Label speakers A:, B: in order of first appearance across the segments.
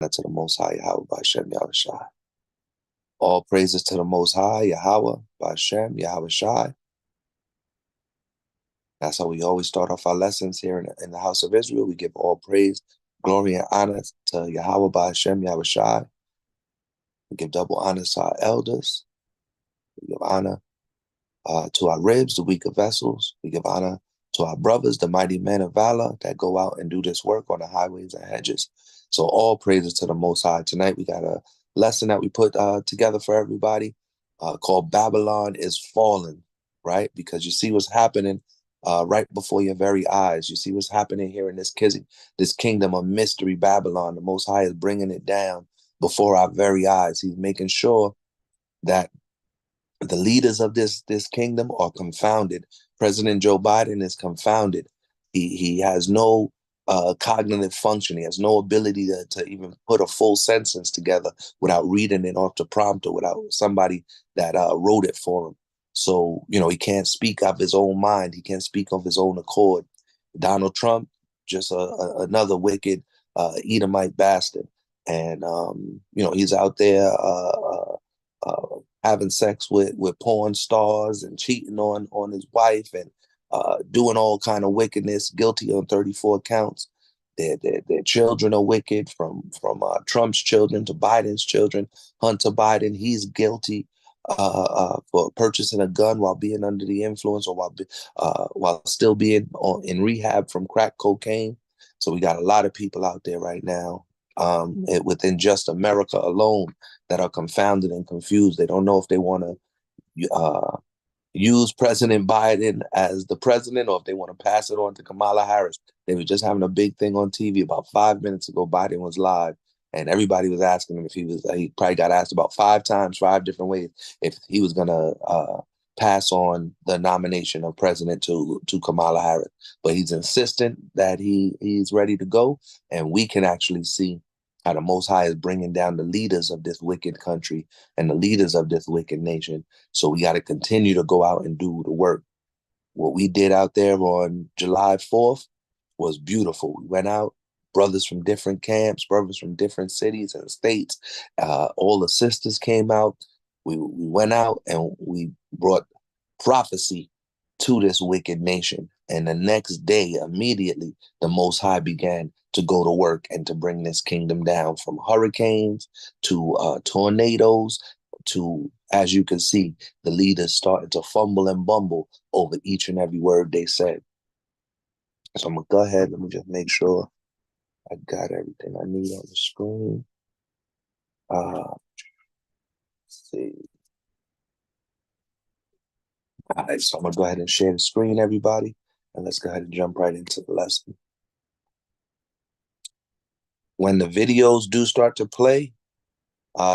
A: To the Most High, Yahweh, Ba'Shem, Yahushai. All praises to the Most High, Yahweh, Ba'Shem, Yahushai. That's how we always start off our lessons here in the house of Israel. We give all praise, glory, and honor to Yahweh, Ba'Shem, Yahushai. We give double honor to our elders. We give honor to our ribs, the weaker vessels. We give honor to our brothers, the mighty men of valor that go out and do this work on the highways and hedges. So all praises to the Most High. Tonight we got a lesson that we put together for everybody called Babylon is Fallen, right? Because you see what's happening right before your very eyes. You see what's happening here in this kingdom of mystery, Babylon. The Most High is bringing it down before our very eyes. He's making sure that the leaders of this kingdom are confounded. President Joe Biden is confounded. He has no cognitive function. He has no ability to even put a full sentence together without reading it off the prompter, without somebody that wrote it for him. So, he can't speak of his own mind. He can't speak of his own accord. Donald Trump, just another wicked Edomite bastard. And, he's out there having sex with porn stars and cheating on his wife and doing all kind of wickedness, guilty on 34 counts. Their children are wicked, from Trump's children to Biden's children. Hunter Biden, he's guilty for purchasing a gun while being under the influence, or while still being in rehab from crack cocaine. So we got a lot of people out there right now within just America alone that are confounded and confused. They don't know if they want to use President Biden as the president or if they want to pass it on to Kamala Harris. They were just having a big thing on TV about 5 minutes ago. Biden was live, and everybody was asking him if he probably got asked about 5 times, 5 different ways, if he was going to pass on the nomination of president to Kamala Harris. But he's insistent that he's ready to go, and we can actually see how the Most High is bringing down the leaders of this wicked country and the leaders of this wicked nation. So we got to continue to go out and do the work. What we did out there on July 4th was beautiful. We went out, brothers from different camps, brothers from different cities and states. All the sisters came out. We went out and we brought prophecy to this wicked nation. And the next day, immediately, the Most High began to go to work and to bring this kingdom down, from hurricanes to tornadoes to, as you can see, the leaders started to fumble and bumble over each and every word they said. So I'm going to go ahead. Let me just make sure I got everything I need on the screen. Let's see. All right, so I'm going to go ahead and share the screen, everybody, and let's go ahead and jump right into the lesson. When the videos do start to play,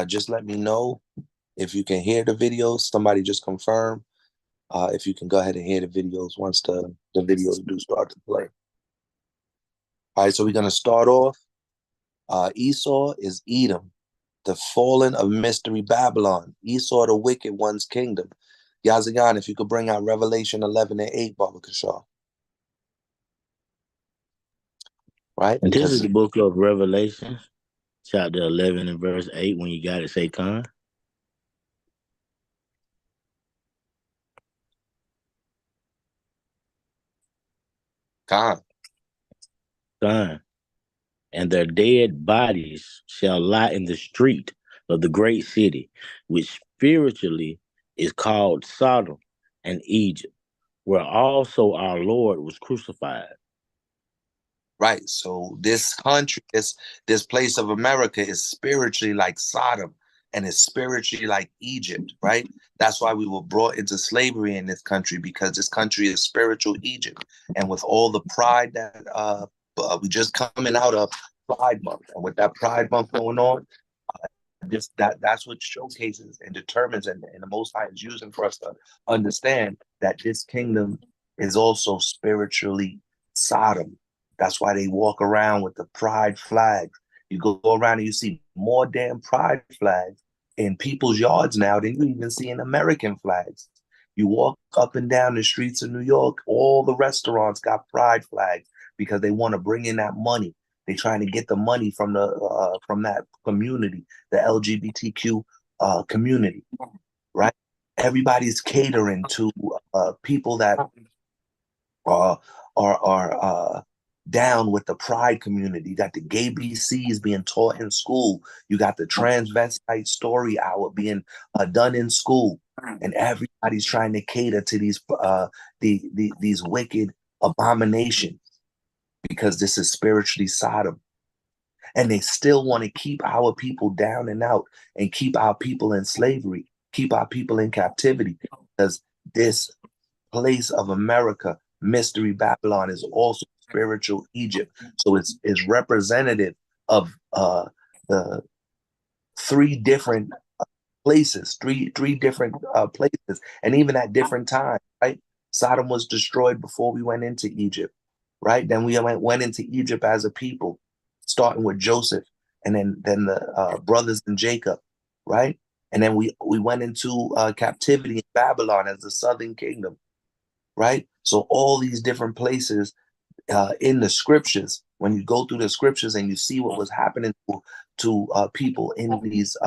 A: just let me know if you can hear the videos. Somebody just confirm if you can go ahead and hear the videos once the videos do start to play. All right, so we're going to start off. Esau is Edom, the fallen of mystery Babylon. Esau, the wicked one's kingdom. Yazagan, if you could bring out Revelation 11 and 8, Baba Kashar. Right?
B: And this is the book of Revelation, chapter 11 and verse 8. When you got it, say Khan.
A: Khan.
B: And their dead bodies shall lie in the street of the great city, which spiritually is called Sodom and Egypt, where also our Lord was crucified.
A: Right. So this country, this place of America is spiritually like Sodom, and is spiritually like Egypt, right? That's why we were brought into slavery in this country, because this country is spiritual Egypt. And with all the pride that we just coming out of Pride Month, and with that Pride Month going on, that's what showcases and determines, and the Most High is using for us to understand that this kingdom is also spiritually Sodom. That's why they walk around with the pride flags. You go around and you see more damn pride flags in people's yards now than you even see in American flags. You walk up and down the streets of New York, all the restaurants got pride flags because they want to bring in that money. They're trying to get the money from that community, the LGBTQ community, right? Everybody's catering to people that are down with the pride community. You got the gay BCs being taught in school. You got the transvestite story hour being done in school, and everybody's trying to cater to these wicked abominations because this is spiritually Sodom. And they still want to keep our people down and out and keep our people in slavery, keep our people in captivity, because this place of America, Mystery Babylon, is also spiritual Egypt. So it's representative of the three different places, three different places, and even at different times, right? Sodom was destroyed before we went into Egypt, right? Then we went into Egypt as a people, starting with Joseph, and then the brothers and Jacob, right? And then we went into captivity in Babylon as the southern kingdom, right? So all these different places in the scriptures, when you go through the scriptures and you see what was happening to people in these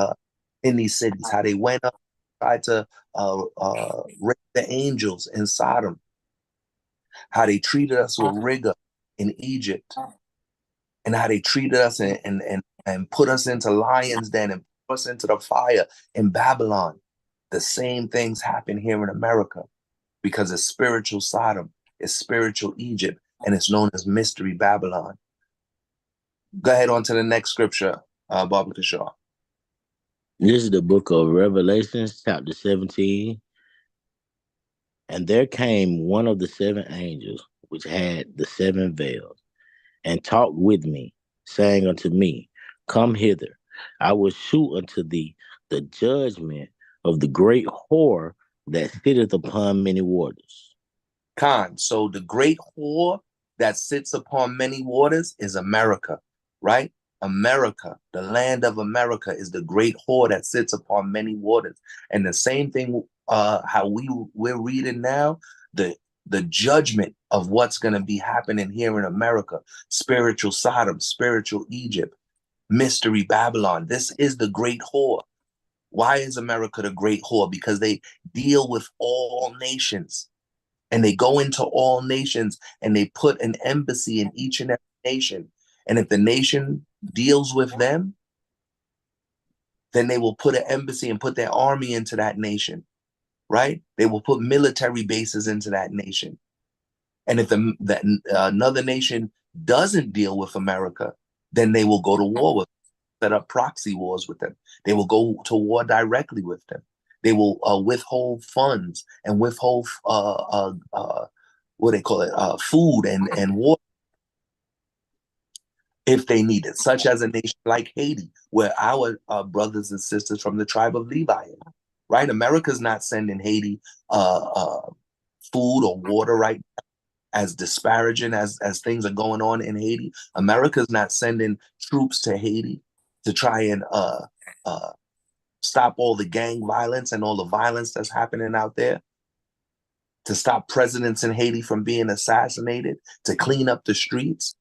A: cities, how they went up, tried to rape the angels in Sodom, how they treated us with rigor in Egypt, and how they treated us and put us into lions den and put us into the fire in Babylon. The same things happen here in America because it's spiritual Sodom, it's spiritual Egypt, and it's known as Mystery Babylon. Go ahead on to the next scripture, Barbara Shaw.
B: This is the book of Revelations, chapter 17. And there came one of the seven angels which had the seven veils, and talked with me, saying unto me, Come hither, I will shew unto thee the judgment of the great whore that sitteth upon many waters.
A: Khan. So the great whore that sits upon many waters is America, right? America, the land of America, is the great whore that sits upon many waters. And the same thing, how we're reading now, the judgment of what's going to be happening here in America, spiritual Sodom, spiritual Egypt, mystery Babylon. This is the great whore. Why is America the great whore? Because they deal with all nations, and they go into all nations and they put an embassy in each and every nation. And if the nation deals with them, then they will put an embassy and put their army into that nation, right? They will put military bases into that nation. And if another nation doesn't deal with America, then they will go to war with them, set up proxy wars with them. They will go to war directly with them. They will withhold funds and withhold what they call it, food and water if they need it, such as a nation like Haiti, where our brothers and sisters from the tribe of Levi, right? America's not sending Haiti food or water right now, as disparaging as things are going on in Haiti. America's not sending troops to Haiti to try and stop all the gang violence and all the violence that's happening out there, to stop presidents in Haiti from being assassinated, to clean up the streets,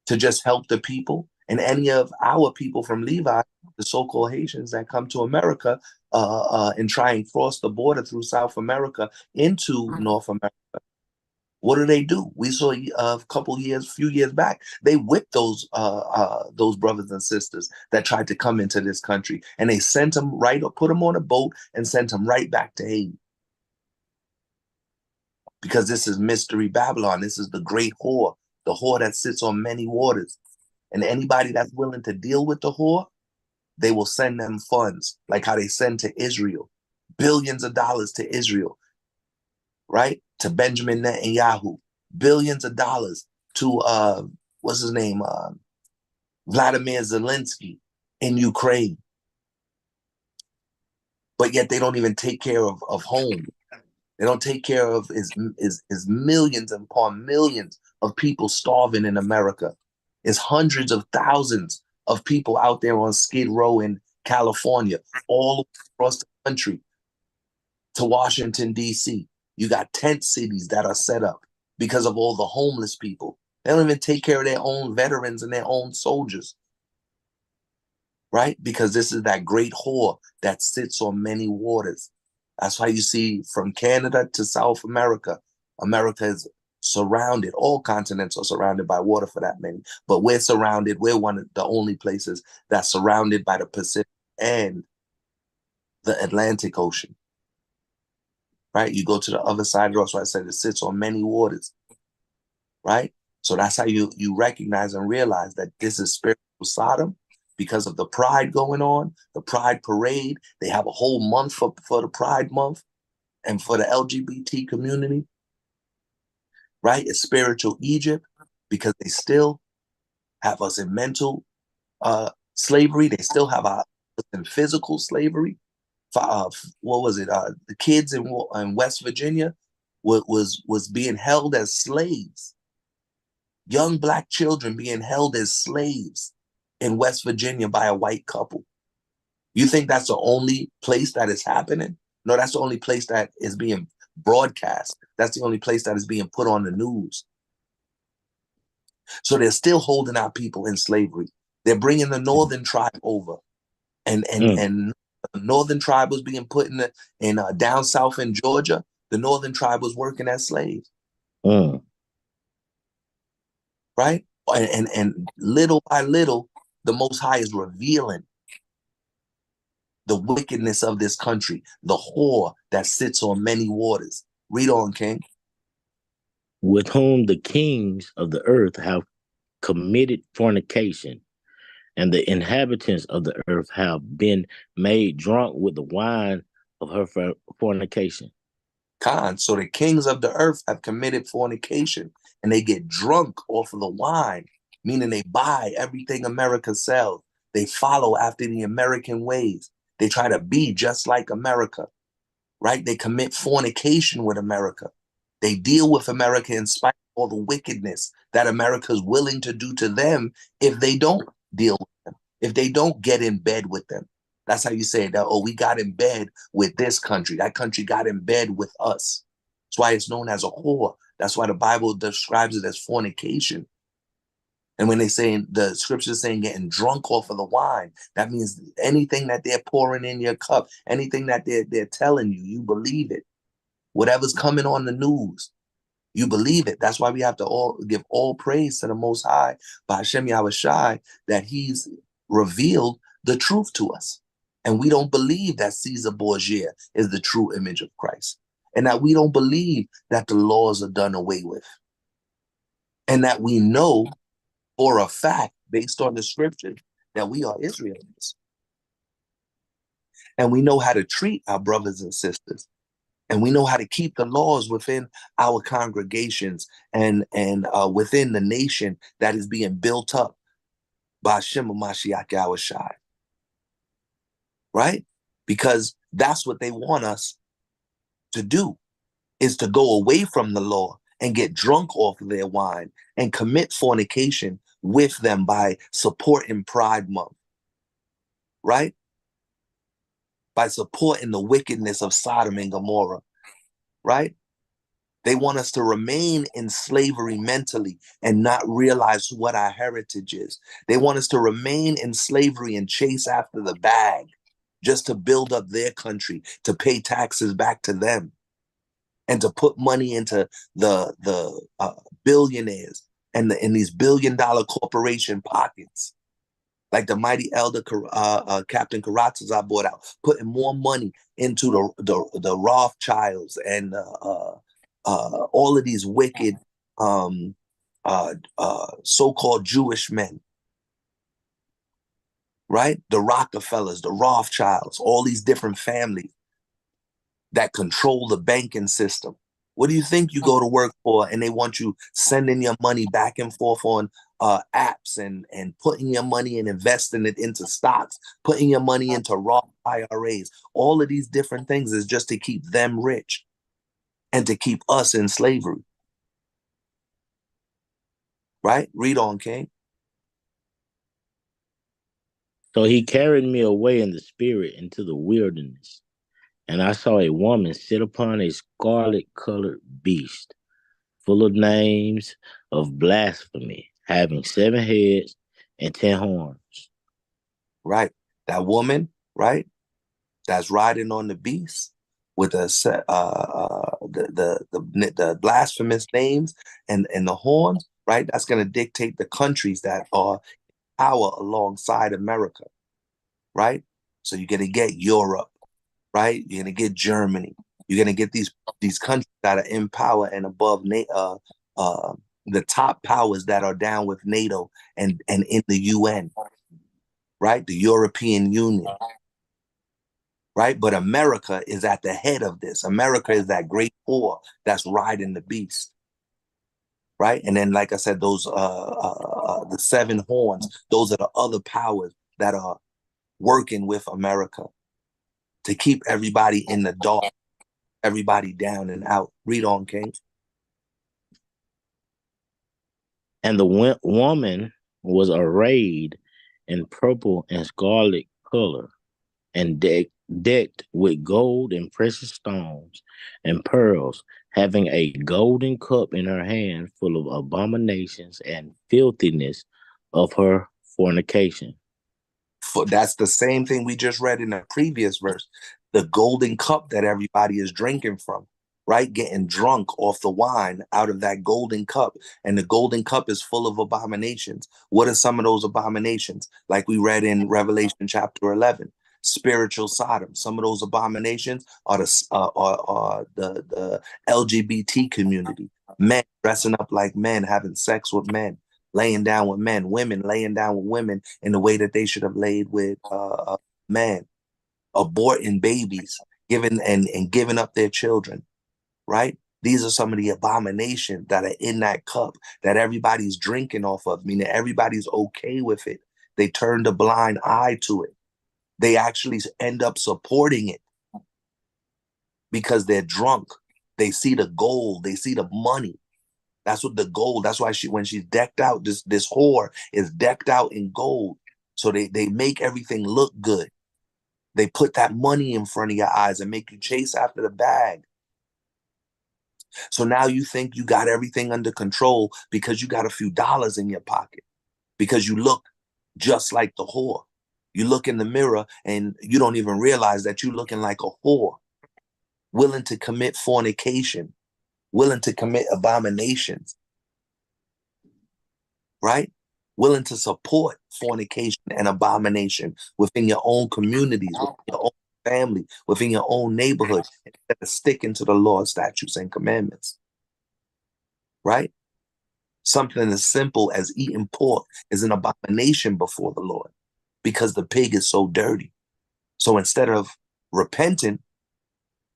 A: to just help the people. And any of our people from Levi, the so-called Haitians that come to America and try and cross the border through South America into North America, what do? We saw few years back, they whipped those brothers and sisters that tried to come into this country, and they sent them right, or put them on a boat and sent them right back to Haiti. Because this is Mystery Babylon. This is the great whore, the whore that sits on many waters. And anybody that's willing to deal with the whore, they will send them funds, like how they send to Israel, billions of dollars to Israel, right? To Benjamin Netanyahu, billions of dollars to what's his name, Vladimir Zelensky in Ukraine. But yet they don't even take care of home. They don't take care of his millions upon millions of people starving in America. It's hundreds of thousands of people out there on Skid Row in California, all across the country to Washington, D.C. You got tent cities that are set up because of all the homeless people. They don't even take care of their own veterans and their own soldiers, right? Because this is that great whore that sits on many waters. That's why you see from Canada to South America, America is surrounded, all continents are surrounded by water for that many. But we're surrounded, we're one of the only places that's surrounded by the Pacific and the Atlantic Ocean, right? You go to the other side of the road, so I said it sits on many waters, right? So that's how you recognize and realize that this is spiritual Sodom because of the pride going on, the pride parade. They have a whole month for the pride month and for the LGBT community, right? It's spiritual Egypt because they still have us in mental slavery. They still have us in physical slavery. What was it? The kids in West Virginia was being held as slaves. Young black children being held as slaves in West Virginia by a white couple. You think that's the only place that is happening? No, that's the only place that is being broadcast. That's the only place that is being put on the news. So they're still holding our people in slavery. They're bringing the northern tribe over, and the northern tribe was being put in down south in Georgia. The northern tribe was working as slaves, right? And little by little, the Most High is revealing the wickedness of this country, the whore that sits on many waters. Read on, King.
B: With whom the kings of the earth have committed fornication, and the inhabitants of the earth have been made drunk with the wine of her fornication.
A: Khan. So the kings of the earth have committed fornication and they get drunk off of the wine, meaning they buy everything America sells. They follow after the American ways. They try to be just like America, right? They commit fornication with America. They deal with America in spite of all the wickedness that America is willing to do to them if they don't deal with them, if they don't get in bed with them. That's how you say that, oh, we got in bed with this country. That country got in bed with us. That's why it's known as a whore. That's why the Bible describes it as fornication. And when they say the scripture saying getting drunk off of the wine, that means anything that they're pouring in your cup, anything that they're telling you, you believe it. Whatever's coming on the news, you believe it. That's why we have to all give all praise to the Most High by Hashem Yahushai that He's revealed the truth to us. And we don't believe that Caesar Borgia is the true image of Christ. And that we don't believe that the laws are done away with. And that we know for a fact, based on the scripture, that we are Israelites. And we know how to treat our brothers and sisters. And we know how to keep the laws within our congregations and within the nation that is being built up by Shema Mashiach Yahushai. Right? Because that's what they want us to do, is to go away from the law and get drunk off of their wine and commit fornication with them by supporting Pride Month. Right? By supporting the wickedness of Sodom and Gomorrah. Right? They want us to remain in slavery mentally and not realize what our heritage is. They want us to remain in slavery and chase after the bag just to build up their country, to pay taxes back to them, and to put money into the billionaires and these billion-dollar corporation pockets. Like the mighty elder Captain Caracas I brought out, putting more money into the Rothschilds and all of these wicked so-called Jewish men, right? The Rockefellers, the Rothschilds, all these different families that control the banking system. What do you think you go to work for? And they want you sending your money back and forth on apps and putting your money and investing it into stocks, putting your money into Roth IRAs. All of these different things is just to keep them rich and to keep us in slavery. Right? Read on, King.
B: So he carried me away in the spirit into the wilderness, and I saw a woman sit upon a scarlet colored beast, full of names of blasphemy, having 7 heads and 10 horns.
A: right? That woman, right? That's riding on the beast with the blasphemous names and the horns, right? That's going to dictate the countries that are power alongside America, right? So you're going to get Europe, right? You're going to get Germany. You're going to get these countries that are in power and above the top powers that are down with NATO and in the UN, right? The European Union, right? But America is at the head of this. America is that great whore that's riding the beast, right? And then, like I said, the 7 horns. Those are the other powers that are working with America to keep everybody in the dark, everybody down and out. Read on, King.
B: And the woman was arrayed in purple and scarlet color, and decked with gold and precious stones and pearls, having a golden cup in her hand full of abominations and filthiness of her fornication.
A: That's the same thing we just read in the previous verse. The golden cup that everybody is drinking from, right? Getting drunk off the wine out of that golden cup. And the golden cup is full of abominations. What are some of those abominations? Like we read in Revelation chapter 11, spiritual Sodom. Some of those abominations are the LGBT community. Men dressing up like men, having sex with men, laying down with men, women laying down with women in the way that they should have laid with men, aborting babies, giving up their children, right? These are some of the abominations that are in that cup that everybody's drinking off of, meaning everybody's okay with it. They turned a blind eye to it. They actually end up supporting it because they're drunk. They see the gold, they see the money. That's what the gold. That's why when she's decked out, this whore is decked out in gold. So they make everything look good. They put that money in front of your eyes and make you chase after the bag. So now you think you got everything under control because you got a few dollars in your pocket, because you look just like the whore. You look in the mirror and you don't even realize that you're looking like a whore, willing to commit fornication, willing to commit abominations, right? Willing to support fornication and abomination within your own communities, within your own family, within your own neighborhood, instead of sticking to the law, statutes, and commandments, right? Something as simple as eating pork is an abomination before the Lord because the pig is so dirty. So instead of repenting,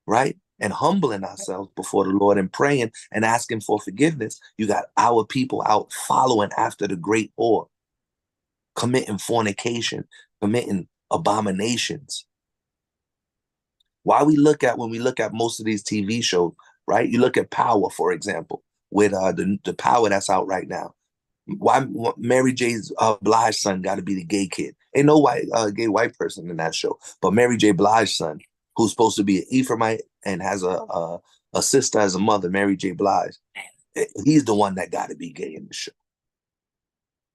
A: right, and humbling ourselves before the Lord and praying and asking for forgiveness, you got our people out following after the great whore, committing fornication, committing abominations. Why when we look at most of these TV shows, right? You look at Power, for example, with the Power that's out right now. Why Mary J. Blige's son got to be the gay kid? Ain't no gay white person in that show, but Mary J. Blige's son, who's supposed to be an Ephraimite and has a sister as a mother, Mary J. Blige. He's the one that got to be gay in the show.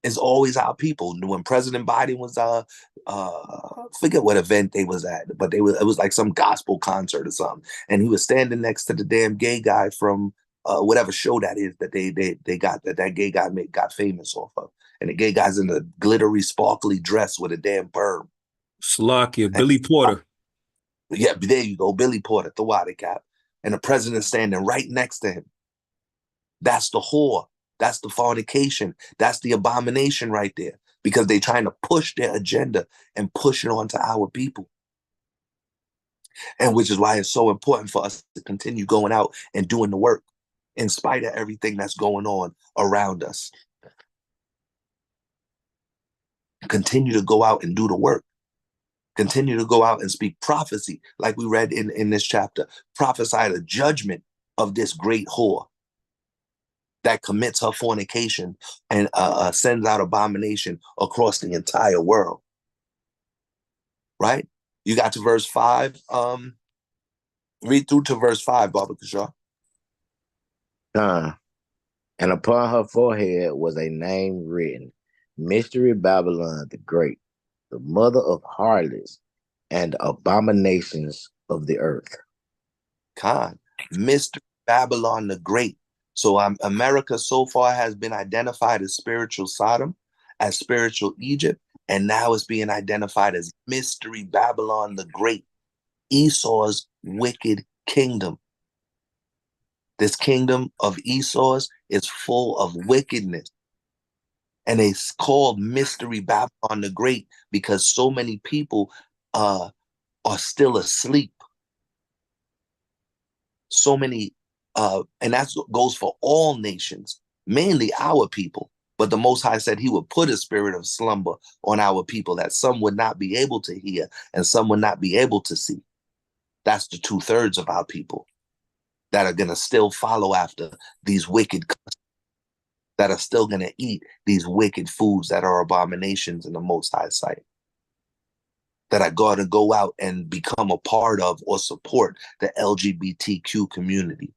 A: It's always our people. When President Biden was forget what event they was at, but it was like some gospel concert or something, and he was standing next to the damn gay guy from whatever show that is that they got that gay guy got famous off of, and the gay guy's in a glittery, sparkly dress with a damn perm.
C: Slakia, Billy Porter.
A: Yeah, there you go, Billy Porter, the water cap, and the president standing right next to him. That's the whore. That's the fornication. That's the abomination right there, because they're trying to push their agenda and push it onto our people. And which is why it's so important for us to continue going out and doing the work in spite of everything that's going on around us. Continue to go out and do the work. Continue to go out and speak prophecy, like we read in this chapter. Prophesy the judgment of this great whore that commits her fornication and sends out abomination across the entire world. Right? You got to verse 5. Read through to verse 5, Baba Kashaw.
B: And upon her forehead was a name written, Mystery Babylon the Great, the mother of harlots and abominations of the earth.
A: Khan, Mr. Babylon the Great. So America so far has been identified as spiritual Sodom, as spiritual Egypt, and now it's being identified as Mystery Babylon the Great, Esau's wicked kingdom. This kingdom of Esau's is full of wickedness. And it's called Mystery Babylon the Great because so many people are still asleep. So many, and that goes for all nations, mainly our people. But the Most High said he would put a spirit of slumber on our people that some would not be able to hear and some would not be able to see. That's the 2/3 of our people that are going to still follow after these wicked, that are still going to eat these wicked foods that are abominations in the Most High sight, that are going to go out and become a part of or support the LGBTQ community,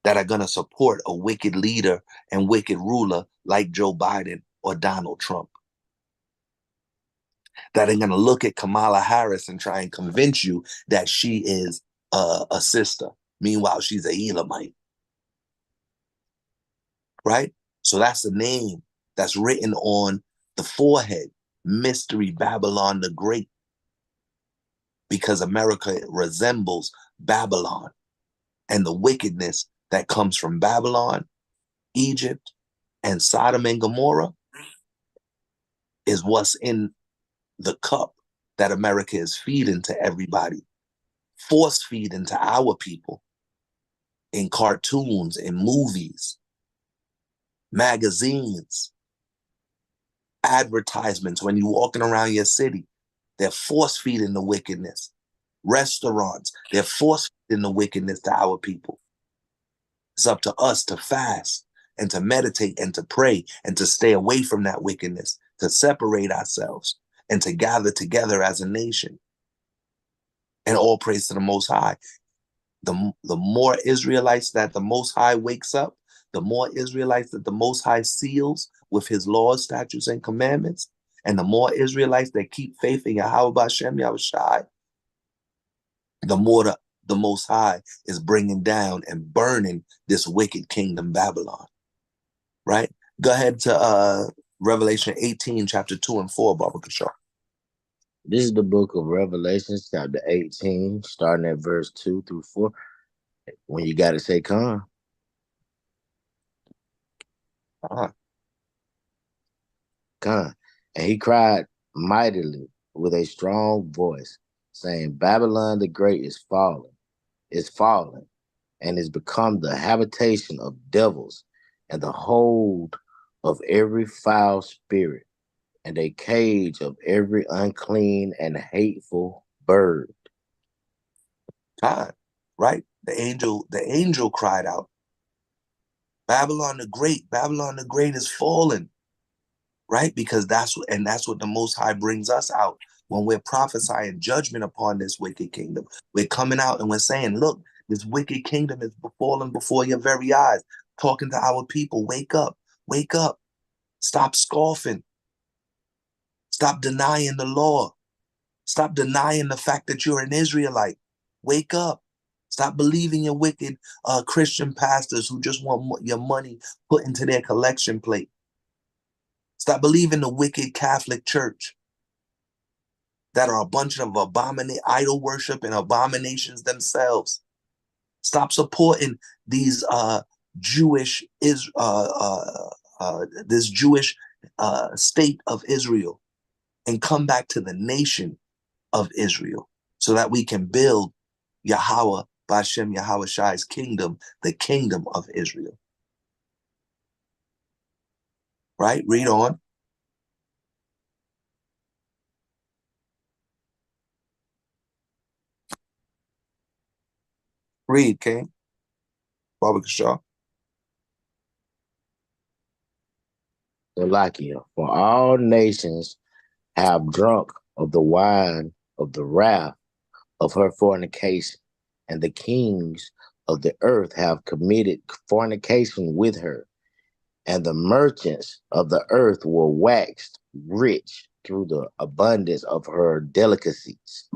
A: that are going to support a wicked leader and wicked ruler like Joe Biden or Donald Trump, that are going to look at Kamala Harris and try and convince you that she is a sister. Meanwhile, she's a Elamite, right? So that's the name that's written on the forehead, Mystery Babylon the Great, because America resembles Babylon and the wickedness that comes from Babylon, Egypt, and Sodom and Gomorrah is what's in the cup that America is feeding to everybody, force feeding to our people in cartoons, in movies, magazines, advertisements. When you're walking around your city, they're force feeding the wickedness. Restaurants, they're force feeding the wickedness to our people. It's up to us to fast and to meditate and to pray and to stay away from that wickedness, to separate ourselves and to gather together as a nation. And all praise to the Most High. The more Israelites that the Most High wakes up, the more Israelites that the Most High seals with his laws, statutes, and commandments, and the more Israelites that keep faith in Yahweh Bashem Yahushai, the more the Most High is bringing down and burning this wicked kingdom Babylon, right? Go ahead to Revelation 18, chapter 2 and 4, Baba Kishar.
B: This is the book of Revelations, chapter 18, starting at verse 2 through 4. When you got to say, come. Come. And he cried mightily with a strong voice, saying, Babylon the Great is fallen, and is become the habitation of devils and the hold of every foul spirit and a cage of every unclean and hateful bird.
A: God, right? The angel cried out, Babylon the Great is fallen, right? Because that's what the Most High brings us out when we're prophesying judgment upon this wicked kingdom. We're coming out and we're saying, look, this wicked kingdom is falling before your very eyes, talking to our people, wake up, stop scoffing, stop denying the law, stop denying the fact that you're an Israelite, wake up. Stop believing your wicked Christian pastors who just want your money put into their collection plate. Stop believing the wicked Catholic Church that are a bunch of idol worship and abominations themselves. Stop supporting these Jewish this Jewish state of Israel and come back to the nation of Israel so that we can build Yahweh Bashem Yahweh Shai's kingdom, the kingdom of Israel. Right? Read on. Read, King. Baba Kishar.
B: Salakia, for all nations have drunk of the wine of the wrath of her fornication, and the kings of the earth have committed fornication with her. and the merchants of the earth were waxed rich through the abundance of her delicacies.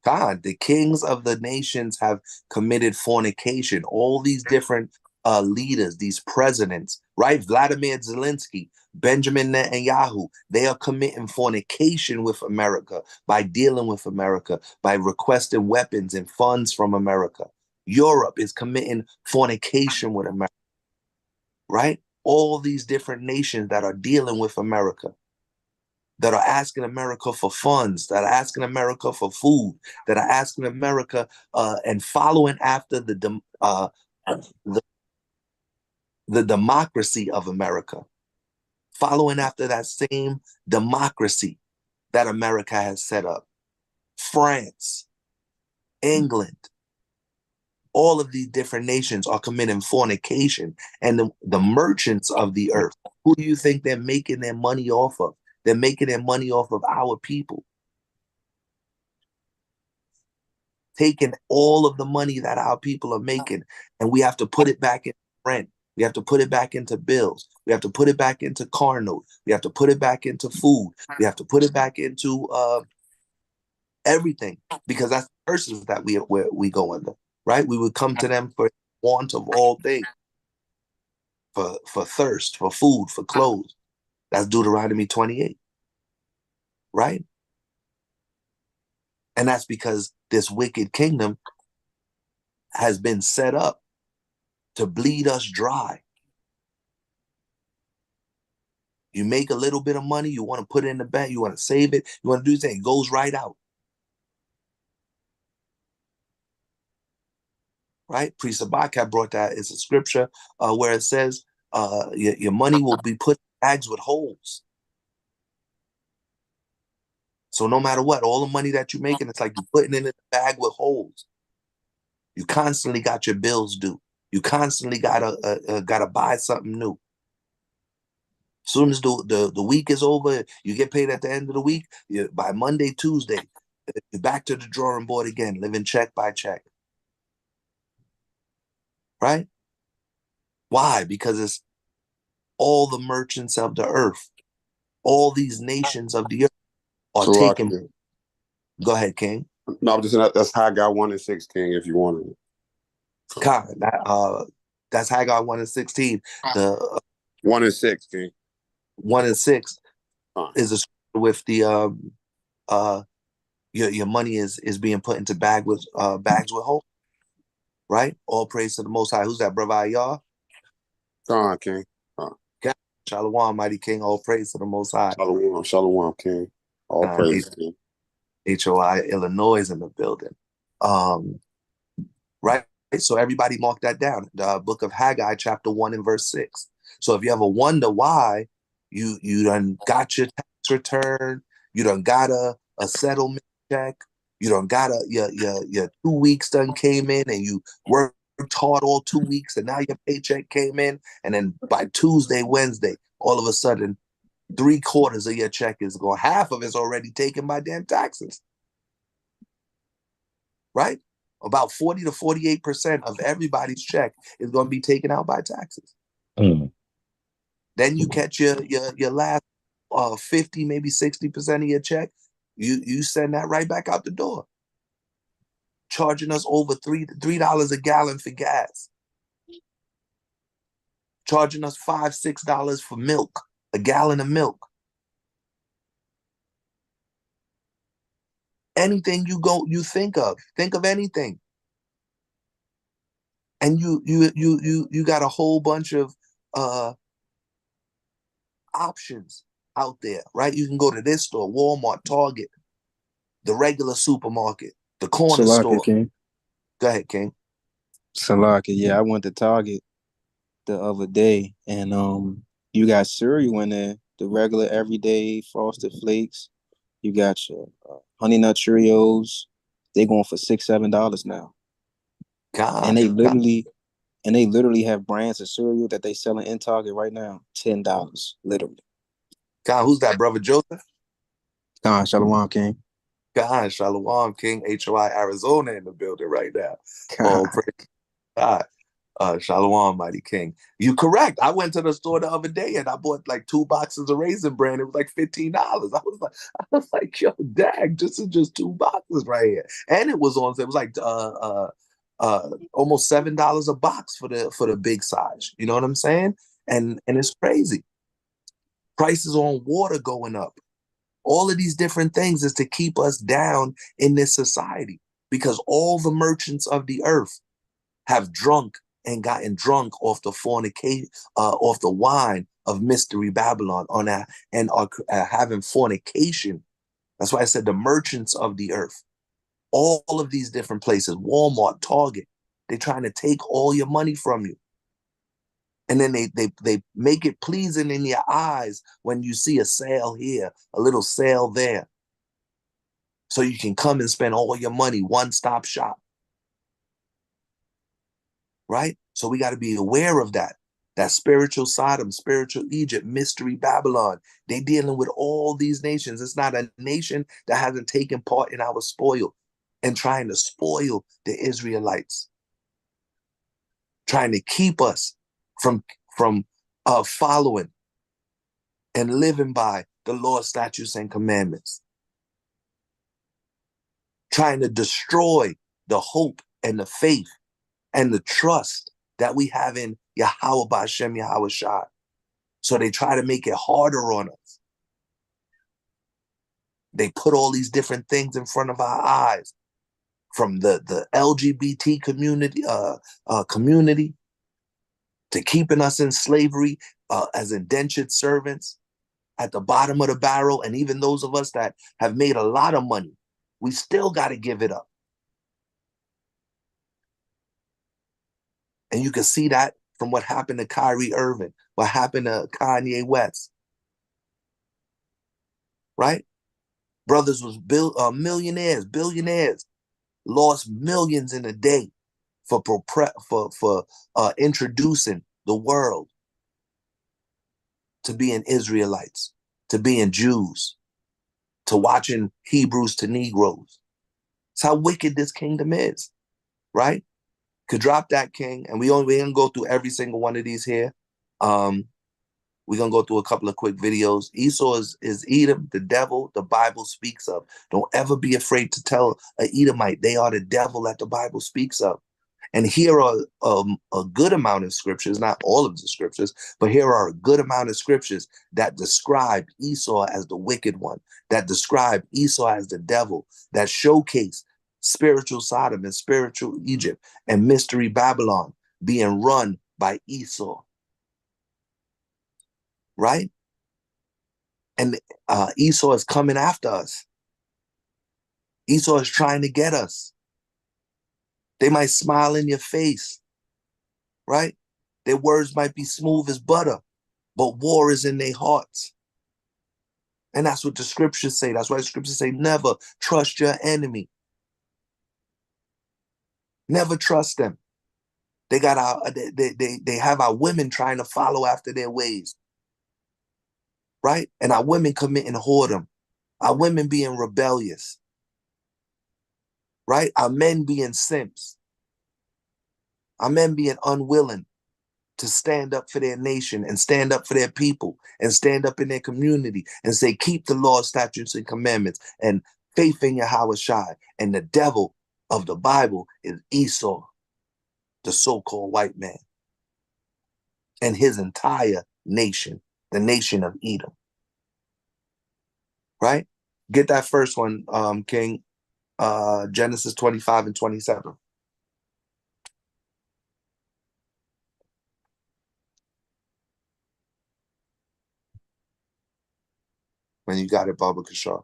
A: God, the kings of the nations have committed fornication. All these different leaders, these presidents, right? Vladimir Zelensky, Benjamin Netanyahu, they are committing fornication with America by dealing with America, by requesting weapons and funds from America. Europe is committing fornication with America, right? All these different nations that are dealing with America, that are asking America for funds, that are asking America for food, that are asking America and following after the the democracy of America, following after that same democracy that America has set up. France, England, all of these different nations are committing fornication, and the merchants of the earth, who do you think they're making their money off of? They're making their money off of our people, taking all of the money that our people are making, and we have to put it back in rent. We have to put it back into bills. We have to put it back into car note. We have to put it back into food. We have to put it back into everything, because that's the curses that we go under, right? We would come to them for want of all things, for thirst, for food, for clothes. That's Deuteronomy 28, right? And that's because this wicked kingdom has been set up to bleed us dry. You make a little bit of money, you want to put it in the bank, you want to save it, you want to do things, it goes right out. Right? Priest Sabak brought that. It's a scripture where it says your money will be put in bags with holes. So no matter what, all the money that you're making, it's like you're putting it in a bag with holes. You constantly got your bills due. You constantly gotta buy something new. As soon as the week is over, you get paid at the end of the week. By Monday, Tuesday, you're back to the drawing board again, living check by check. Right? Why? Because it's all the merchants of the earth, all these nations of the earth are taking. Go ahead, King.
D: No, I'm just that's Haggai 1:6, King, if you wanted it.
A: God, that's Haggai 1:16. The
D: 1:6, King.
A: 1:6 is a with the your money is being put into bags with holes, right? All praise to the Most High. Who's that, brother Ayah?
D: Gone, King.
A: Shalom, mighty King. All praise to the Most High.
D: Shalom, King. All praise, King.
A: HOI Illinois is in the building. Right? So everybody mark that down. The book of Haggai, chapter 1 and verse 6. So if you ever wonder why you done got your tax return, you done got a settlement check, you done got your 2 weeks done came in, and you worked hard all 2 weeks, and now your paycheck came in, and then by Tuesday, Wednesday, all of a sudden 3/4 of your check is gone. Half of it's already taken by damn taxes. Right? About 40 to 48% of everybody's check is going to be taken out by taxes. Then you catch your last 50, maybe 60% of your check. You send that right back out the door, charging us over $3 a gallon for gas, charging us $5-6 for milk, a gallon of milk. Anything you think of anything, and you got a whole bunch of options out there, right? You can go to this store, Walmart, Target, the regular supermarket, the corner store.
E: King.
A: Go ahead, King.
E: Salaka, yeah, I went to Target the other day, and you got cereal in there, the regular everyday Frosted Flakes. You got your Honey Nut Cheerios. They going for $6-7 now.
A: God,
E: and they literally have brands of cereal that they selling in Target right now, $10, literally.
A: God, who's that, brother Joseph?
E: God, Shalom, King.
A: God, Shalom, King. HOI Arizona in the building right now.
E: God.
A: Oh, praise God. Shalom, mighty king. You correct. I went to the store the other day and I bought like 2 boxes of Raisin Bran. It was like $15. I was like, yo, dag, this is just 2 boxes right here. And it was on. It was like almost $7 a box for the big size. You know what I'm saying? And it's crazy. Prices on water going up. All of these different things is to keep us down in this society because all the merchants of the earth have drunk and gotten drunk off the fornication, off the wine of mystery Babylon, on that, and are having fornication. That's why I said the merchants of the earth. All of these different places, Walmart, Target, they're trying to take all your money from you. And then they make it pleasing in your eyes when you see a sale here, a little sale there. So you can come and spend all your money, one-stop shop. Right? So we got to be aware of that. That spiritual Sodom, spiritual Egypt, mystery Babylon. They dealing with all these nations. It's not a nation that hasn't taken part in our spoil and trying to spoil the Israelites. Trying to keep us from following and living by the Lord's statutes and commandments. Trying to destroy the hope and the faith and the trust that we have in Yahweh B'Hashem Yahweh Shai. So they try to make it harder on us. They put all these different things in front of our eyes, from the LGBT community to keeping us in slavery as indentured servants at the bottom of the barrel. And even those of us that have made a lot of money, we still got to give it up. And you can see that from what happened to Kyrie Irving, what happened to Kanye West. Right? Brothers was millionaires, billionaires, lost millions in a day for introducing the world to being Israelites, to being Jews, to watching Hebrews to Negroes. It's how wicked this kingdom is, right? Could drop that, king, and we ain't gonna go through every single one of these here. We're gonna go through a couple of quick videos. Esau is Edom, the devil the Bible speaks of. Don't ever be afraid to tell an Edomite they are the devil that the Bible speaks of. And here are a good amount of scriptures, not all of the scriptures, but here are a good amount of scriptures that describe Esau as the wicked one, that describe Esau as the devil, that showcase spiritual Sodom and spiritual Egypt and mystery Babylon being run by Esau. Right? And Esau is coming after us. Esau is trying to get us. They might smile in your face, right? Their words might be smooth as butter, but war is in their hearts. And that's what the scriptures say. That's why the scriptures say, never trust your enemy. Never trust them. They have our women trying to follow after their ways, right? And our women committing whoredom. Our women being rebellious, right? Our men being simps. Our men being unwilling to stand up for their nation and stand up for their people and stand up in their community and say, keep the law, statutes, and commandments and faith in Yahweh Shai. And the devil of the Bible is Esau, the so-called white man, and his entire nation, the nation of Edom. Right? Get that first one, King. Genesis 25 and 27. When you got it, Baba Kishar.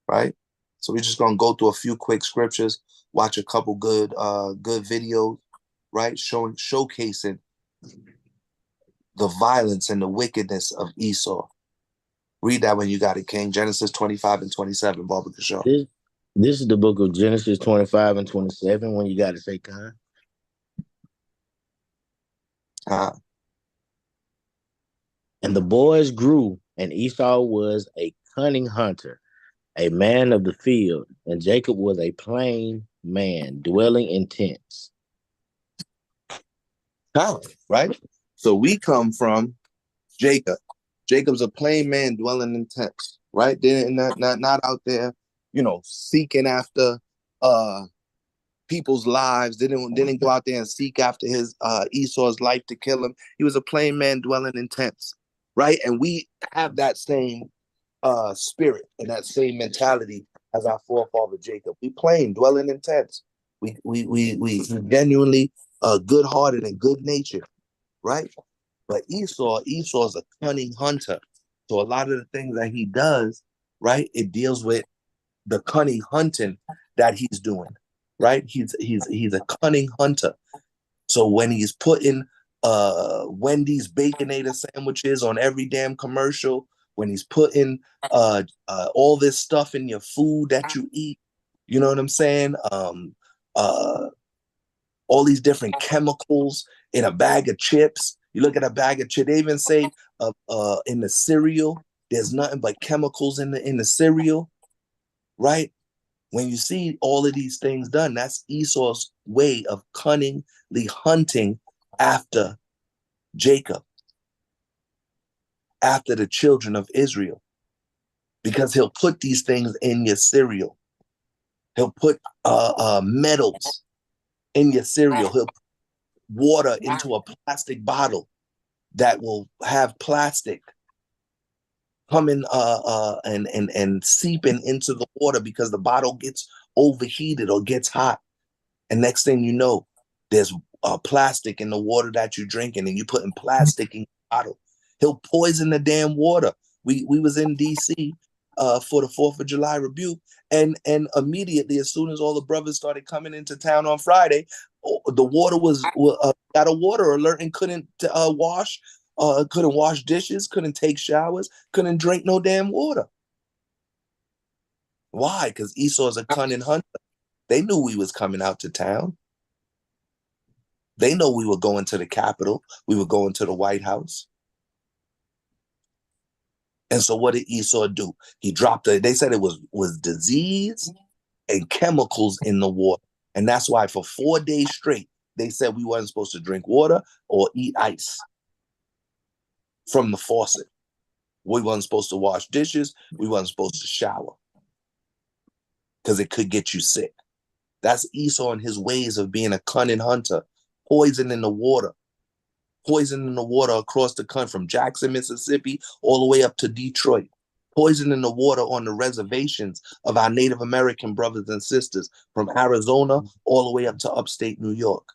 A: Right? So we're just gonna go through a few quick scriptures, watch a couple good videos, right? Showcasing the violence and the wickedness of Esau. Read that when you got it, King. Genesis 25 and 27, Baba Kishar.
B: This is the book of Genesis 25 and 27 when you got to say, Khan. And the boys grew, and Esau was a cunning hunter, a man of the field, and Jacob was a plain man, dwelling in tents.
A: Con, right? So we come from Jacob. Jacob's a plain man dwelling in tents, right? They're not out there, seeking after people's lives. Didn't go out there and seek after his Esau's life to kill him. He was a plain man dwelling in tents, right? And we have that same spirit and that same mentality as our forefather Jacob. We plain dwelling in tents. We genuinely good hearted and good natured, right? But Esau's a cunning hunter. So a lot of the things that he does, right, it deals with the cunning hunting that he's doing, right? He's a cunning hunter. So when he's putting Wendy's Baconator sandwiches on every damn commercial, when he's putting all this stuff in your food that you eat, you know what I'm saying? Uh, all these different chemicals in a bag of chips. You look at a bag of chips. They even say in the cereal, there's nothing but chemicals in the cereal, right? When you see all of these things done, that's Esau's way of cunningly hunting after Jacob, after the children of Israel, because he'll put these things in your cereal. He'll put metals in your cereal. He'll put water into a plastic bottle that will have plastic coming and seeping into the water because the bottle gets overheated or gets hot. And next thing you know, there's plastic in the water that you're drinking, and you're putting plastic in the bottle. He'll poison the damn water. We was in D.C. For the 4th of July rebuke, and immediately, as soon as all the brothers started coming into town on Friday, the water was got a water alert and couldn't wash dishes, couldn't take showers, couldn't drink no damn water. Why? Because Esau's a cunning hunter. They knew we was coming out to town. They know we were going to the Capitol. We were going to the White House. And so what did Esau do? He dropped they said it was disease and chemicals in the water. And that's why for 4 days straight, they said we wasn't supposed to drink water or eat ice from the faucet. We wasn't supposed to wash dishes. We wasn't supposed to shower because it could get you sick. That's Esau and his ways of being a cunning hunter. Poison in the water across the country from Jackson, Mississippi, all the way up to Detroit. Poison in the water on the reservations of our Native American brothers and sisters from Arizona all the way up to upstate New York.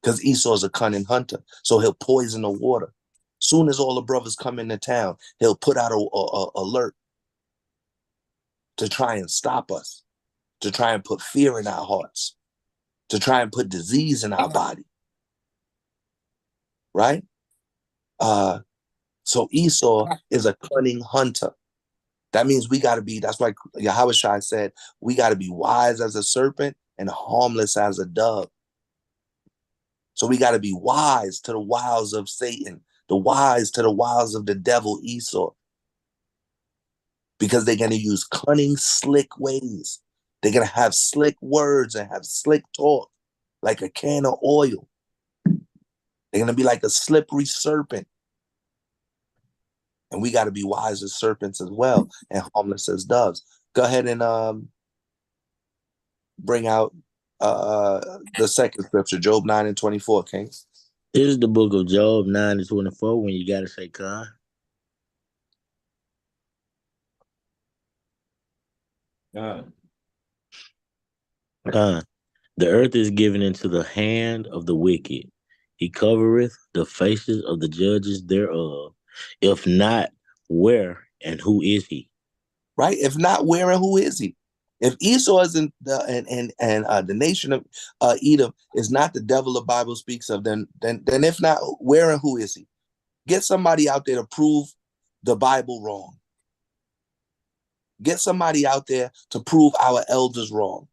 A: Because Esau's a cunning hunter, so he'll poison the water. Soon as all the brothers come into town, he'll put out a alert to try and stop us, to try and put fear in our hearts, to try and put disease in our body. Right? So Esau is a cunning hunter. That means we got to be, that's why Yawasap said, we got to be wise as a serpent and harmless as a dove. So we got to be wise to the wiles of Satan, the wise to the wiles of the devil Esau. Because they're going to use cunning, slick ways. They're going to have slick words and have slick talk, like a can of oil. They're going to be like a slippery serpent. And we got to be wise as serpents as well and harmless as doves. Go ahead and bring out the second scripture, Job 9:24, King.
B: This is the book of Job 9:24 when you got to say, Con. Con. The earth is given into the hand of the wicked. He covereth the faces of the judges thereof. If not, where and who is he?
A: Right? If not, where and who is he? If Esau isn't the nation of Edom is not the devil the Bible speaks of, then if not, where and who is he? Get somebody out there to prove the Bible wrong. Get somebody out there to prove our elders wrong.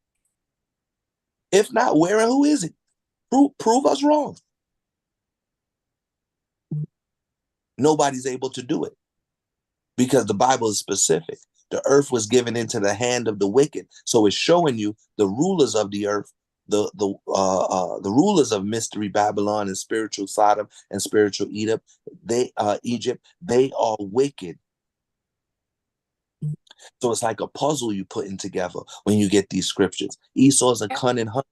A: If not, where and who is he? Prove us wrong. Nobody's able to do it because the Bible is specific. The earth was given into the hand of the wicked. So it's showing you the rulers of the earth the rulers of mystery Babylon and spiritual Sodom and spiritual Egypt, they are wicked. So it's like a puzzle you putting together when you get these scriptures. Esau's a cunning hunter.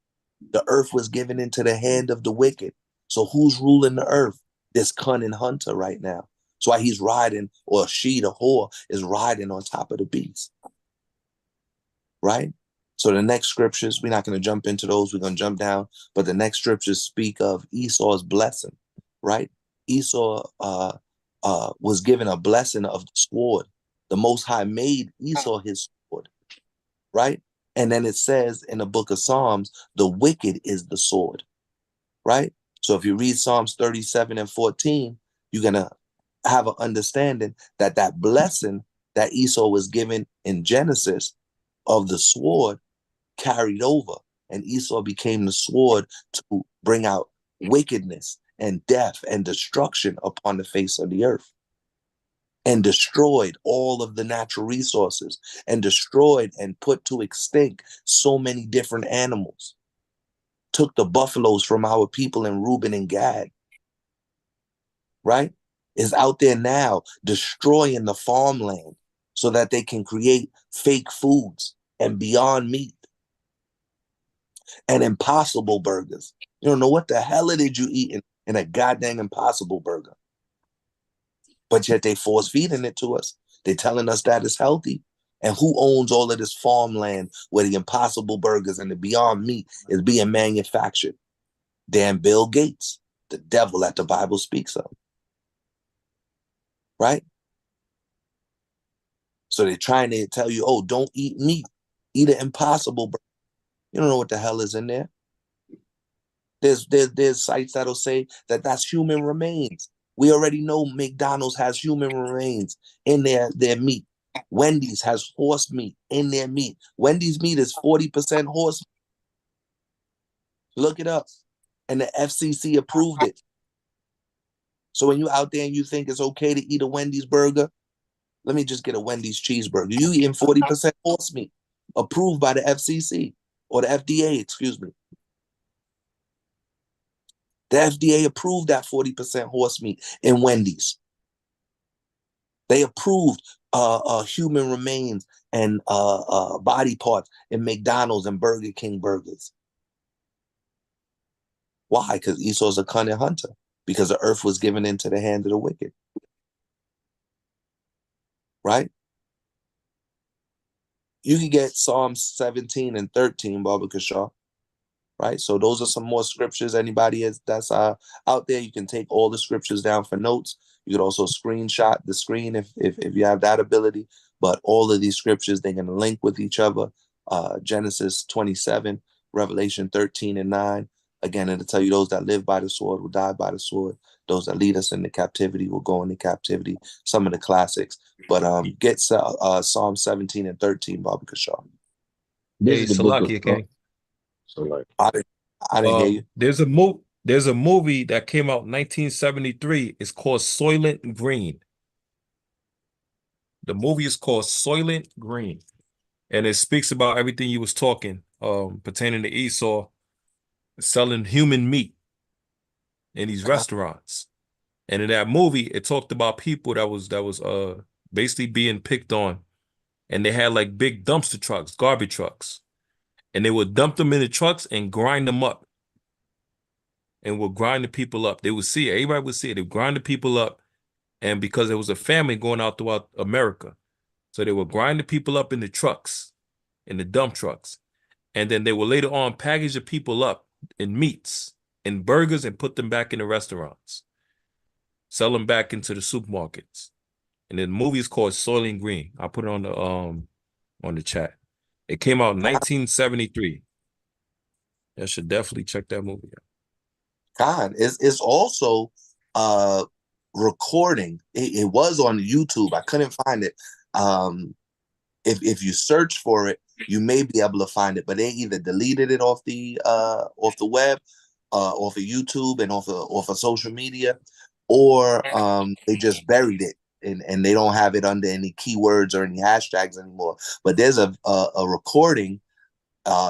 A: The earth was given into the hand of the wicked. So who's ruling the earth? This cunning hunter right now. That's why he's riding, or she, the whore, is riding on top of the beast. Right? So the next scriptures, we're not going to jump into those. We're going to jump down. But the next scriptures speak of Esau's blessing. Right? Esau was given a blessing of the sword. The Most High made Esau his sword. Right? And then it says in the book of Psalms, the wicked is the sword. Right? So if you read Psalms 37 and 14, you're going to have an understanding that that blessing that Esau was given in Genesis of the sword carried over, and Esau became the sword to bring out wickedness and death and destruction upon the face of the earth, and destroyed all of the natural resources, and destroyed and put to extinct so many different animals, took the buffaloes from our people in Reuben and Gad, right? Is out there now destroying the farmland so that they can create fake foods and Beyond Meat and Impossible Burgers. You don't know what the hell it is you eating in a goddamn Impossible Burger. But yet they force feeding it to us. They're telling us that it's healthy. And who owns all of this farmland where the Impossible Burgers and the Beyond Meat is being manufactured? Damn Bill Gates, the devil that the Bible speaks of. Right? So they're trying to tell you, oh, don't eat meat. Eat an Impossible Burger. You don't know what the hell is in there. There's sites that'll say that that's human remains. We already know McDonald's has human remains in their meat. Wendy's has horse meat in their meat. Wendy's meat is 40% horse meat. Look it up. And the FCC approved it. So when you out there and you think it's okay to eat a Wendy's burger, let me just get a Wendy's cheeseburger. You eating 40% horse meat, approved by the FCC or the FDA, excuse me. The FDA approved that 40% horse meat in Wendy's. They approved human remains and body parts in McDonald's and Burger King burgers. Why? Because Esau's a cunning hunter. Because the earth was given into the hand of the wicked. Right? You can get Psalms 17 and 13, Baba Kashaw. Right? So those are some more scriptures. Anybody that's out there, you can take all the scriptures down for notes. You could also screenshot the screen if you have that ability. But all of these scriptures, they're going to link with each other. Genesis 27, Revelation 13 and 9. Again, it'll tell you those that live by the sword will die by the sword. Those that lead us into captivity will go into captivity. Some of the classics. But get Psalm 17 and 13, Baba Kashaw.
B: This
C: Hey,
B: is the book of
C: Salakia, King.
B: so like
A: I didn't hear you.
C: There's a movie that came out in 1973. It's called Soylent Green. The movie is called Soylent Green, and it speaks about everything you was talking pertaining to Esau selling human meat in these restaurants. And in that movie, it talked about people that was basically being picked on, and they had like big dumpster trucks, garbage trucks, and they would dump them in the trucks and grind them up, and would grind the people up. They would see it. Everybody would see it. They would grind the people up, and because there was a famine going out throughout America, so they would grind the people up in the trucks, in the dump trucks, and then they would later on package the people up in meats and burgers and put them back in the restaurants, sell them back into the supermarkets. And the movie is called Soylent Green. I'll put it on the chat. It came out in 1973. I should definitely check that movie out.
A: God, it's also recording. It was on YouTube. I couldn't find it. If you search for it, you may be able to find it, but they either deleted it off the web, off of YouTube and off of social media, or they just buried it and they don't have it under any keywords or any hashtags anymore. But there's a recording,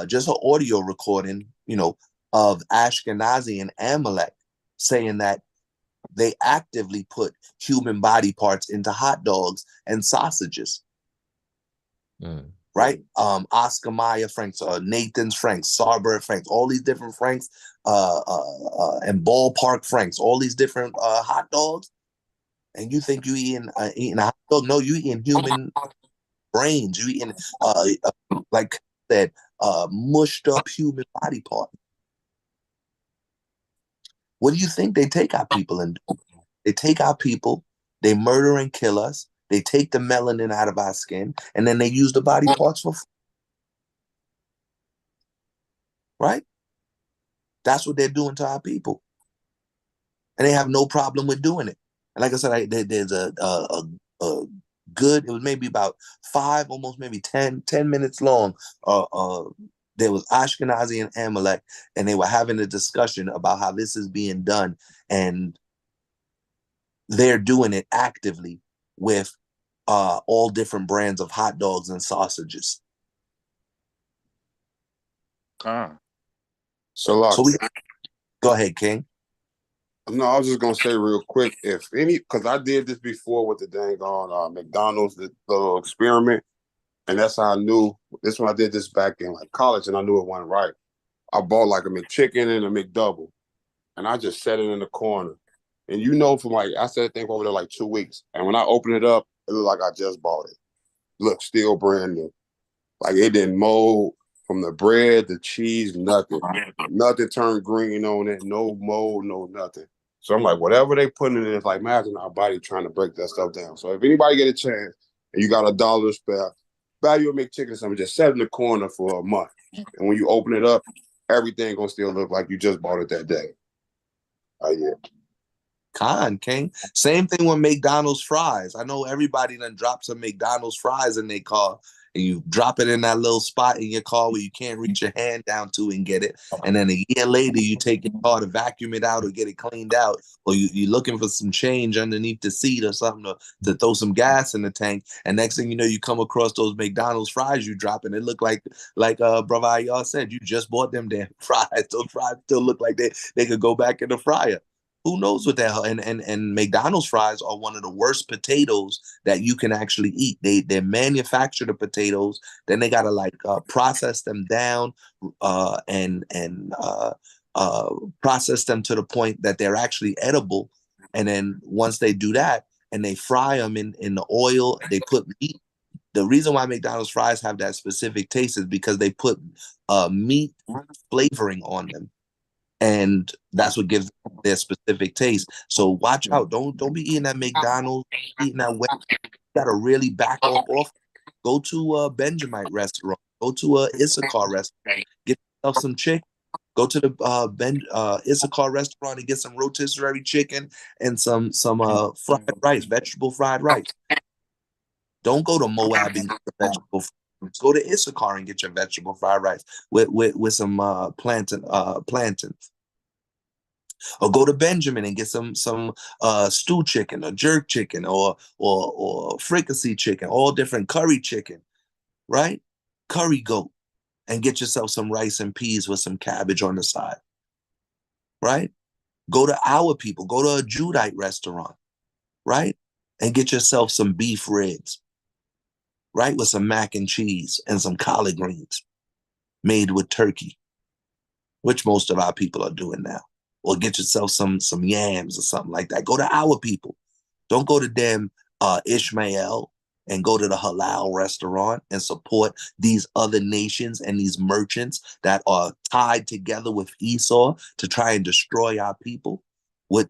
A: just an audio recording of Ashkenazi and Amalek, saying that they actively put human body parts into hot dogs and sausages. Right? Oscar Mayer Franks, Nathan's Franks, Sarbert Franks, all these different Franks, and Ballpark Franks, all these different hot dogs. And you think you eating a hot dog? No, you eating human brains. You eating like that mushed up human body part. What do you think they take our people and do? They take our people, they murder and kill us, they take the melanin out of our skin, and then they use the body parts for food. Right? That's what they're doing to our people. And they have no problem with doing it. And like I said, there's a good, it was maybe about 5, almost maybe 10 minutes long. There was Ashkenazi and Amalek, and they were having a discussion about how this is being done. And they're doing it actively with all different brands of hot dogs and sausages.
D: So
A: Go ahead, King.
D: No, I was just gonna say real quick, because I did this before with the dang on McDonald's, the little experiment, and that's how I knew. This one I did this back in like college, and I knew it wasn't right. I bought like a McChicken and a McDouble, and I just set it in the corner. And from like I set that thing over there like 2 weeks, and when I opened it up, it looked like I just bought it. Look, still brand new. Like it didn't mold from the bread, the cheese, nothing. Nothing turned green on it, no mold, no nothing. So I'm like, whatever they put in it, it's like, imagine our body trying to break that stuff down. So if anybody get a chance and you got $1 to spare, buy you a McChicken or something, just set it in the corner for a month. And when you open it up, everything gonna still look like you just bought it that day. Yeah.
A: King. Same thing with McDonald's fries. I know everybody done dropped some McDonald's fries in their car, and you drop it in that little spot in your car where you can't reach your hand down to and get it. And then a year later, you take your car to vacuum it out or get it cleaned out, or you're looking for some change underneath the seat or something to throw some gas in the tank. And next thing you know, you come across those McDonald's fries you drop, and it look like Brother Ayar said, you just bought them damn fries. Those fries still look like they could go back in the fryer. Who knows what the hell? And McDonald's fries are one of the worst potatoes that you can actually eat. They manufacture the potatoes, then they gotta process them down, and process them to the point that they're actually edible. And then once they do that, and they fry them in the oil, they put meat. The reason why McDonald's fries have that specific taste is because they put meat flavoring on them. And that's what gives their specific taste. So watch out. Don't be eating at McDonald's, eating that way. You gotta really back off. Go to a Benjamite restaurant. Go to a Issachar restaurant. Get yourself some chicken. Go to the Issachar restaurant and get some rotisserie chicken and some fried rice, vegetable fried rice. Don't go to Moab and get the vegetable. Go to Issachar and get your vegetable fried rice with some plantains. Or go to Benjamin and get some stew chicken or jerk chicken or fricassee chicken, all different curry chicken, right? Curry goat, and get yourself some rice and peas with some cabbage on the side, right? Go to our people, go to a Judite restaurant, right? And get yourself some beef ribs, right? With some mac and cheese and some collard greens made with turkey, which most of our people are doing now. Or get yourself some yams or something like that. Go to our people. Don't go to them Ishmael and go to the halal restaurant and support these other nations and these merchants that are tied together with Esau to try and destroy our people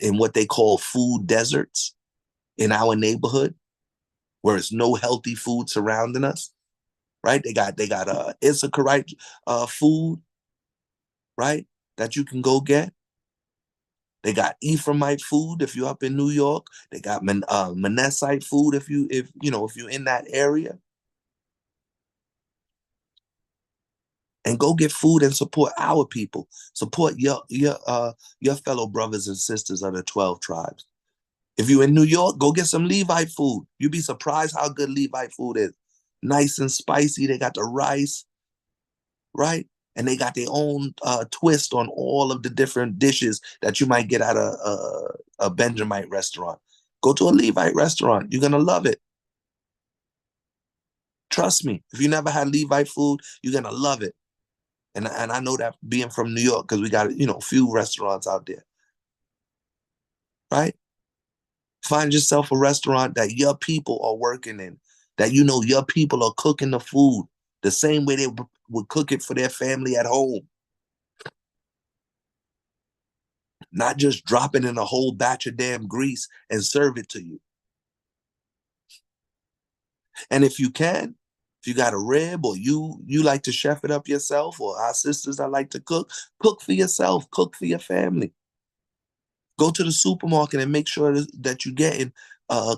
A: in what they call food deserts in our neighborhood, where it's no healthy food surrounding us, right? They got Issacharite food, right, that you can go get. They got Ephraimite food if you're up in New York. They got Manassite food if you're in that area. And go get food and support our people. Support your fellow brothers and sisters of the 12 tribes. If you're in New York, go get some Levite food. You'd be surprised how good Levite food is. Nice and spicy. They got the rice, right? And they got their own twist on all of the different dishes that you might get at a Benjamite restaurant. Go to a Levite restaurant. You're going to love it. Trust me. If you never had Levite food, you're going to love it. And I know that being from New York, because we got, a few restaurants out there. Right? Find yourself a restaurant that your people are working in, that your people are cooking the food the same way they would cook it for their family at home. Not just drop it in a whole batch of damn grease and serve it to you. And if you can, if you got a rib or you like to chef it up yourself, or our sisters that like to cook for yourself, cook for your family. Go to the supermarket and make sure that you're getting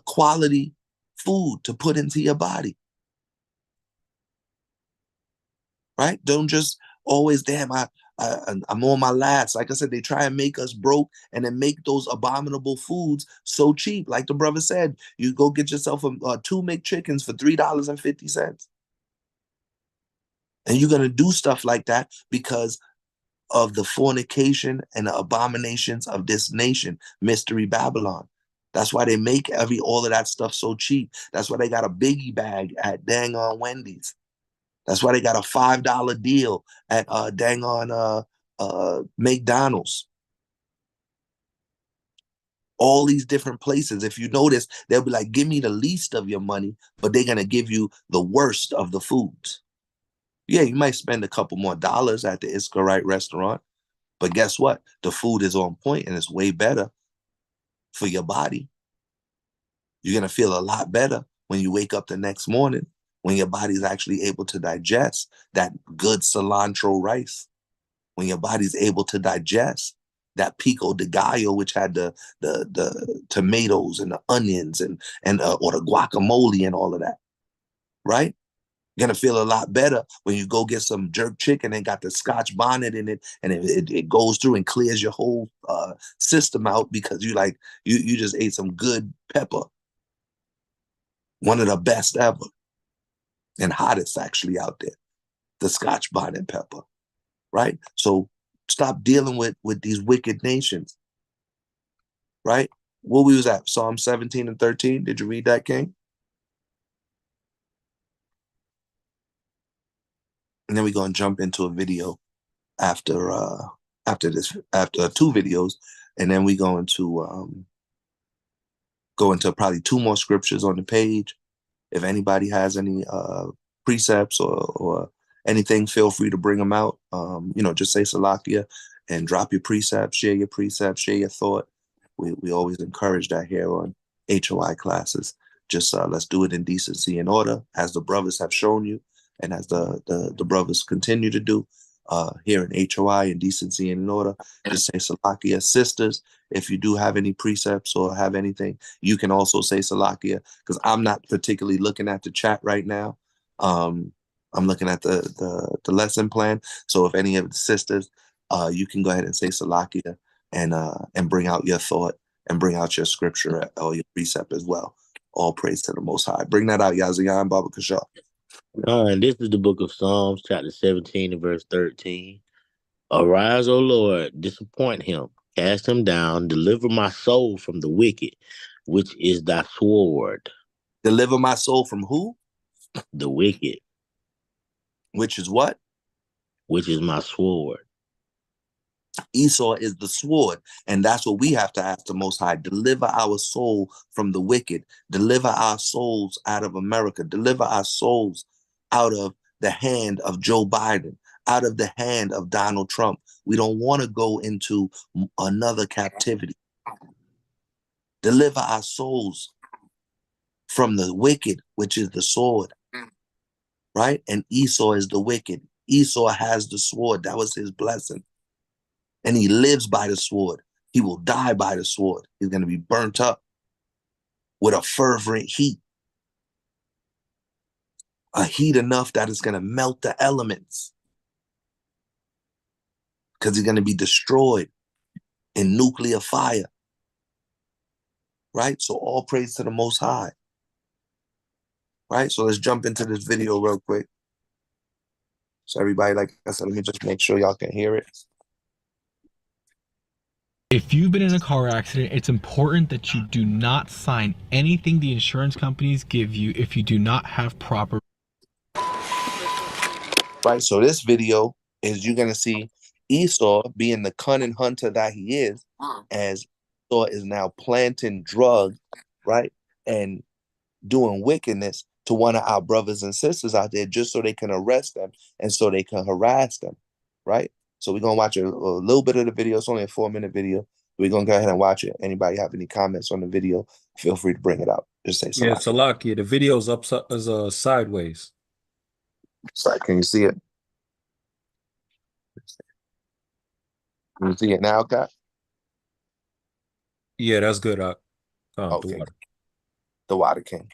A: quality food to put into your body. Right? Don't just always, damn, I'm on my last. Like I said, they try and make us broke and then make those abominable foods so cheap. Like the brother said, you go get yourself two McChickens for $3.50. And you're going to do stuff like that because of the fornication and the abominations of this nation, Mystery Babylon. That's why they make all of that stuff so cheap. That's why they got a biggie bag at dang on Wendy's. That's why they got a $5 deal at dang on McDonald's. All these different places. If you notice, they'll be like, give me the least of your money, but they're going to give you the worst of the foods. Yeah, you might spend a couple more dollars at the Iscarite restaurant, but guess what? The food is on point and it's way better for your body. You're going to feel a lot better when you wake up the next morning, when your body's actually able to digest that good cilantro rice, when your body's able to digest that pico de gallo, which had the tomatoes and the onions and or the guacamole and all of that, right? You're going to feel a lot better when you go get some jerk chicken and got the Scotch bonnet in it, and it goes through and clears your whole system out because you just ate some good pepper. One of the best ever and hottest actually out there, the Scotch bonnet pepper, right? So stop dealing with these wicked nations, right? Where we was at, Psalm 17 and 13. Did you read that, King? And then we're going to jump into a video after two videos, and then we're going to go into probably two more scriptures on the page. If anybody has any precepts or anything, feel free to bring them out. Just say Salakia and drop your precepts, share your thought. We always encourage that here on HOI classes. Just let's do it in decency and order, as the brothers have shown you, and as the brothers continue to do here in HOI in decency and in order. Just say Salakia. Sisters, if you do have any precepts or have anything, you can also say Salakia, because I'm not particularly looking at the chat right now. I'm looking at the lesson plan. So if any of the sisters, you can go ahead and say Salakia and bring out your thought and bring out your scripture or your precept as well. All praise to the Most High. Bring that out, Yazayan Baba Kashaw.
B: And this is the book of Psalms, chapter 17 and verse 13. Arise, O Lord, disappoint him, cast him down, deliver my soul from the wicked, which is thy sword.
A: Deliver my soul from who?
B: The wicked.
A: Which is what?
B: Which is my sword.
A: Esau is the sword, and that's what we have to ask the Most High. Deliver our soul from the wicked. Deliver our souls out of America. Deliver our souls out of the hand of Joe Biden, out of the hand of Donald Trump. We don't want to go into another captivity. Deliver our souls from the wicked, which is the sword, right? And Esau is the wicked. Esau has the sword. That was his blessing. And he lives by the sword. He will die by the sword. He's going to be burnt up with a fervent heat. A heat enough that it's going to melt the elements. Because he's going to be destroyed in nuclear fire. Right? So all praise to the Most High. Right? So let's jump into this video real quick. So everybody, like I said, let me just make sure y'all can hear it.
F: If you've been in a car accident, it's important that you do not sign anything the insurance companies give you if you do not have proper.
A: Right. So this video is you're gonna see Esau being the cunning hunter that he is, as Esau is now planting drugs, right, and doing wickedness to one of our brothers and sisters out there just so they can arrest them and so they can harass them, right? So we're gonna watch a little bit of the video. It's only a 4-minute video. We're gonna go ahead and watch it. Anybody have any comments on the video? Feel free to bring it up. Just say
C: Yeah,
A: Salakia.
C: Salakia. The video's up sideways.
A: Sorry, can you see it? Can you see it now, Kat?
C: Yeah, that's good. The
A: Okay.
C: water.
A: The Water King.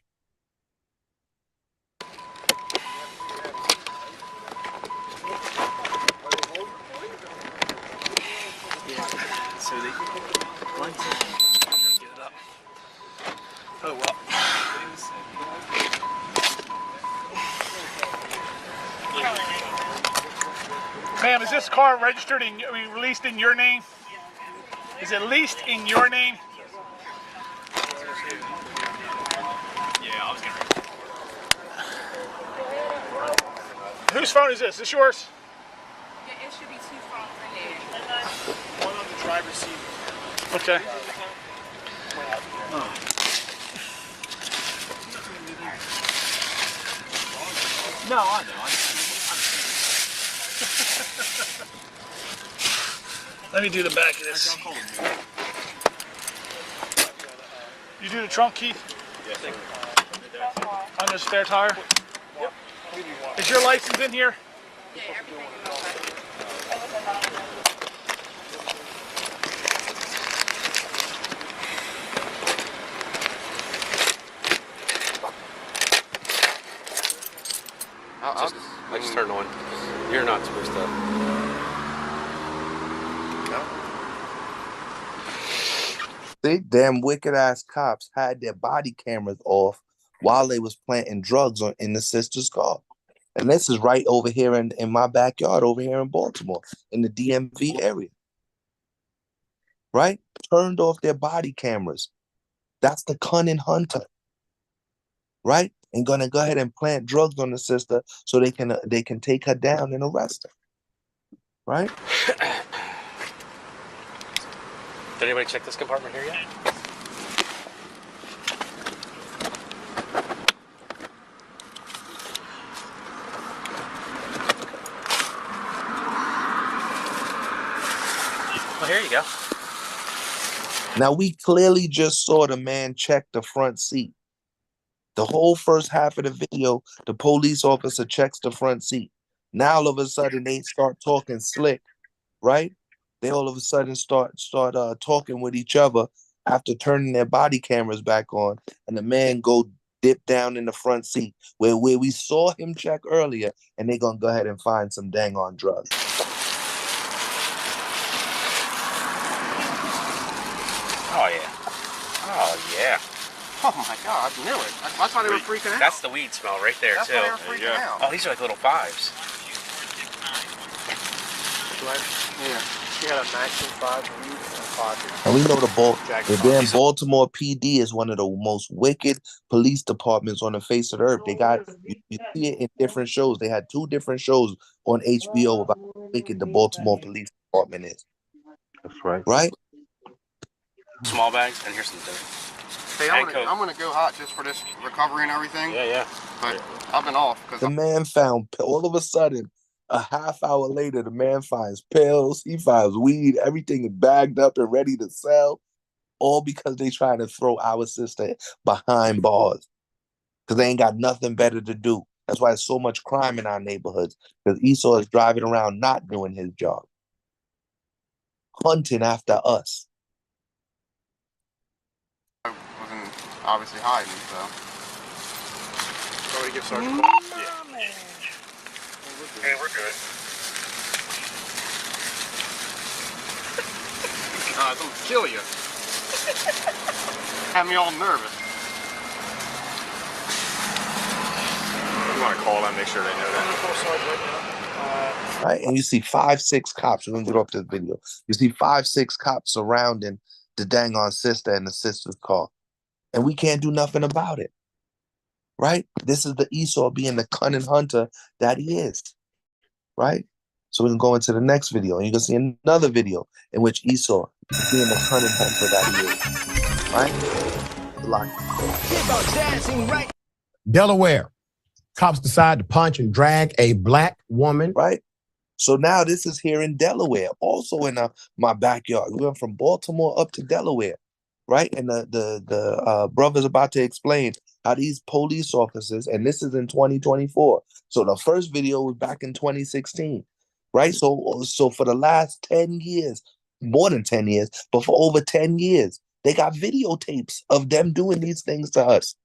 G: So they one time get it up. Oh well.
H: Ma'am, is this car registered released in your name? Is it leased in your name?
G: Yeah, I was gonna.
H: Whose phone is this? Is this yours?
I: Yeah, it should be 2 phones in there.
G: One on the driver's seat.
H: Okay.
G: No, I know.
H: Let me do the back of this. You do the trunk, Keith?
G: Yeah.
H: On this spare tire?
G: Yep.
H: Is your license in here?
I: Yeah, everything is okay.
G: I just turned on. You're not supposed to.
A: See, damn wicked ass cops had their body cameras off while they was planting drugs in the sister's car. And this is right over here in my backyard over here in Baltimore, in the DMV area. Right? Turned off their body cameras. That's the cunning hunter. Right? And gonna go ahead and plant drugs on the sister so they can take her down and arrest her. Right?
G: Did anybody check this compartment here yet? Well, here you go.
A: Now we clearly just saw the man check the front seat. The whole first half of the video, the police officer checks the front seat. Now all of a sudden they start talking slick, right? They all of a sudden start talking with each other after turning their body cameras back on, and the man go dip down in the front seat where we saw him check earlier, and they're gonna go ahead and find some dang on drugs.
G: Oh yeah. Oh yeah.
J: Oh my God, I knew it. That's why they were freaking out.
G: That's the weed smell right there,
J: That's
G: too.
J: why they were freaking out.
G: Oh, these are like little fives.
J: Yeah. She had a maximum 5 weed and 5.
A: And we know the damn Baltimore PD is one of the most wicked police departments on the face of the earth. They got you see it in different shows. They had 2 different shows on HBO about how wicked the Baltimore Police Department is.
B: That's right.
A: Right?
G: Small bags, and here's some dirt.
J: Hey, I'm gonna go hot just for this recovery and everything.
G: Yeah.
J: But I've been off because
A: The man found, all of a sudden, a half hour later, the man finds pills, he finds weed, everything is bagged up and ready to sell, all because they trying to throw our sister behind bars because they ain't got nothing better to do. That's why there's so much crime in our neighborhoods, because Esau is driving around not doing his job, hunting after us.
J: I wasn't obviously hiding, so.
G: Somebody give Sergeant
J: Yeah.
G: Hey, we're good.
J: I'm gonna kill you. Have me all nervous.
G: You want to call them, make sure they know that.
A: Right? And you see 5, 6 cops. We're gonna get off this video. You see 5, 6 cops surrounding the dang on sister and the sister's car. And we can't do nothing about it. Right? This is the Esau being the cunning hunter that he is. Right? So we can go into the next video, and you can see another video in which Esau being the cunning hunter that he is. Right?
K: Delaware, cops decide to punch and drag a black woman.
A: Right? So now this is here in Delaware, also in my backyard. We went from Baltimore up to Delaware, right? And the brother's about to explain how these police officers, and this is in 2024. So the first video was back in 2016, right? So for the last 10 years, more than 10 years, but for over 10 years, they got videotapes of them doing these things to us.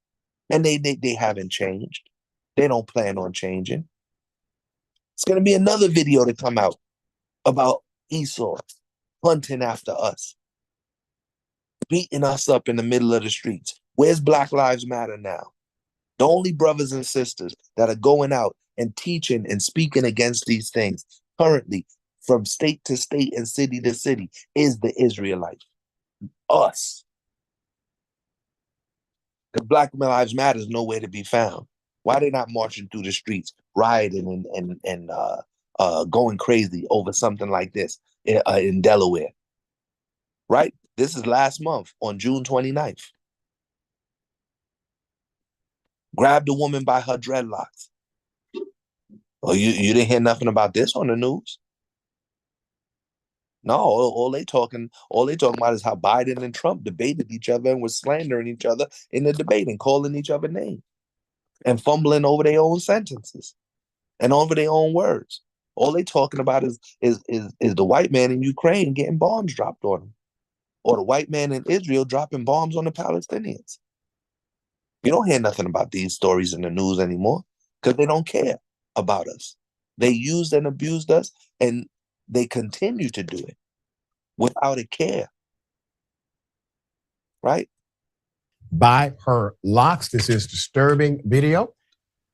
A: And they haven't changed. They don't plan on changing. It's going to be another video to come out about Esau hunting after us, beating us up in the middle of the streets. Where's Black Lives Matter now? The only brothers and sisters that are going out and teaching and speaking against these things currently from state to state and city to city is the Israelites. Us. The Black Lives Matter is nowhere to be found. Why are they not marching through the streets, rioting and going crazy over something like this in Delaware? Right? This is last month on June 29th. Grabbed a woman by her dreadlocks. Oh, you didn't hear nothing about this on the news? No, all they talking about is how Biden and Trump debated each other and was slandering each other in the debate and calling each other names and fumbling over their own sentences and over their own words. All they talking about is the white man in Ukraine getting bombs dropped on him, or the white man in Israel dropping bombs on the Palestinians. You don't hear nothing about these stories in the news anymore because they don't care about us. They used and abused us, and they continue to do it without a care. Right?
K: By her locks. This is disturbing video.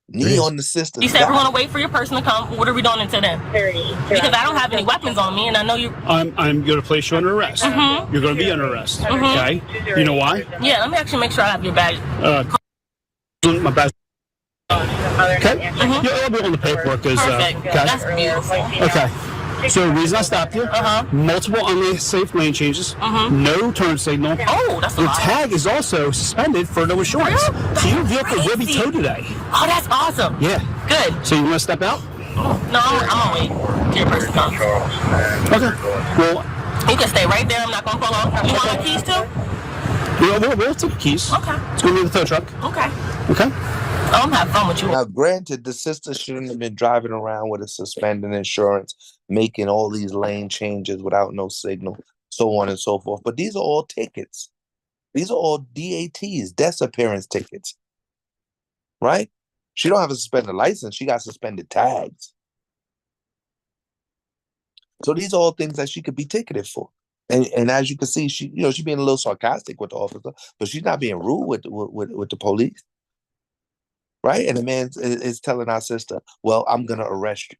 A: Knee on the sister.
L: You said we're gonna wait for your person to come. What are we doing until then? Because I don't have any weapons on me, and I know you.
M: I'm going to place you under arrest.
L: Mm-hmm.
M: You're going to be under arrest.
L: Mm-hmm.
M: Okay. You know why?
L: Yeah. Let me actually make sure I have your badge.
M: My badge. Okay.
L: Mm-hmm.
M: Yeah, I'll be on the paperwork.
L: Perfect.
M: Okay.
L: That's beautiful.
M: Okay. So the reason I stopped you, multiple unsafe lane changes, no turn signal.
L: Oh, that's a
M: Your
L: lot.
M: Tag is also suspended for no insurance. So your vehicle will be towed today.
L: Oh, that's awesome.
M: Yeah.
L: Good.
M: So you want to step out?
L: No, I'm gonna wait till your person comes.
M: Okay. Well,
L: you can stay right there. I'm not gonna pull off. You want my keys too?
M: We'll take the keys.
L: Okay.
M: It's going to be the tow truck.
L: Okay.
M: Okay.
L: I'm having fun with you.
A: Now, granted, the sister shouldn't have been driving around with a suspended insurance, making all these lane changes without no signal, so on and so forth. But these are all tickets. These are all DATs, disappearance tickets. Right? She don't have a suspended license. She got suspended tags. So these are all things that she could be ticketed for. And as you can see, she's being a little sarcastic with the officer, but she's not being rude with the police. Right? And the man is telling our sister, well, I'm going to arrest you.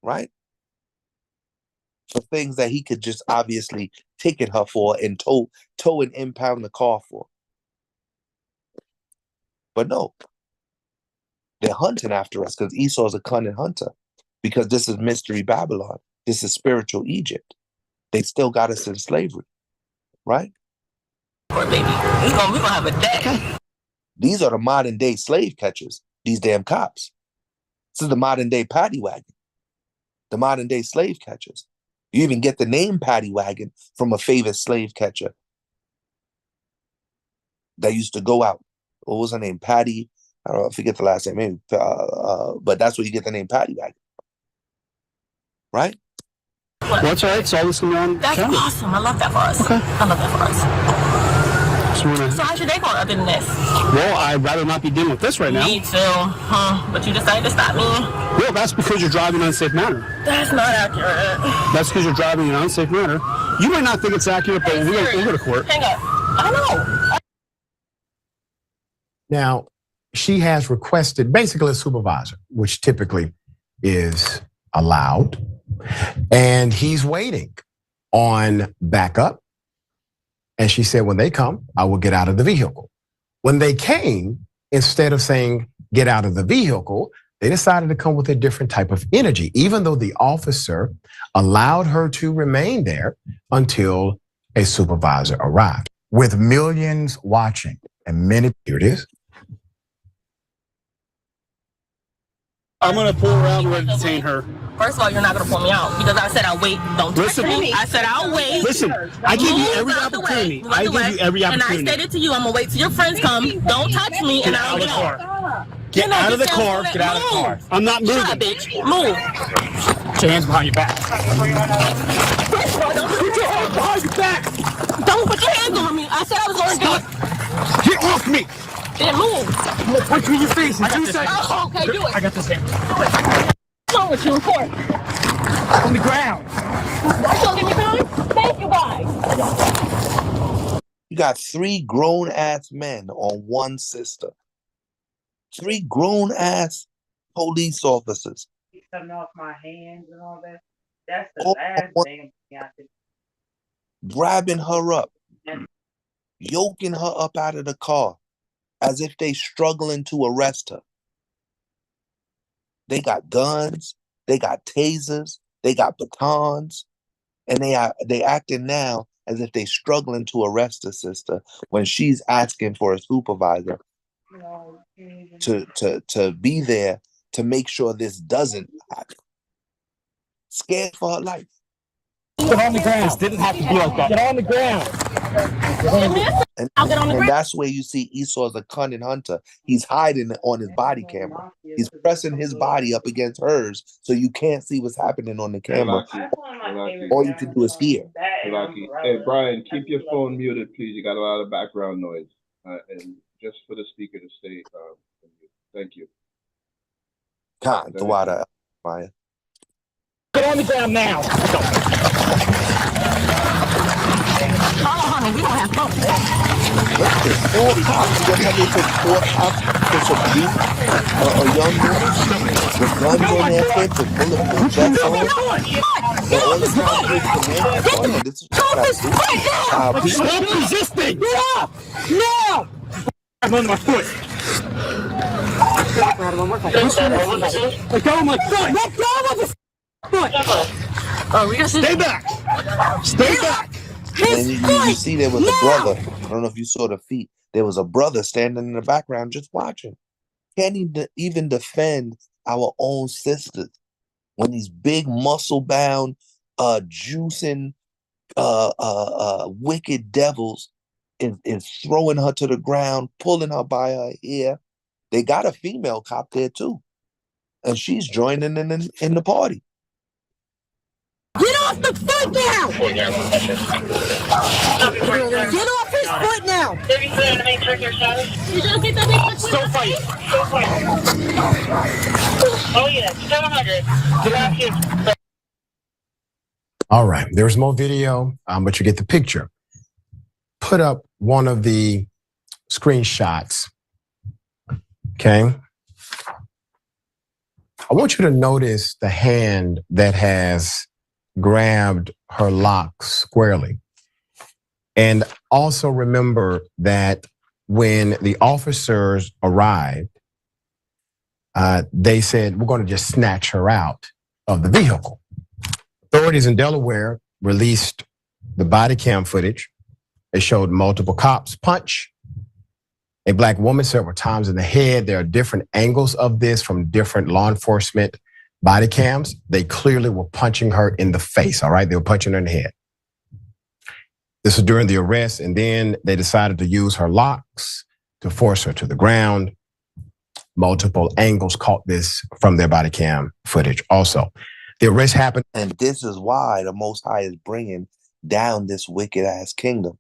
A: Right? For things that he could just obviously ticket her for and tow and impound the car for. But no. They're hunting after us because Esau's a cunning hunter. Because this is Mystery Babylon. This is spiritual Egypt. They still got us in slavery. Right?
L: Poor baby. We're gonna have a day.
A: These are the modern day slave catchers, these damn cops. This is the modern day paddy wagon, the modern day slave catchers. You even get the name paddy wagon from a famous slave catcher that used to go out. What was her name? Patty? I don't know, I forget the last name. Maybe, but that's where you get the name paddy wagon. Right?
M: Well, that's all right. It's all this going on.
L: That's awesome. I love that for us.
M: Okay.
L: I love that for us. So how's your day going other than this?
M: Well, I'd rather not be dealing with this right now.
L: Me too. But you decided to stop me?
M: Well, that's because you're driving in an unsafe manner.
L: That's not accurate.
M: That's because you're driving in an unsafe manner. You might not think it's accurate, but we'll go to court.
L: Hang up. I know.
K: Now, she has requested basically a supervisor, which typically is allowed, and he's waiting on backup. And she said, when they come, I will get out of the vehicle. When they came, instead of saying, get out of the vehicle, they decided to come with a different type of energy, even though the officer allowed her to remain there until a supervisor arrived. With millions watching and many, here it is.
M: I'm gonna pull her out and we're gonna detain her.
L: First of all, you're not gonna pull me out because I said I'll wait. Don't touch me. I said I'll wait.
M: Listen, I gave you every opportunity. I gave you every opportunity.
L: And I stated to you, I'm gonna wait till your friends come. Don't touch me.
M: Get out of the car. Get out of the car. Get out of the car. I'm not moving.
L: Shut up, bitch. Move.
M: Put your hands behind your back. Put your hands behind your back.
L: Don't put your hands on me. I said I was gonna do it.
M: Get off me.
L: Then move.
M: I'm gonna punch you in your face in 2 seconds.
L: Oh, okay, do it.
M: I got this hand.
L: What's wrong with you? Report.
M: On the ground.
L: Why you give me time? Thank you guys.
A: You got 3 grown-ass men on one sister. 3 grown-ass police officers.
N: He's coming off my hands and all that. That's the last damn thing I could.
A: Grabbing her up, yoking her up out of the car as if they struggling to arrest her. They got guns, they got tasers, they got batons, and they acting now as if they struggling to arrest the sister when she's asking for a supervisor to be there to make sure this doesn't happen. Scared for her life.
M: Get on the ground. This didn't have to be like that. Get on the ground.
A: And that's where you see Esau's a cunning hunter. He's hiding on his body camera. He's pressing his body up against hers so you can't see what's happening on the camera. All you can do is hear.
O: Hey, Brian, keep your phone muted, please. You got a lot of background noise. And just for the speaker to stay. Thank you.
A: Maya.
M: Get on the ground now.
L: Oh, honey, we don't have fun.
A: Look at this. 4 cops. You know how they took 4 cops to subdue a young woman with guns on their hips and bulletproof vests on? And all the time they command. This is what I do.
M: Stop resisting! Get up! Now! I'm on my foot. Let go of my foot! Let go of the foot!
L: Oh, we got to
M: stay back! Stay back!
A: And you see there was a brother. I don't know if you saw the feet. There was a brother standing in the background just watching. Can't even defend our own sisters when these big muscle-bound, juicing, wicked devils is throwing her to the ground, pulling her by her hair. They got a female cop there too, and she's joining in the party.
L: Get off the foot now! Get off his foot now!
M: Still fight.
N: Oh yeah, 700. Get off his.
K: All right, there's more video, but you get the picture. Put up one of the screenshots, okay? I want you to notice the hand that has grabbed her locks squarely. And also remember that when the officers arrived, they said, we're going to just snatch her out of the vehicle. Authorities in Delaware released the body cam footage. It showed multiple cops punch a black woman several times in the head. There are different angles of this from different law enforcement body cams. They clearly were punching her in the face, all right? They were punching her in the head. This was during the arrest, and then they decided to use her locks to force her to the ground. Multiple angles caught this from their body cam footage also. The arrest happened.
A: And this is why the Most High is bringing down this wicked-ass kingdom.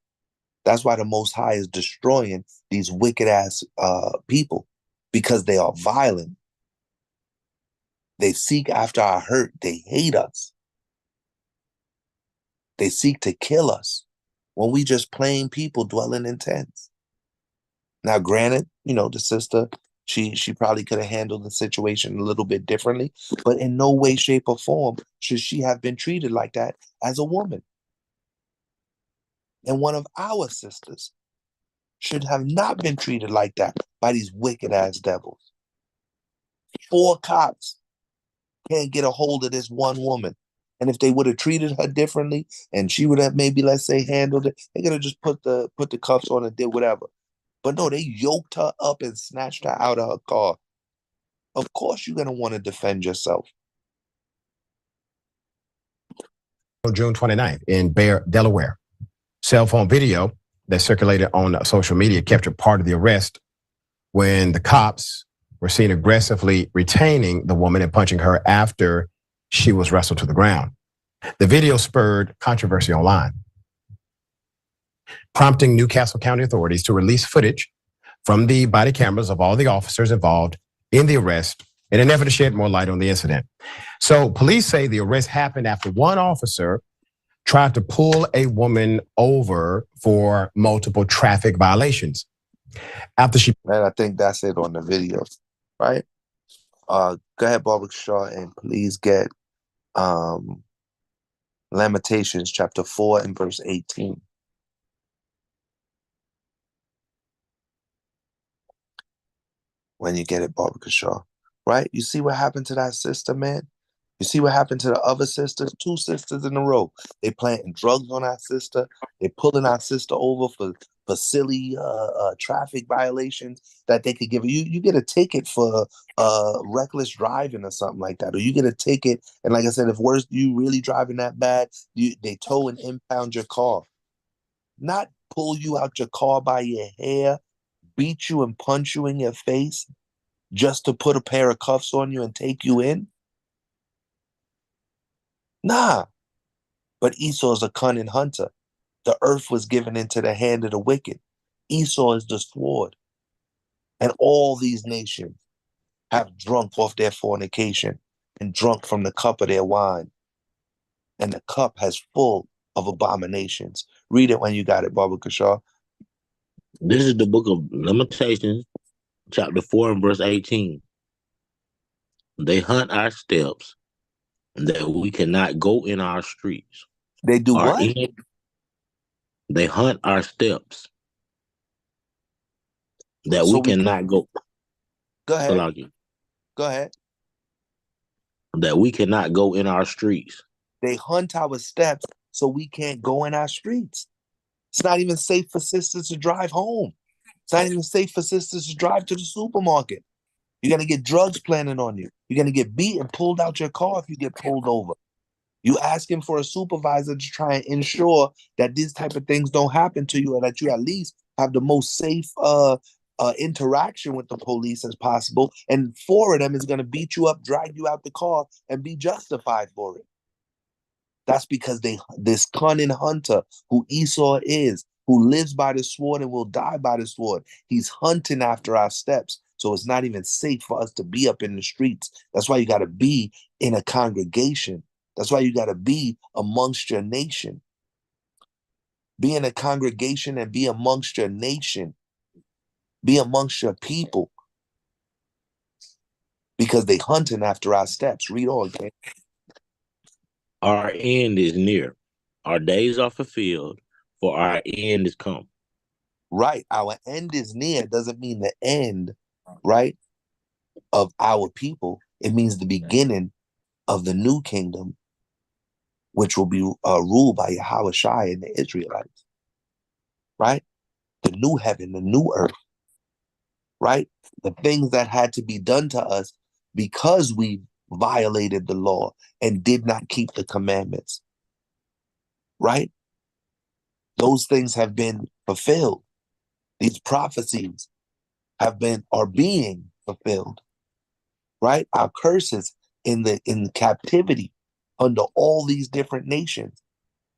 A: That's why the Most High is destroying these wicked-ass people, because they are violent. They seek after our hurt. They hate us. They seek to kill us when we just plain people dwelling in tents. Now, granted, the sister She probably could have handled the situation a little bit differently, but in no way, shape, or form should she have been treated like that as a woman. And one of our sisters should have not been treated like that by these wicked ass devils. 4 cops can't get a hold of this one woman. And if they would have treated her differently and she would have maybe, let's say, handled it, they could have just put the cuffs on and did whatever. But no, they yoked her up and snatched her out of her car. Of course you're going to want to defend yourself.
K: June 29th in Bear, Delaware. Cell phone video that circulated on social media captured part of the arrest when the cops were seen aggressively retaining the woman and punching her after she was wrestled to the ground. The video spurred controversy online, prompting Newcastle County authorities to release footage from the body cameras of all the officers involved in the arrest in an effort to shed more light on the incident. So police say the arrest happened after one officer tried to pull a woman over for multiple traffic violations. After she...
A: And I think that's it on the video, right? Go ahead, Barbara Shaw, and please get Lamentations chapter 4 and verse 18. When you get it, Barbara Shaw, right? You see what happened to that sister, man? You see what happened to the other sisters? 2 sisters in a row. They planting drugs on our sister. They pulling our sister over for silly traffic violations that they could give you. You get a ticket for reckless driving or something like that, or you get a ticket. And like I said, if worse, you really driving that bad, they tow and impound your car, not pull you out your car by your hair, beat you and punch you in your face just to put a pair of cuffs on you and take you in. Nah, but Esau is a cunning hunter. The earth was given into the hand of the wicked. Esau is the sword. And all these nations have drunk off their fornication and drunk from the cup of their wine. And the cup has full of abominations. Read it when you got it, Baba Kashaw.
B: This is the book of Lamentations, chapter 4 and verse 18. They hunt our steps, that we cannot go in our streets.
A: They do what?
B: They hunt our steps, that
A: So
B: we cannot go.
A: Go ahead. Go ahead.
B: That we cannot go in our streets.
A: They hunt our steps so we can't go in our streets. It's not even safe for sisters to drive home. It's not even safe for sisters to drive to the supermarket. You're going to get drugs planted on you. You're going to get beat and pulled out your car if you get pulled over. You asking for a supervisor to try and ensure that these type of things don't happen to you, or that you at least have the most safe interaction with the police as possible. And 4 of them is going to beat you up, drag you out the car, and be justified for it. That's because this cunning hunter who Esau is, who lives by the sword and will die by the sword, he's hunting after our steps. So it's not even safe for us to be up in the streets. That's why you got to be in a congregation. That's why you got to be amongst your nation. Be in a congregation and be amongst your nation. Be amongst your people. Because they hunting after our steps. Read on, okay?
B: Our end is near. Our days are fulfilled, for our end is come.
A: Right. Our end is near doesn't mean the end, right, of our people. It means the beginning of the new kingdom, which will be ruled by Yahushua and the Israelites. Right? The new heaven, the new earth. Right? The things that had to be done to us because we violated the law and did not keep the commandments. Right? Those things have been fulfilled. These prophecies are being fulfilled. Right? Our curses in captivity under all these different nations,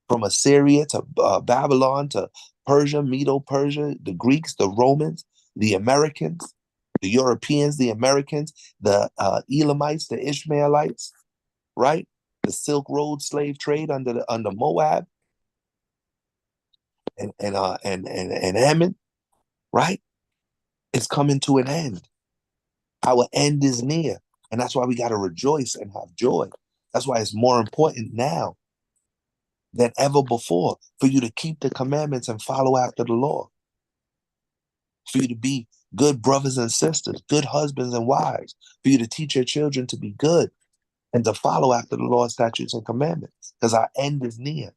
A: from Assyria to Babylon to Persia, Medo-Persia, the Greeks, the Romans, the Americans, the Europeans, the Americans, the Elamites, the Ishmaelites, right? The Silk Road slave trade under Moab and Ammon, right? It's coming to an end. Our end is near. And that's why we got to rejoice and have joy. That's why it's more important now than ever before for you to keep the commandments and follow after the law. For you to be good brothers and sisters, good husbands and wives, for you to teach your children to be good and to follow after the law, statutes, and commandments, because our end is near.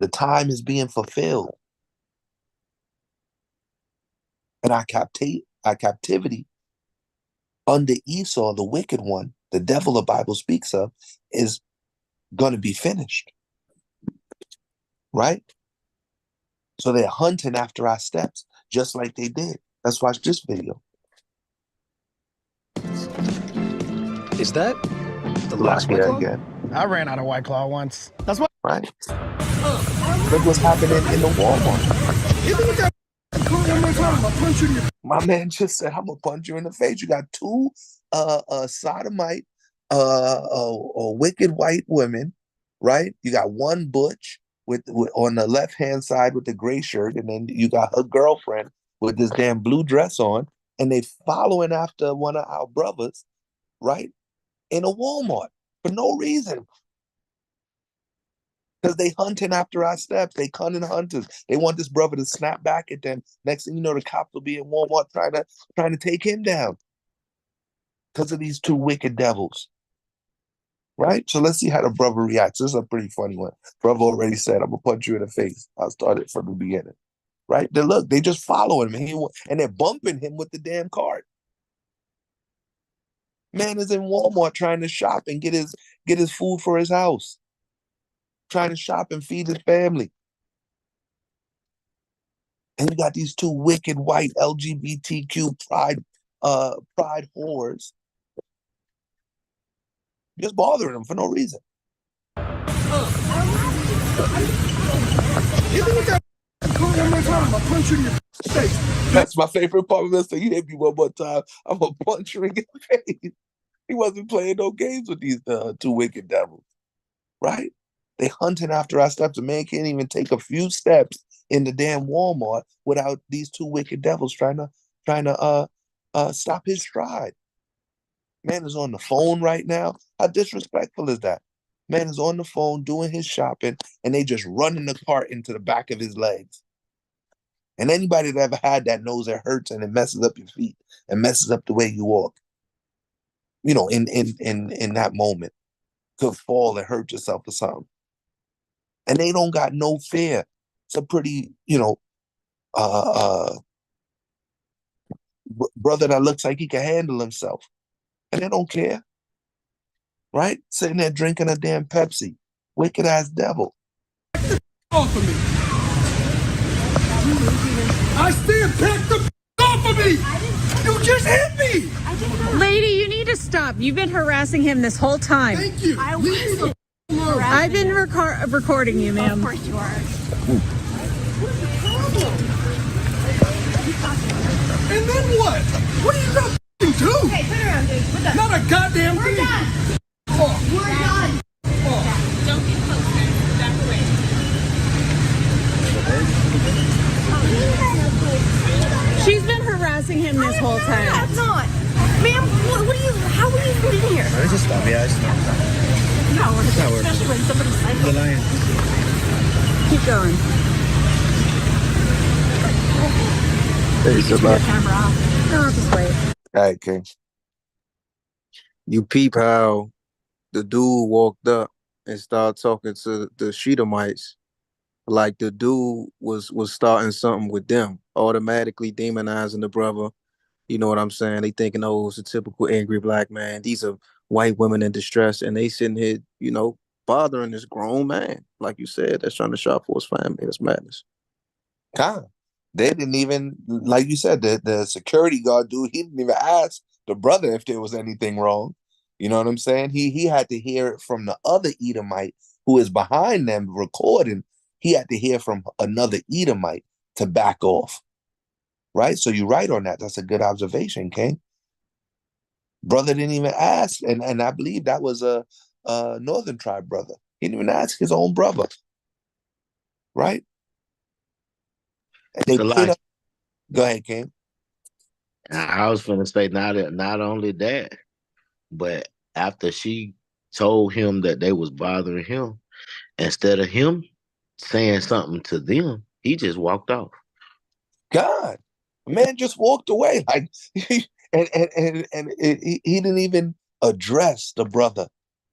A: The time is being fulfilled. And our captivity under Esau, the wicked one, the devil the Bible speaks of, is going to be finished. Right? So they're hunting after our steps, just like they did. Let's watch this video.
P: Is that the last White Claw?
A: Again.
P: I ran out of White Claw once. That's what.
A: Right? Look what's happening in the Walmart. My man just said, I'm gonna punch you in the face. You got two sodomite wicked white women, right? You got one butch with on the left-hand side with the gray shirt, and then you got her girlfriend with this damn blue dress on, and they following after one of our brothers, right? In a Walmart for no reason. Because they hunting after our steps. They cunning hunters. They want this brother to snap back at them. Next thing you know, the cops will be in Walmart trying to take him down. Because of these two wicked devils. Right? So let's see how the brother reacts. This is a pretty funny one. Brother already said, I'm going to punch you in the face. I'll start it from the beginning. Right? Then look, they just following him. And they're bumping him with the damn cart. Man is in Walmart trying to shop and get his food for his house. Trying to shop and feed his family. And you got these two wicked white LGBTQ pride whores just bothering him for no reason. That's my favorite part of this. So you hit me one more time, I'm gonna punch you in your face. He wasn't playing no games with these two wicked devils, right? They hunting after our steps. A man can't even take a few steps in the damn Walmart without these two wicked devils trying to stop his stride. Man is on the phone right now. How disrespectful is that? Man is on the phone doing his shopping, and they just running the cart into the back of his legs. And anybody that ever had that knows it hurts and it messes up your feet and messes up the way you walk. You know, in that moment, could fall and hurt yourself or something. And they don't got no fear. It's a pretty, brother that looks like he can handle himself. And they don't care. Right? Sitting there drinking a damn Pepsi. Wicked ass devil.
Q: Off of me. I said pick the off of me. You just hit me.
R: Lady, you need to stop. You've been harassing him this whole time.
Q: Thank you.
R: I've been recording you, ma'am.
Q: Of course you are. And then what? What are you gonna do?
R: Hey, turn around, dude. We're done.
Q: Not a goddamn
R: We're
Q: thing.
R: done.
Q: Oh.
R: We're done.
Q: Oh.
R: Don't get close, man. Back away. She's been harassing him this whole time.
L: That's not. Ma'am, how are you putting here?
P: I was just stop. Yeah, it's
L: No, especially when somebody's psycho.
P: the lion.
R: Keep going.
E: Hey,
L: Turn the camera off.
R: No, I'll just wait.
A: All right, King.
E: You peep how the dude walked up and started talking to the Shedemites like the dude was starting something with them, automatically demonizing the brother. You know what I'm saying? They thinking, oh, it's a typical angry black man. These are white women in distress, and they sitting here, bothering this grown man, like you said, that's trying to shop for his family. That's madness.
A: They didn't even, like you said, the security guard dude, he didn't even ask the brother if there was anything wrong. You know what I'm saying? He had to hear it from the other Edomite who is behind them recording. He had to hear from another Edomite to back off. Right? So you're right on that. That's a good observation, King. Brother didn't even ask. And I believe that was a Northern Tribe brother. He didn't even ask his own brother. Right? And they put up. Go ahead, King.
B: I was gonna say not only that, but after she told him that they was bothering him, instead of him saying something to them, he just walked off.
A: God, man just walked away like, he didn't even address the brother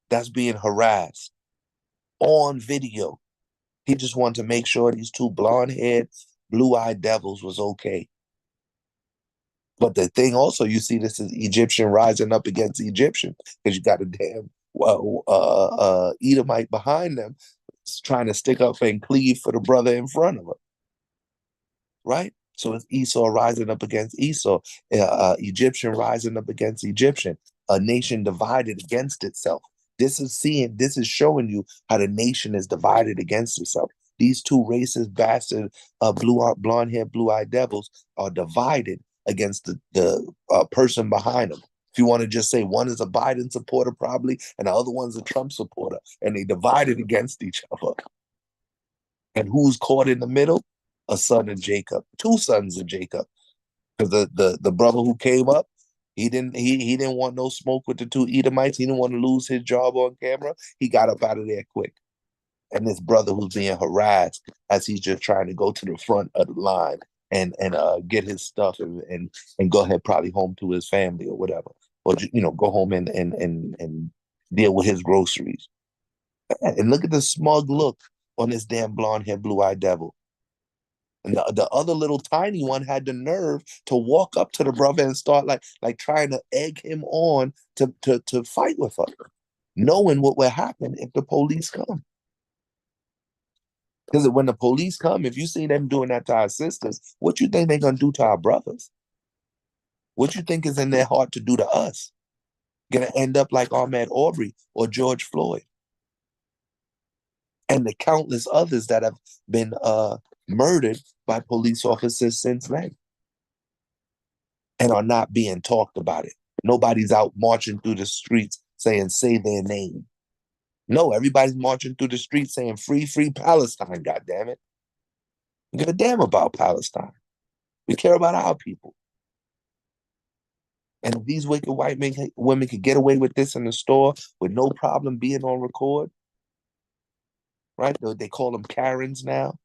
A: that's being harassed on video. He just wanted to make sure these two blonde-haired, blue-eyed devils was okay. But the thing also, you see this is Egyptian rising up against Egyptian because you got a damn Edomite behind them trying to stick up and cleave for the brother in front of her, right? So it's Esau rising up against Esau, Egyptian rising up against Egyptian, a nation divided against itself. This is showing you how the nation is divided against itself. These two racist bastard, blonde haired, blue eyed devils are divided against the person behind them. If you want to just say one is a Biden supporter, probably, and the other one's a Trump supporter, and they divided against each other. And who's caught in the middle? A son of Jacob, two sons of Jacob. Because the brother who came up, he didn't want no smoke with the two Edomites. He didn't want to lose his job on camera. He got up out of there quick. And this brother who's being harassed as he's just trying to go to the front of the line and get his stuff and go ahead probably home to his family or whatever, or go home and deal with his groceries. And look at the smug look on this damn blonde-haired, blue-eyed devil. And the other little tiny one had the nerve to walk up to the brother and start like trying to egg him on to fight with her, knowing what will happen if the police come. Because when the police come, if you see them doing that to our sisters, what you think they're gonna do to our brothers? What you think is in their heart to do to us? Gonna end up like Ahmaud Arbery or George Floyd, and the countless others that have been murdered by police officers since then and are not being talked about it. Nobody's out marching through the streets saying, say their name. No, everybody's marching through the streets saying, free, free Palestine, goddammit. We give a damn about Palestine. We care about our people. And if these wicked white women could get away with this in the store with no problem being on record, right? They call them Karens now,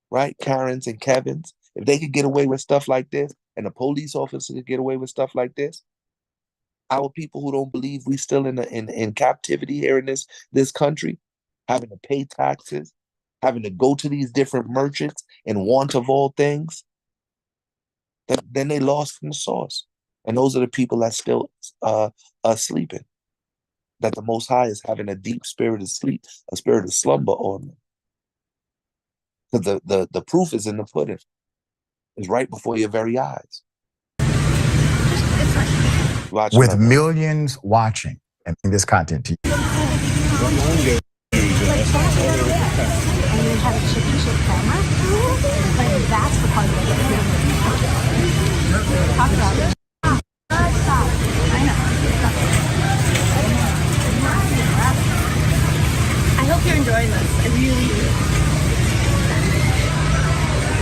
A: right? Karens and Kevins. If they could get away with stuff like this, and a police officer could get away with stuff like this, our people who don't believe we still in captivity here in this country, having to pay taxes, having to go to these different merchants in want of all things, then they lost from the source. And those are the people that still sleeping. That the Most High is having a deep spirit of sleep, a spirit of slumber on them. Because the proof is in the pudding. It's right before your very eyes.
K: With millions watching and this content to you.
R: And then have a chicken shit camera. Like that's the part that talk about it. Stop. I know. I hope you're enjoying this. I really do.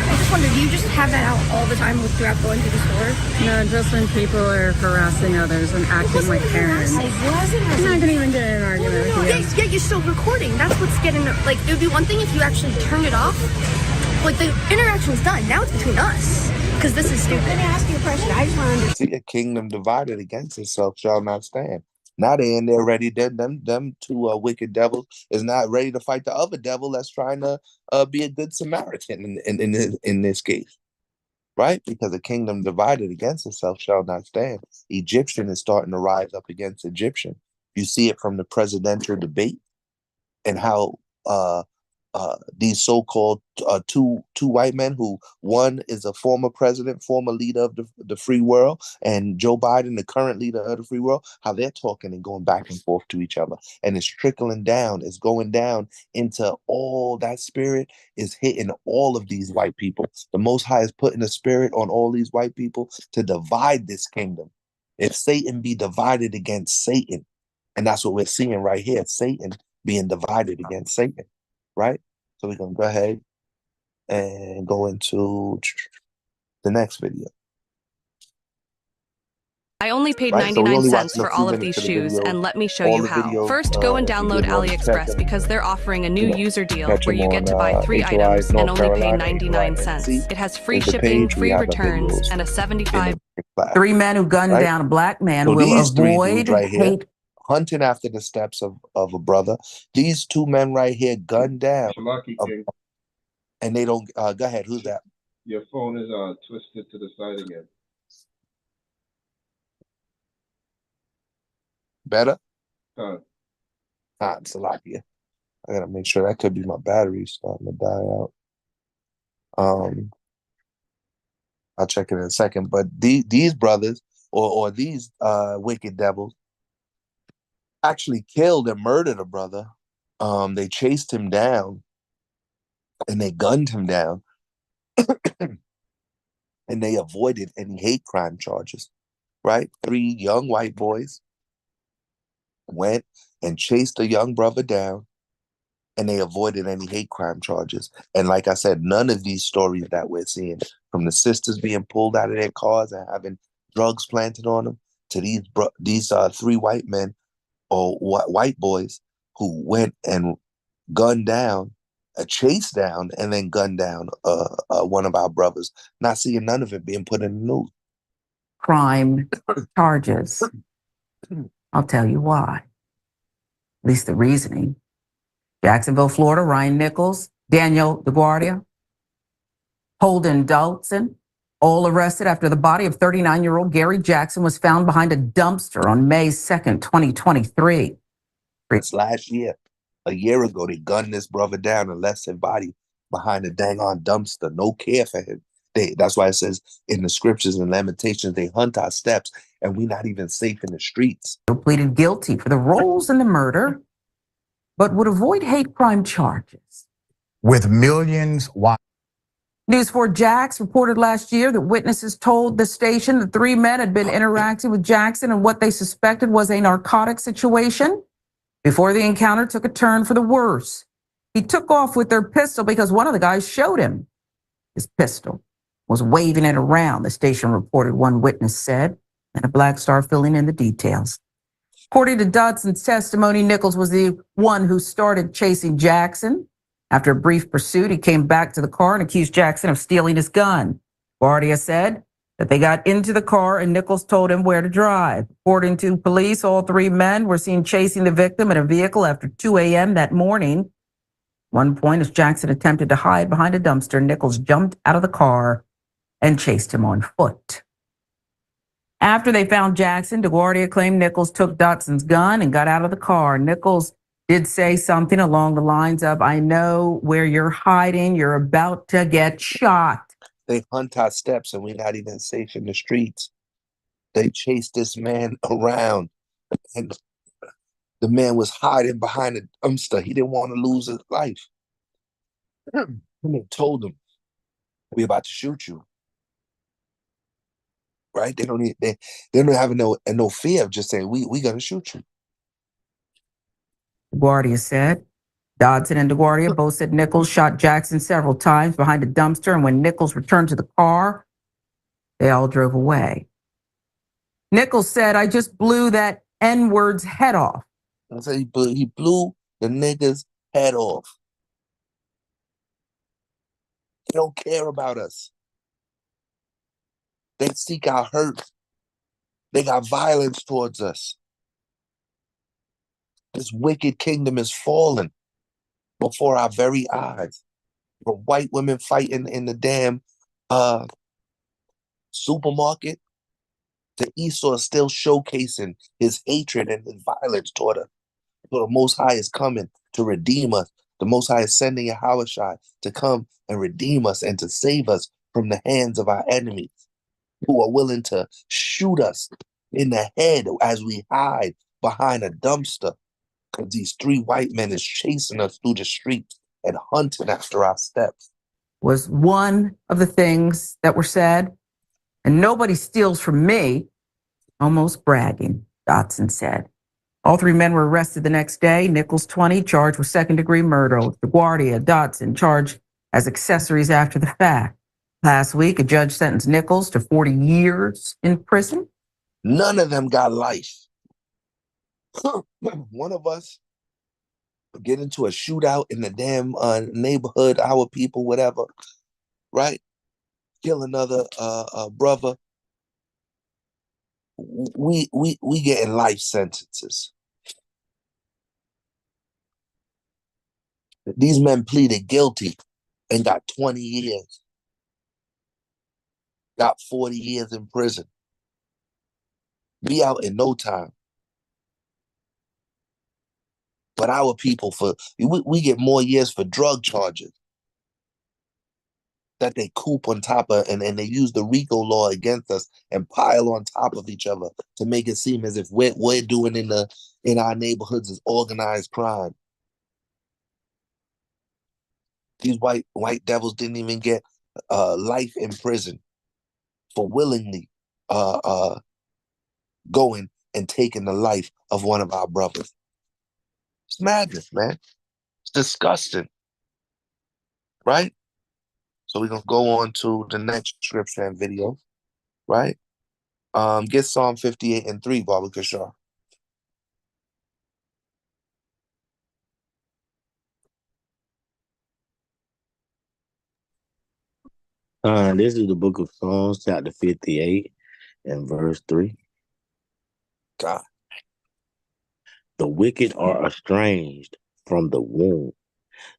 R: I just wonder, do you just have that out all the time throughout going to the store?
S: No, just when people are harassing others and acting like parents.
R: I wasn't.
S: I'm not gonna even get in an argument with you.
R: Yeah, you're still recording. That's what's getting, like, it would be one thing if you actually turned it off. Like, the interaction's done. Now it's between us. Because this is stupid. Let me ask you a question. I just want to understand.
A: See, a kingdom divided against itself shall not stand. Now they in there ready. Them two wicked devils is not ready to fight the other devil that's trying to be a good Samaritan in this case, right? Because a kingdom divided against itself shall not stand. Egyptian is starting to rise up against Egyptian. You see it from the presidential debate and how these so-called two white men, who one is a former president, former leader of the free world, and Joe Biden, the current leader of the free world, how they're talking and going back and forth to each other. And it's trickling down, it's going down into all that spirit is hitting all of these white people. The Most High is putting a spirit on all these white people to divide this kingdom. If Satan be divided against Satan, and that's what we're seeing right here, Satan being divided against Satan. Right? So we're going to go ahead and go into the next video.
T: I only paid
A: right? So we
T: 99
A: only
T: cents
A: watching a
T: for
A: few
T: all of
A: minutes
T: these
A: of the
T: shoes,
A: videos.
T: and let me show
A: All
T: you
A: the
T: how.
A: videos,
T: First, go and
A: if you
T: download
A: did want to check
T: AliExpress
A: them,
T: because they're offering a new
A: you know,
T: user deal
A: catch
T: where
A: them
T: you get
A: on
T: to buy 3
A: HOI
T: items and
A: North
T: only pay
A: Carolina,
T: 99
A: HOI
T: cents.
A: NC
T: It has free
A: is the
T: shipping,
A: page. We
T: free
A: have the
T: returns,
A: videos
T: and a
A: in
T: 75.
A: the class,
U: 3 men who gunned
A: right?
U: down a black man
A: So
U: will
A: these 3 dudes
U: avoid
A: right here,
U: hate.
A: hunting after the steps of a brother. These 2 men right here gunned down,
O: Shalaki King,
A: and they don't. Go ahead. Who's that?
O: your phone is twisted to the side again.
A: Better?
O: Huh.
A: Salakia. I gotta make sure that could be my battery starting to die out. I'll check it in a second. But these brothers or these wicked devils actually killed and murdered a brother. They chased him down and they gunned him down, and they avoided any hate crime charges. Right? 3 young white boys went and chased a young brother down, and they avoided any hate crime charges. And like I said, none of these stories that we're seeing, from the sisters being pulled out of their cars and having drugs planted on them, to these 3 white men or white boys who went and gunned down, chased down, and then gunned down one of our brothers. Not seeing none of it being put in the news.
U: Crime charges. I'll tell you why. At least the reasoning. Jacksonville, Florida, Ryan Nichols, Daniel DeGuardia, Holden Dalton, all arrested after the body of 39-year-old Gary Jackson was found behind a dumpster on May 2nd, 2023.
A: It's last year. A year ago, they gunned this brother down and left his body behind a dang-on dumpster. No care for him. That's why it says in the scriptures and Lamentations, they hunt our steps, and we're not even safe in the streets.
U: Pleaded guilty for the roles in the murder, but would avoid hate crime charges.
K: With millions watching.
U: News 4 Jax reported last year that witnesses told the station the 3 men had been interacting with Jackson and what they suspected was a narcotic situation before the encounter took a turn for the worse. He took off with their pistol because one of the guys showed him his pistol, was waving it around, the station reported, one witness said, and a black star filling in the details. According to Dodson's testimony, Nichols was the one who started chasing Jackson. After a brief pursuit, he came back to the car and accused Jackson of stealing his gun. Guardia said that they got into the car and Nichols told him where to drive. According to police, all 3 men were seen chasing the victim in a vehicle after 2 a.m. that morning. One point, as Jackson attempted to hide behind a dumpster, Nichols jumped out of the car and chased him on foot. After they found Jackson, DeGuardia claimed Nichols took Dodson's gun and got out of the car. Nichols did say something along the lines of, "I know where you're hiding. You're about to get shot."
A: They hunt our steps, and we're not even safe in the streets. They chased this man around, and the man was hiding behind a dumpster. He didn't want to lose his life. And they told him, "We're about to shoot you." Right? They don't have no fear of just saying, we gonna shoot you.
U: DeGuardia said. Dodson and DeGuardia both said Nichols shot Jackson several times behind a dumpster, and when Nichols returned to the car, they all drove away. Nichols said, "I just blew that N-word's head off."
A: I said he blew the nigga's head off. They don't care about us. They seek our hurt. They got violence towards us. This wicked kingdom is falling before our very eyes. From white women fighting in the damn supermarket to Esau still showcasing his hatred and his violence toward us. So the Most High is coming to redeem us. The Most High is sending Yawasap to come and redeem us and to save us from the hands of our enemies who are willing to shoot us in the head as we hide behind a dumpster, because these 3 white men is chasing us through the streets and hunting after our steps.
U: Was one of the things that were said. And nobody steals from me, almost bragging, Dodson said. All 3 men were arrested the next day. Nichols, 20, charged with second-degree murder. DeGuardia, Dodson, charged as accessories after the fact. Last week, a judge sentenced Nichols to 40 years in prison.
A: None of them got life. One of us get into a shootout in the damn neighborhood, our people, whatever, right? Kill another brother. We getting life sentences. These men pleaded guilty and got 20 years. Got 40 years in prison. Be out in no time. But our people, we get more years for drug charges that they coop on top of, and they use the RICO law against us and pile on top of each other to make it seem as if we're doing in our neighborhoods is organized crime. These white devils didn't even get life in prison for willingly going and taking the life of one of our brothers. It's madness, man. It's disgusting. Right? So we're going to go on to the next scripture and video. Right? Get Psalm 58 and 3, Baba Kishar.
B: This is the book of Psalms, chapter 58 and verse 3.
A: God.
B: The wicked are estranged from the womb.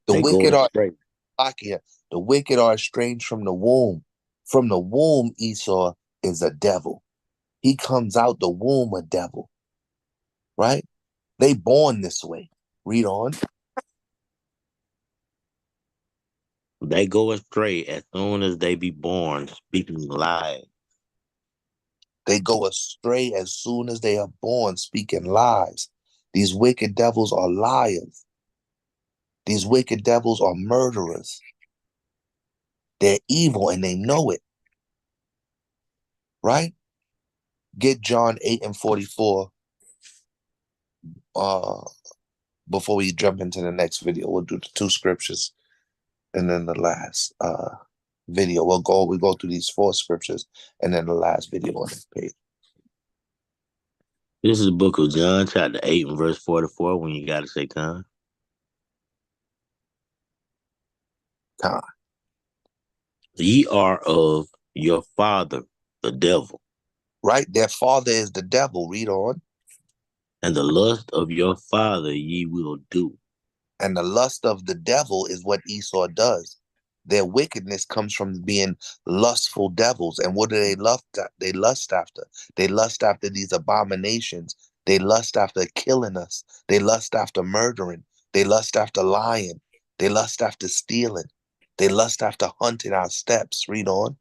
A: The wicked are estranged from the womb. From the womb, Esau is a devil. He comes out the womb a devil. Right? They born this way. Read on.
B: They go astray as soon as they be born, speaking lies.
A: They go astray as soon as they are born, speaking lies. These wicked devils are liars. These wicked devils are murderers. They're evil and they know it. Right? Get John 8 and 44 before we jump into the next video. We'll do the 2 scriptures and then the last video. We go through these 4 scriptures and then the last video on the page.
B: This is the book of John, chapter 8 and verse 44, when you got to say time.
A: Time.
B: Ye are of your father, the devil.
A: Right? Their father is the devil. Read on.
B: And the lust of your father ye will do.
A: And the lust of the devil is what Esau does. Their wickedness comes from being lustful devils. And what do they lust after? They lust after. They lust after these abominations. They lust after killing us. They lust after murdering. They lust after lying. They lust after stealing. They lust after hunting our steps. Read on.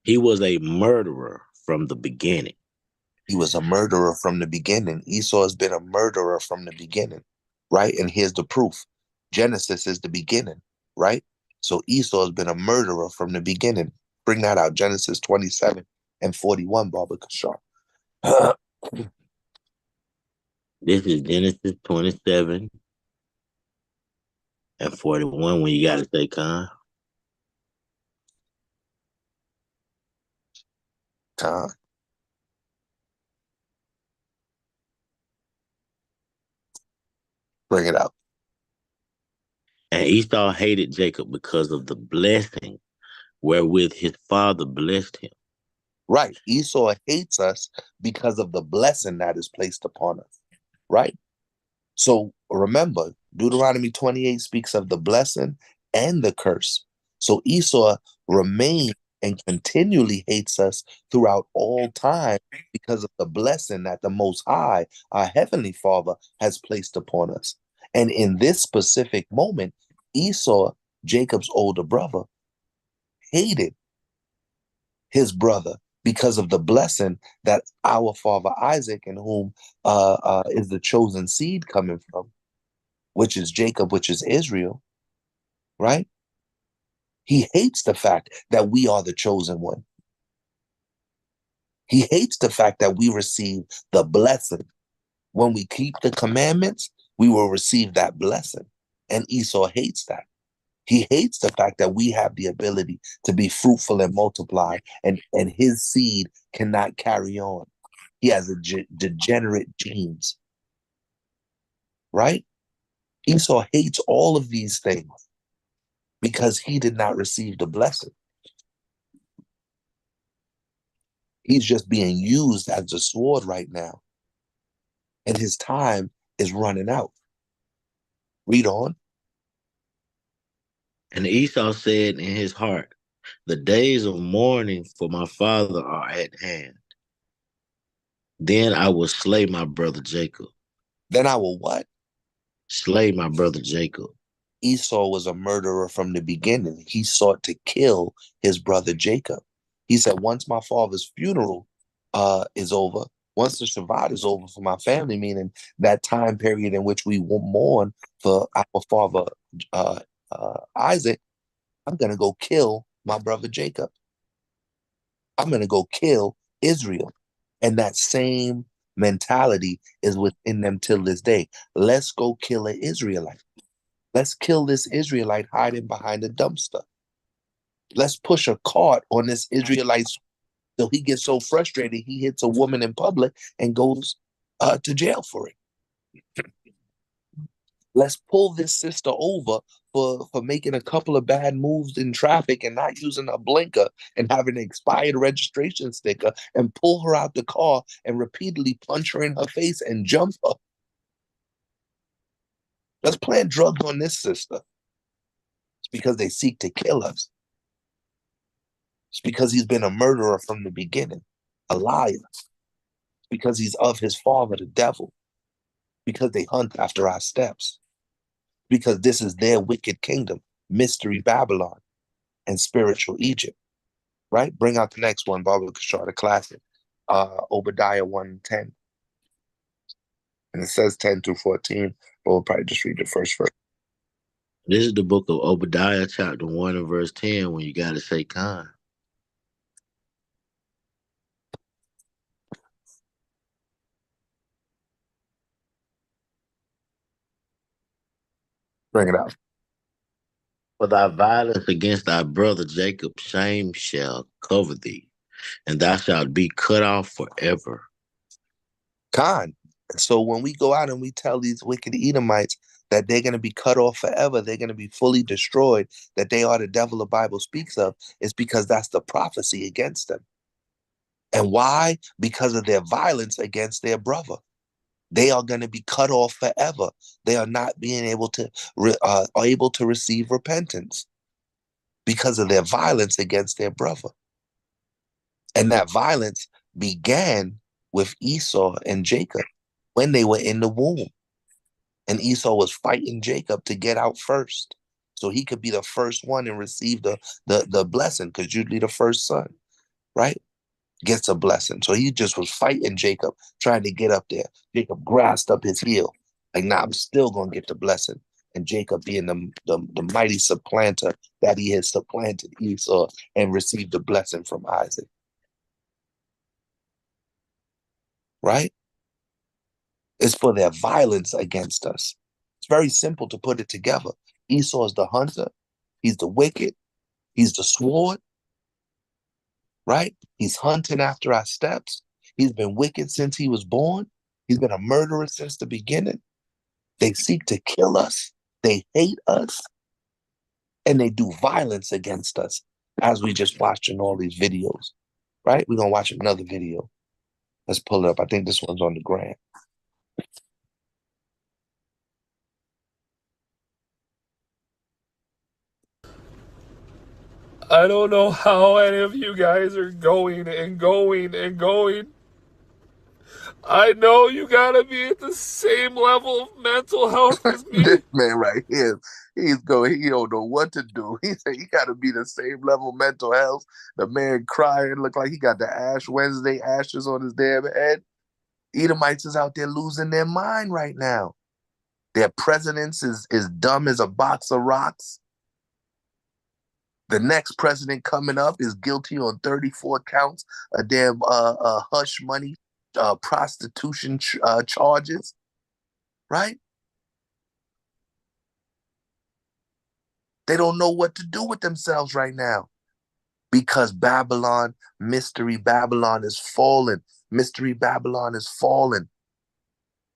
B: He was a murderer from the beginning.
A: He was a murderer from the beginning. Esau has been a murderer from the beginning. Right? And here's the proof. Genesis is the beginning. Right? So Esau has been a murderer from the beginning. Bring that out. Genesis 27 and 41, Baba Kashar.
B: This is Genesis 27 and 41 when you got to say Khan.
A: Khan. Bring it out.
B: And Esau hated Jacob because of the blessing wherewith his father blessed him.
A: Right. Esau hates us because of the blessing that is placed upon us. Right? So remember, Deuteronomy 28 speaks of the blessing and the curse. So Esau remains and continually hates us throughout all time because of the blessing that the Most High, our Heavenly Father, has placed upon us. And in this specific moment, Esau, Jacob's older brother, hated his brother because of the blessing that our father Isaac, in whom is the chosen seed coming from, which is Jacob, which is Israel, right? He hates the fact that we are the chosen one. He hates the fact that we receive the blessing. When we keep the commandments, we will receive that blessing. And Esau hates that. He hates the fact that we have the ability to be fruitful and multiply, and his seed cannot carry on. He has degenerate genes, right? Esau hates all of these things because he did not receive the blessing. He's just being used as a sword right now, and his time is running out. Read on.
B: And Esau said in his heart, the days of mourning for my father are at hand. Then I will slay my brother Jacob.
A: Then I will what?
B: Slay my brother Jacob.
A: Esau was a murderer from the beginning. He sought to kill his brother Jacob. He said, once my father's funeral is over, once the Shabbat is over for my family, meaning that time period in which we will mourn for our father Isaac, I'm going to go kill my brother Jacob. I'm going to go kill Israel. And that same mentality is within them till this day. Let's go kill an Israelite. Let's kill this Israelite hiding behind a dumpster. Let's push a cart on this Israelite so he gets so frustrated he hits a woman in public and goes to jail for it. Let's pull this sister over for making a couple of bad moves in traffic and not using a blinker and having an expired registration sticker, and pull her out the car and repeatedly punch her in her face and jump her. Let's plant drugs on this sister. It's because they seek to kill us. It's because he's been a murderer from the beginning, a liar. It's because he's of his father, the devil. Because they hunt after our steps. Because this is their wicked kingdom, mystery Babylon and spiritual Egypt. Right? Bring out the next one, Baba Kishar, the classic. Obadiah 1:10. And it says 10 through 14, but we'll probably just read the first verse.
B: This is the book of Obadiah, chapter 1 and verse 10, when you got to say Khan.
A: Bring it out.
B: For thy violence against thy brother Jacob, shame shall cover thee, and thou shalt be cut off forever.
A: Khan. So when we go out and we tell these wicked Edomites that they're going to be cut off forever, they're going to be fully destroyed, that they are the devil the Bible speaks of, it's because that's the prophecy against them. And why? Because of their violence against their brother. They are going to be cut off forever. They are not being able to receive repentance because of their violence against their brother. And that violence began with Esau and Jacob when they were in the womb. And Esau was fighting Jacob to get out first, so he could be the first one and receive the blessing, because usually the first son, right, gets a blessing. So he just was fighting Jacob, trying to get up there. Jacob grasped up his heel, like, nah, I'm still going to get the blessing. And Jacob, being the mighty supplanter that he has supplanted Esau and received the blessing from Isaac. Right? It's for their violence against us. It's very simple to put it together. Esau is the hunter. He's the wicked. He's the sword. Right? He's hunting after our steps. He's been wicked since he was born. He's been a murderer since the beginning. They seek to kill us. They hate us. And they do violence against us, as we just watched in all these videos. Right? We're going to watch another video. Let's pull it up. I think this one's on the gram.
T: I don't know how any of you guys are going and going and going. I know you gotta be at the same level of mental health as me.
A: This man right here, he don't know what to do. He said he gotta be the same level of mental health. The man crying, look like he got the Ash Wednesday ashes on his damn head. Edomites is out there losing their mind right now. Their president is dumb as a box of rocks. The next president coming up is guilty on 34 counts of damn hush money, prostitution charges, right? They don't know what to do with themselves right now because Babylon, Mystery Babylon is fallen. Mystery Babylon is fallen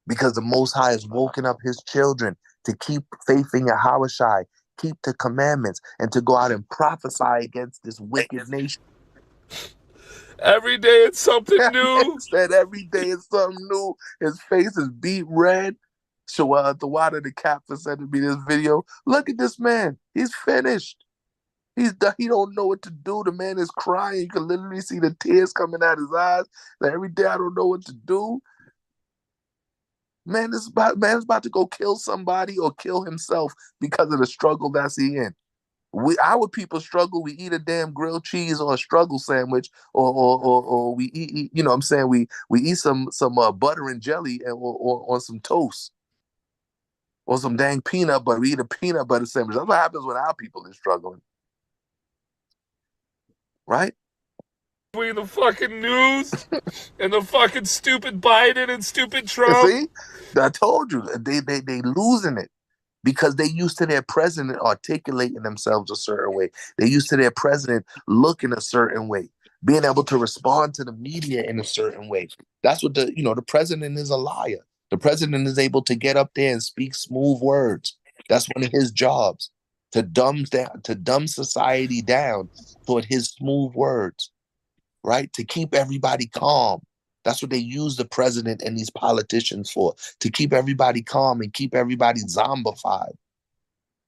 A: because the Most High has woken up his children to keep faith in Yahushua, keep the commandments, and to go out and prophesy against this wicked nation.
T: Every day it's something new.
A: Said every day it's something new. His face is beat red. So the water the cap for sending me this video. Look at this man. He's finished. He's done. He don't know what to do. The man is crying. You can literally see the tears coming out his eyes. Like, every day I don't know what to do. Man is about to go kill somebody or kill himself because of the struggle that's he in. Our people struggle. We eat a damn grilled cheese or a struggle sandwich, or we eat. You know what I'm saying? We eat some butter and jelly or on some toast or some dang peanut butter. We eat a peanut butter sandwich. That's what happens when our people is struggling, right?
T: Between the fucking news and the fucking stupid Biden and stupid Trump.
A: See, I told you they losing it. Because they used to their president articulating themselves a certain way. They used to their president looking a certain way, being able to respond to the media in a certain way. That's what the president is a liar. The president is able to get up there and speak smooth words. That's one of his jobs, to dumb society down toward his smooth words, right? To keep everybody calm. That's what they use the president and these politicians for, to keep everybody calm and keep everybody zombified,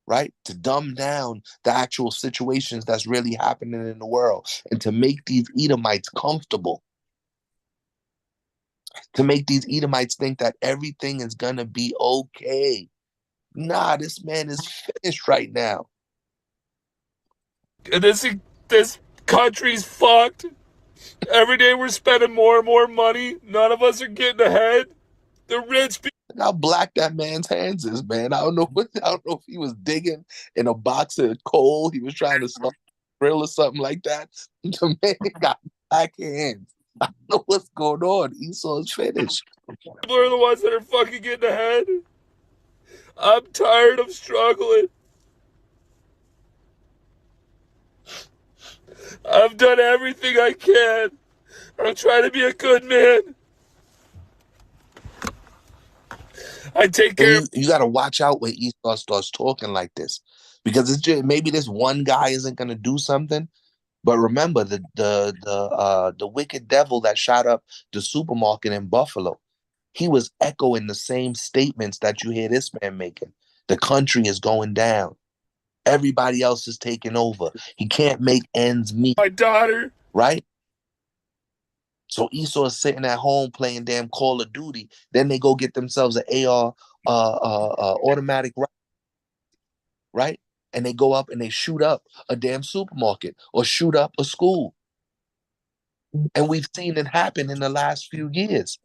A: right? To dumb down the actual situations that's really happening in the world and to make these Edomites comfortable. To make these Edomites think that everything is going to be okay. Nah, this man is finished right now.
T: And this country's fucked. Every day we're spending more and more money. None of us are getting ahead. The rich people.
A: Look how black that man's hands is, man. I don't know if he was digging in a box of coal. He was trying to start a grill or something like that. The man got black hands. I don't know what's going on. Esau's finished.
T: People are the ones that are fucking getting ahead. I'm tired of struggling. I've done everything I can. I'm trying to be a good man. I take care.
A: You got to watch out when Esau starts talking like this, because it's just, maybe this one guy isn't going to do something, but remember the wicked devil that shot up the supermarket in Buffalo. He was echoing the same statements that you hear this man making. The country is going down. Everybody else is taking over. He can't make ends meet.
T: My daughter.
A: Right? So Esau is sitting at home playing damn Call of Duty. Then they go get themselves an AR automatic rifle. Right? And they go up and they shoot up a damn supermarket or shoot up a school. And we've seen it happen in the last few years.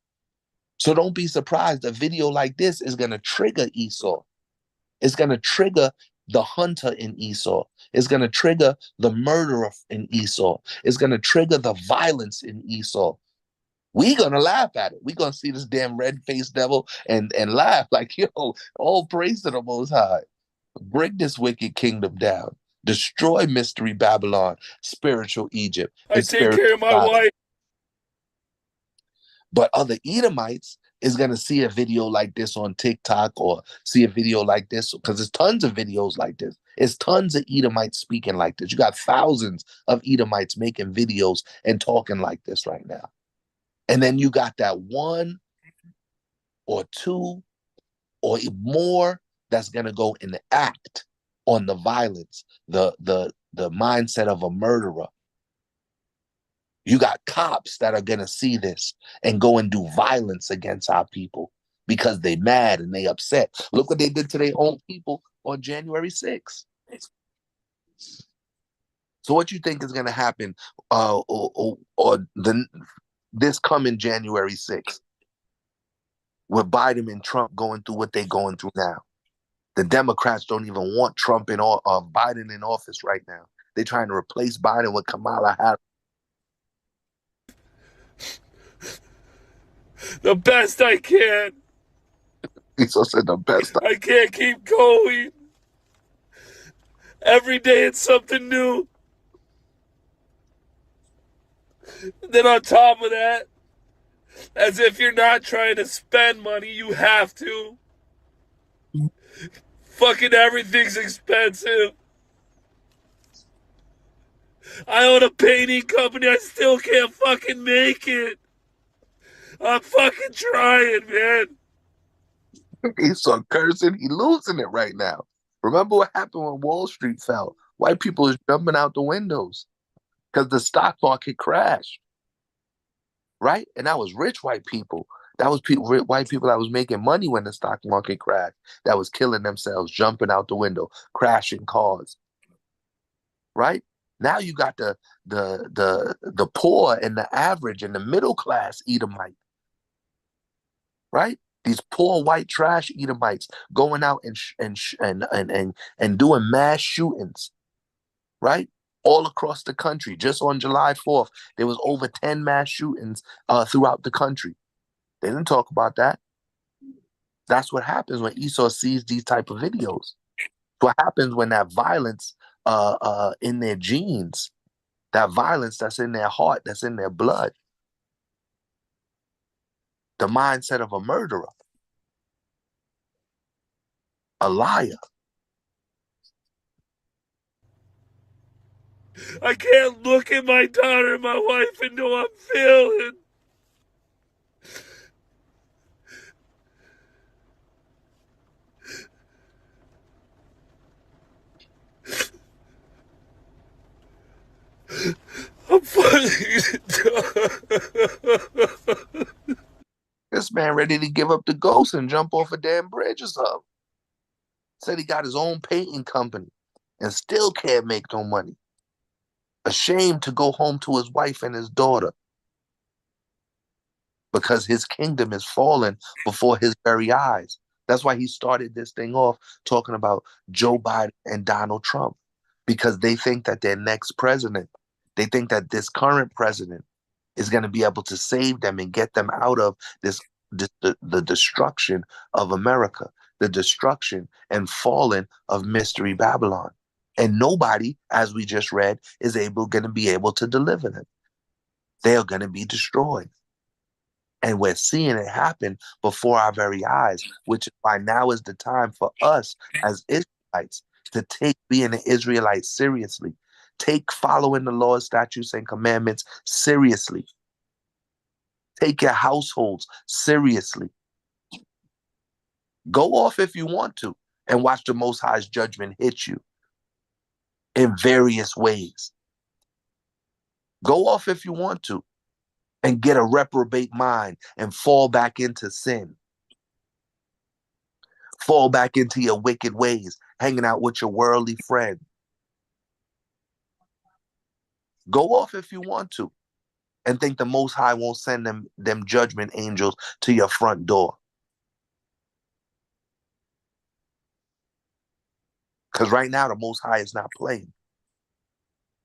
A: So don't be surprised. A video like this is going to trigger Esau. It's going to trigger the hunter in Esau. It's going to trigger the murderer in Esau. It's going to trigger the violence in Esau. We're going to laugh at it. We're going to see this damn red-faced devil and laugh like, yo, all praise to the Most High. Break this wicked kingdom down. Destroy Mystery Babylon, spiritual Egypt.
T: I take care of my wife.
A: But other Edomites is going to see a video like this on TikTok or see a video like this, because there's tons of videos like this. It's tons of Edomites speaking like this. You got thousands of Edomites making videos and talking like this right now. And then you got that one or two or more that's going to go and act on the violence, the mindset of a murderer. You got cops that are going to see this and go and do violence against our people because they mad and they upset. Look what they did to their own people on January 6th. So what you think is going to happen this coming January 6th with Biden and Trump going through what they're going through now? The Democrats don't even want Trump Biden in office right now. They're trying to replace Biden with Kamala Harris.
T: The best I can.
A: He so said the best.
T: I can't keep going. Every day it's something new. Then on top of that, as if you're not trying to spend money, you have to. Fucking everything's expensive. I own a painting company. I still can't fucking make it. I'm fucking trying, man.
A: He's so cursing. He losing it right now. Remember what happened when Wall Street fell? White people was jumping out the windows because the stock market crashed, right? And that was rich white people. That was white people that was making money when the stock market crashed. That was killing themselves, jumping out the window, crashing cars, right? Now you got the poor and the average and the middle class Edomite, right? These poor white trash Edomites going out and doing mass shootings, right? All across the country. Just on July 4th, there was over 10 mass shootings throughout the country. They didn't talk about that. That's what happens when Esau sees these type of videos. What happens when that violence in their genes, that violence that's in their heart, that's in their blood, the mindset of a murderer, a liar.
T: I can't look at my daughter and my wife and know I'm failing. I'm fucking
A: This man ready to give up the ghost and jump off a damn bridge or something. Said he got his own painting company and still can't make no money. Ashamed to go home to his wife and his daughter because his kingdom is falling before his very eyes. That's why he started this thing off talking about Joe Biden and Donald Trump, because they think that their next president, they think that this current president is going to be able to save them and get them out of the destruction of America, the destruction and falling of Mystery Babylon. And nobody, as we just read, is going to be able to deliver them. They are going to be destroyed. And we're seeing it happen before our very eyes, which is why now is the time for us as Israelites to take being an Israelite seriously. Take following the laws, statutes, and commandments seriously. Take your households seriously. Go off if you want to and watch the Most High's judgment hit you in various ways. Go off if you want to and get a reprobate mind and fall back into sin. Fall back into your wicked ways, hanging out with your worldly friend. Go off if you want to and think the Most High won't send them judgment angels to your front door. Because right now the Most High is not playing.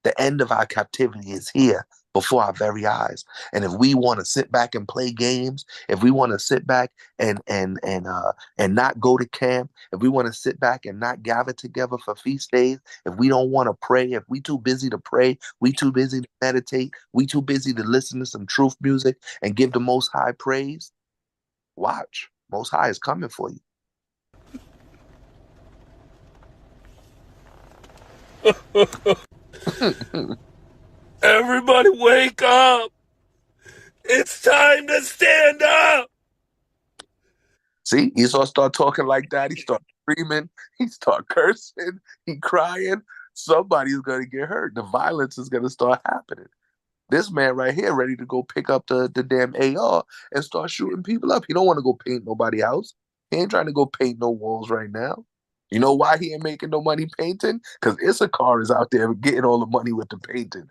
A: The end of our captivity is here before our very eyes. And if we want to sit back and play games, if we want to sit back and not go to camp, if we want to sit back and not gather together for feast days, if we don't want to pray, if we too busy to pray, we too busy to meditate, we too busy to listen to some truth music and give the Most High praise, watch. Most High is coming for you.
T: Everybody wake up. It's time to stand up.
A: See, Esau start talking like that. He start screaming. He start cursing. He crying. Somebody's going to get hurt. The violence is going to start happening. This man right here ready to go pick up the damn AR and start shooting people up. He don't want to go paint nobody's house. He ain't trying to go paint no walls right now. You know why he ain't making no money painting? Because Issachar is out there getting all the money with the painting.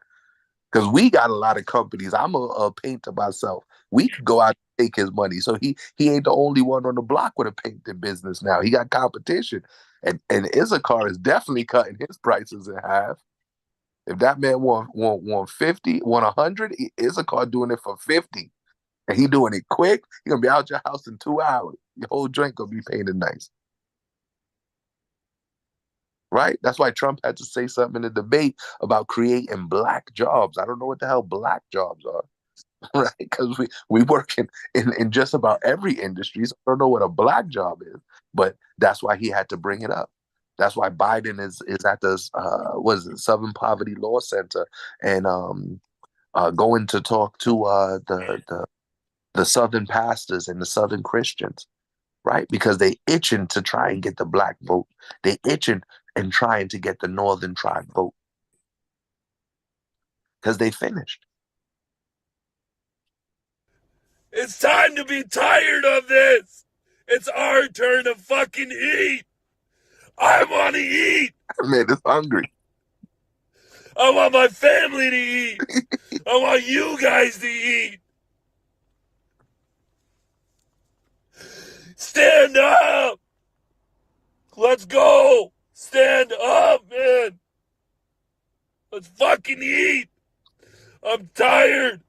A: Because we got a lot of companies. I'm a painter myself. We could go out and take his money. So he ain't the only one on the block with a painting business now. He got competition. And Issachar is definitely cutting his prices in half. If that man want 50, want 100, Issachar doing it for 50. And he doing it quick. He gonna be out your house in 2 hours. Your whole joint gonna be painted nice. right? That's why Trump had to say something in the debate about creating black jobs. I don't know what the hell black jobs are, right? Because we work in just about every industry. So I don't know what a black job is, but that's why he had to bring it up. That's why Biden is at the what is it, Southern Poverty Law Center, and going to talk to the Southern pastors and the Southern Christians, right? Because they itching to try and get the black vote. They itching and trying to get the Northern tribe vote because they finished.
T: It's time to be tired of this. It's our turn to fucking eat. I want to eat.
A: Man, it's hungry.
T: I want my family to eat. I want you guys to eat. Stand up. Let's go. Stand up, man. Let's fucking eat. I'm tired.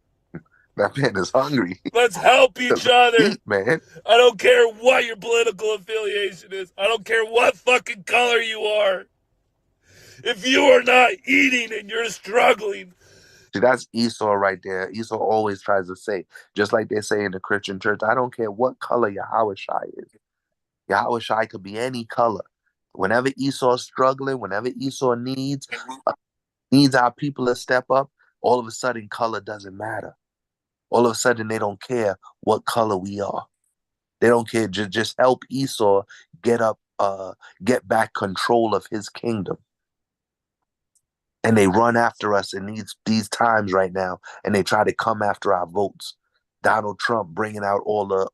A: That man is hungry.
T: Let's help each other.
A: Eat, man.
T: I don't care what your political affiliation is. I don't care what fucking color you are. If you are not eating and you're struggling.
A: See, that's Esau right there. Esau always tries to say, just like they say in the Christian church, I don't care what color Yahushai is. Yahushai could be any color. Whenever Esau's struggling, whenever Esau needs our people to step up, all of a sudden color doesn't matter. All of a sudden they don't care what color we are. They don't care. Just help Esau get back control of his kingdom. And they run after us in these times right now, and they try to come after our votes. Donald Trump bringing out all the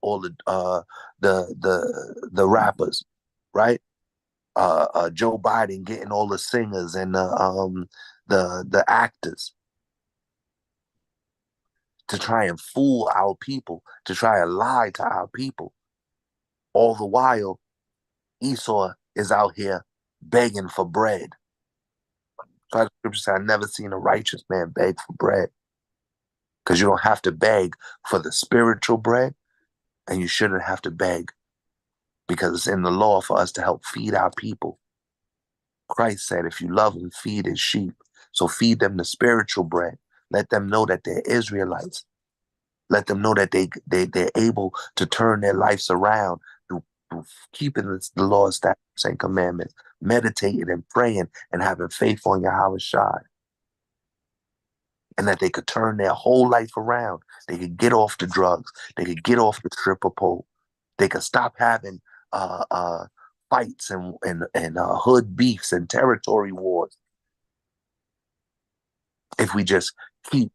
A: rappers, right? Joe Biden getting all the singers and the actors to try and fool our people, to try and lie to our people. All the while, Esau is out here begging for bread. So the scripture says, I've never seen a righteous man beg for bread. Because you don't have to beg for the spiritual bread, and you shouldn't have to beg because it's in the law for us to help feed our people. Christ said, if you love them, feed his sheep. So feed them the spiritual bread. Let them know that they're Israelites. Let them know that they're able to turn their lives around through keeping the law, statutes, and commandments, meditating and praying and having faith on Yahushua. And that they could turn their whole life around. They could get off the drugs. They could get off the stripper pole. They could stop having fights and hood beefs and territory wars. If we just keep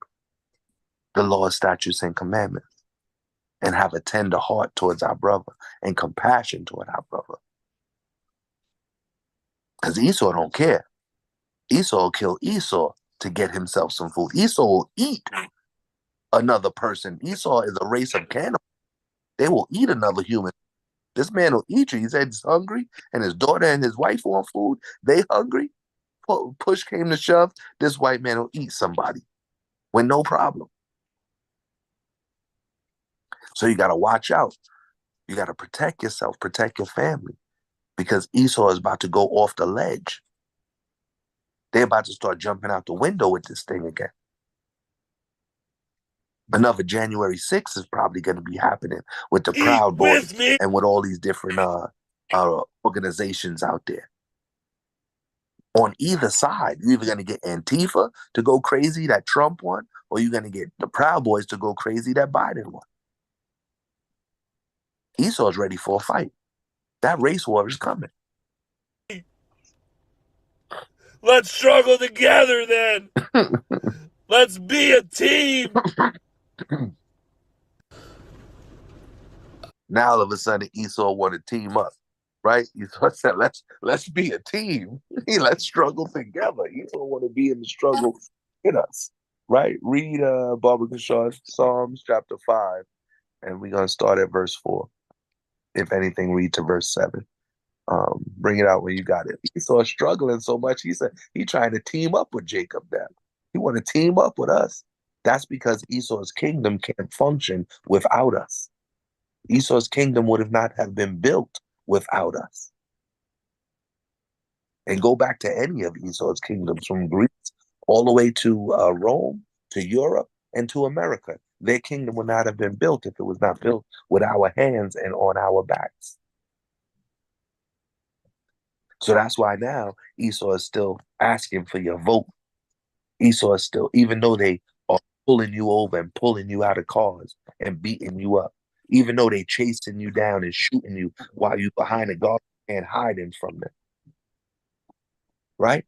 A: the law, statutes, and commandments and have a tender heart towards our brother and compassion toward our brother. Because Esau don't care. Esau will kill Esau to get himself some food. Esau will eat another person. Esau is a race of cannibals. They will eat another human. This man will eat you. He said he's hungry, and his daughter and his wife want food. They hungry. Push came to shove. This white man will eat somebody with no problem. So you got to watch out. You got to protect yourself, protect your family, because Esau is about to go off the ledge. They're about to start jumping out the window with this thing again. Another January 6th is probably going to be happening with the Proud Boys and with all these different organizations out there. On either side, you're either going to get Antifa to go crazy that Trump won, or you're going to get the Proud Boys to go crazy that Biden won. Esau's ready for a fight. That race war is coming.
T: Let's struggle together then. Let's be a team.
A: Now all of a sudden Esau want to team up, right? Esau said, let's be a team. Let's struggle together. Esau want to be in the struggle with us, right? Read Barbara Kashaw's Psalms chapter 5, and we're going to start at verse 4. If anything, read to verse 7. Bring it out when you got it. Esau is struggling so much. He said he trying to team up with Jacob now. He want to team up with us. That's because Esau's kingdom can't function without us. Esau's kingdom would have not have been built without us. And go back to any of Esau's kingdoms, from Greece all the way to Rome, to Europe, and to America. Their kingdom would not have been built if it was not built with our hands and on our backs. So that's why now Esau is still asking for your vote. Esau is still, even though they are pulling you over and pulling you out of cars and beating you up, even though they chasing you down and shooting you while you behind a guard and hiding from them, right?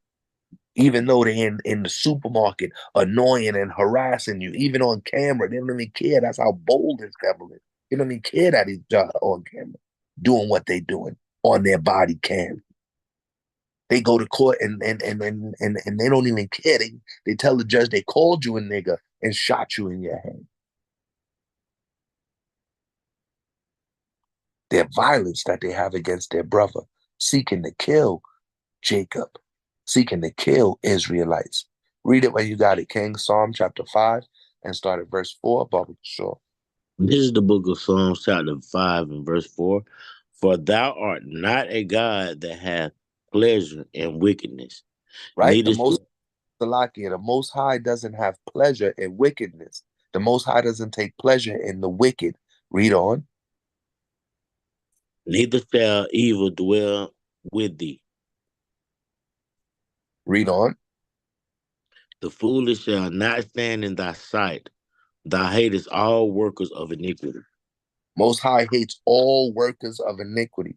A: Even though they're in the supermarket annoying and harassing you, even on camera, they don't even care. That's how bold this devil is. They don't even care that he's on camera doing what they're doing on their body cam. They go to court and they don't even care. They tell the judge they called you a nigga and shot you in your head. Their violence that they have against their brother, seeking to kill Jacob, seeking to kill Israelites. Read it when you got it, King. Psalm chapter 5 and start at verse 4. Baba Kishore.
B: This is the book of Psalms, chapter 5 and verse 4. For thou art not a God that hath pleasure in wickedness.
A: Right?
B: Neither
A: The Most High doesn't have pleasure in wickedness. The Most High doesn't take pleasure in the wicked. Read on.
B: neither shall evil dwell with thee.
A: Read on.
B: The foolish shall not stand in thy sight. Thou hatest all workers of iniquity.
A: Most High hates all workers of iniquity.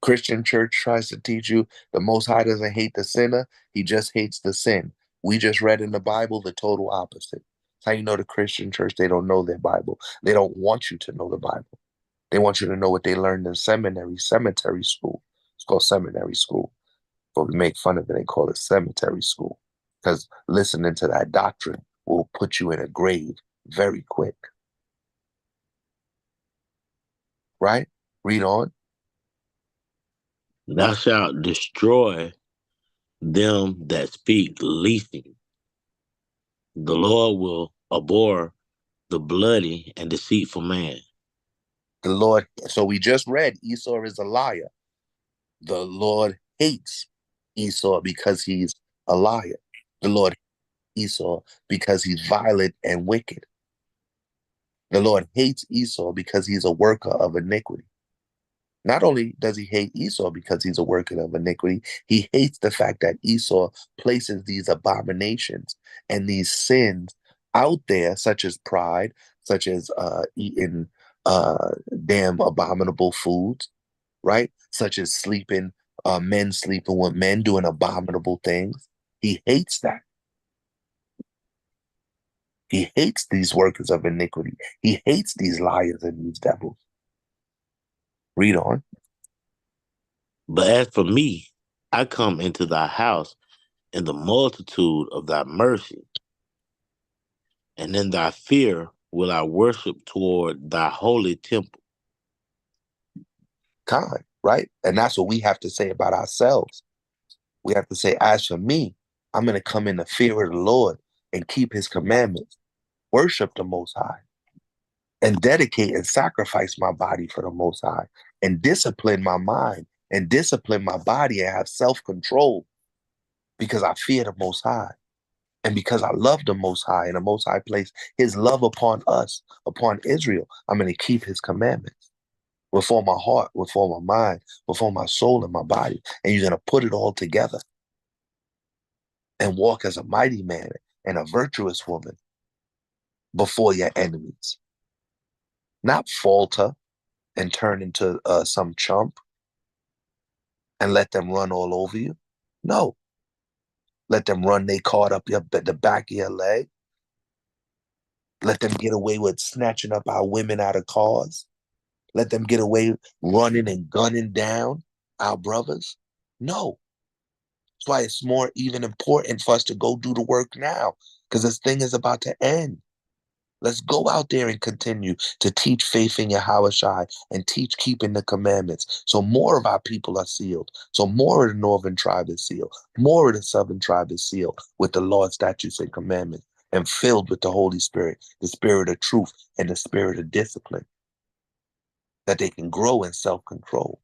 A: Christian church tries to teach you the Most High doesn't hate the sinner. He just hates the sin. We just read in the Bible the total opposite. That's how you know the Christian church, they don't know their Bible. They don't want you to know the Bible. They want you to know what they learned in cemetery school. It's called seminary school. But we make fun of it and call it cemetery school. Because listening to that doctrine will put you in a grave very quick. Right? Read on.
B: Thou shalt destroy them that speak leasing. The Lord will abhor the bloody and deceitful man.
A: The Lord, so we just read Esau is a liar. The Lord hates Esau because he's a liar. The Lord hates Esau because he's violent and wicked. The Lord hates Esau because he's a worker of iniquity. Not only does he hate Esau because he's a worker of iniquity, he hates the fact that Esau places these abominations and these sins out there, such as pride, such as eating damn abominable foods, right? Such as men sleeping with men, doing abominable things. He hates that. He hates these workers of iniquity. He hates these liars and these devils. Read on.
B: But as for me, I come into thy house in the multitude of thy mercy, and in thy fear will I worship toward thy holy temple.
A: Kind, right? And that's what we have to say about ourselves. We have to say, as for me, I'm going to come in the fear of the Lord and keep his commandments, worship the Most High, and dedicate and sacrifice my body for the Most High, and discipline my mind and discipline my body and have self-control because I fear the Most High. And because I love the Most High and the Most High placed his love upon us, upon Israel, I'm going to keep his commandments with all my heart, with all my mind, with all my soul and my body. And you're going to put it all together and walk as a mighty man and a virtuous woman before your enemies. Not falter and turn into some chump and let them run all over you. No. Let them run they caught up the back of your leg. Let them get away with snatching up our women out of cars. Let them get away running and gunning down our brothers. No. That's why it's more even important for us to go do the work now, because this thing is about to end. Let's go out there and continue to teach faith in Yahushua and teach keeping the commandments. So more of our people are sealed. So more of the northern tribe is sealed. More of the southern tribe is sealed with the law, statutes, and commandments and filled with the Holy Spirit, the spirit of truth and the spirit of discipline, that they can grow in self-control.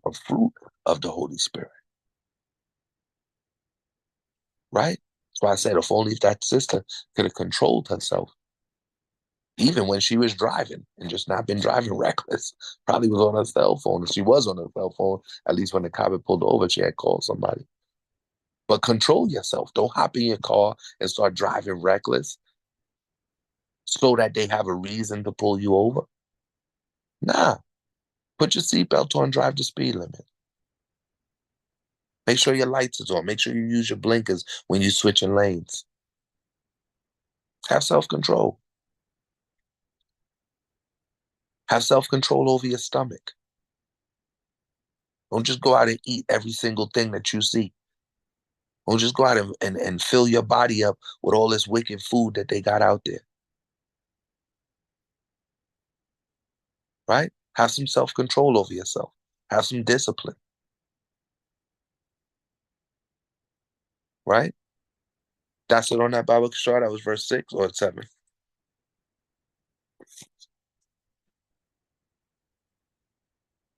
A: a fruit of the Holy Spirit. Right? That's why I said if only if that sister could have controlled herself, even when she was driving and just not been driving reckless, probably was on her cell phone. If she was on her cell phone, at least when the cop had pulled over, she had called somebody. But control yourself. Don't hop in your car and start driving reckless so that they have a reason to pull you over. Nah. Put your seatbelt on, drive the speed limit. Make sure your lights is on. Make sure you use your blinkers when you're switching lanes. Have self-control. Have self-control over your stomach. Don't just go out and eat every single thing that you see. Don't just go out and fill your body up with all this wicked food that they got out there. Right? Have some self-control over yourself. Have some discipline. Right? That's it on that Bible short. That was verse 6 or 7.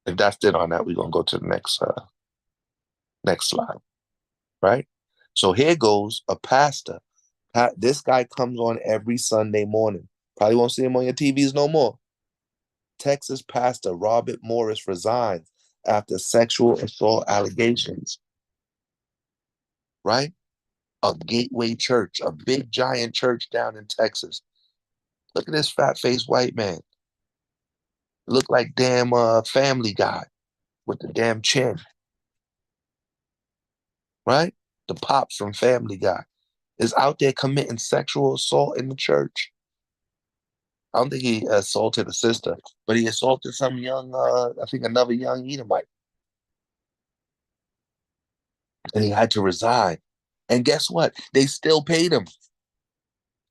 A: If that's it on that, we're going to go to the next slide. Right? So here goes a pastor. This guy comes on every Sunday morning. Probably won't see him on your TVs no more. Texas pastor Robert Morris resigns after sexual assault allegations. Right? A gateway church, a big giant church down in Texas. Look at this fat-faced white man. Look like damn Family Guy with the damn chin. Right? The pops from Family Guy is out there committing sexual assault in the church. I don't think he assaulted a sister, but he assaulted some young, I think another young Edomite. And he had to resign. And guess what? They still paid him.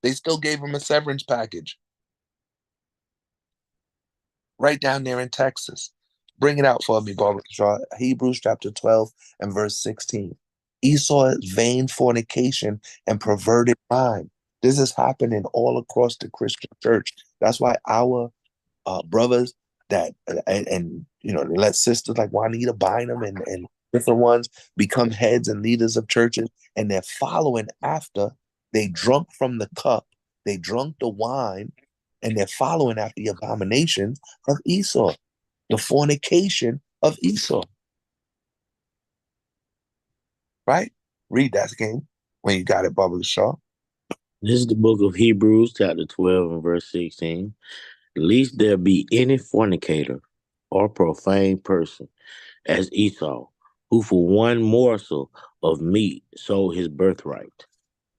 A: They still gave him a severance package. Right down there in Texas. Bring it out for me, Barbara Shaw. Hebrews chapter 12 and verse 16. Esau's vain fornication and perverted mind. This is happening all across the Christian church. That's why our brothers that and you know, they let sisters like Juanita Bynum and different ones become heads and leaders of churches, and they're following after. They drunk from the cup, they drunk the wine, and they're following after the abominations of Esau, the fornication of Esau. Right? Read that again when you got it, Barbara Shaw.
B: This is the book of Hebrews, chapter 12 and verse 16. Lest there be any fornicator or profane person as Esau, who for one morsel of meat sold his birthright.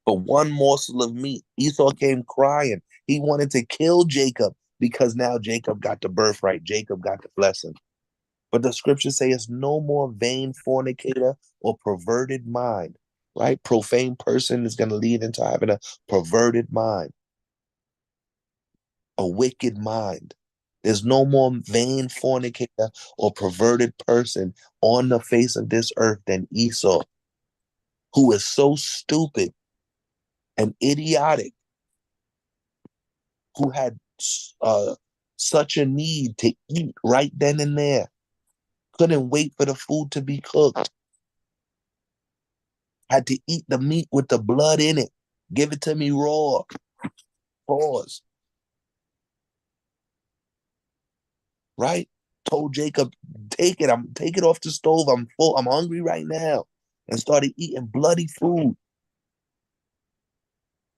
A: For one morsel of meat, Esau came crying. He wanted to kill Jacob because now Jacob got the birthright. Jacob got the blessing. But the scriptures say it's no more vain fornicator or perverted mind, right? Profane person is going to lead into having a perverted mind, a wicked mind. There's no more vain fornicator or perverted person on the face of this earth than Esau, who is so stupid and idiotic, who had such a need to eat right then and there. Couldn't wait for the food to be cooked. Had to eat the meat with the blood in it. Give it to me raw. Pause. Right? Told Jacob, take it off the stove. I'm full. I'm hungry right now. And started eating bloody food.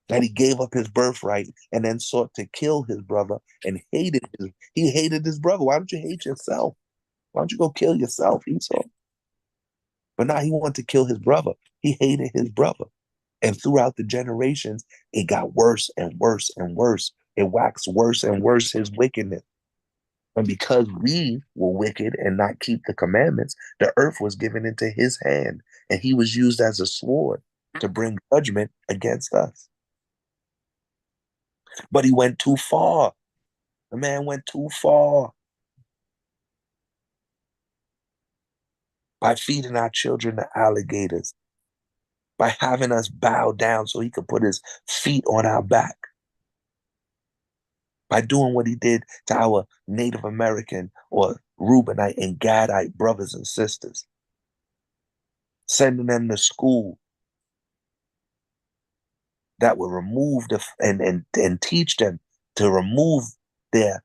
A: That he gave up his birthright and then sought to kill his brother and he hated his brother. Why don't you hate yourself? Why don't you go kill yourself, Esau? But now he wanted to kill his brother. He hated his brother. And throughout the generations, it got worse and worse and worse. It waxed worse and worse, his wickedness. And because we were wicked and not keep the commandments, the earth was given into his hand. And he was used as a sword to bring judgment against us. But he went too far. The man went too far. By feeding our children to alligators, by having us bow down so he could put his feet on our back, by doing what he did to our Native American or Reubenite and Gadite brothers and sisters, sending them to school that would remove and teach them to remove their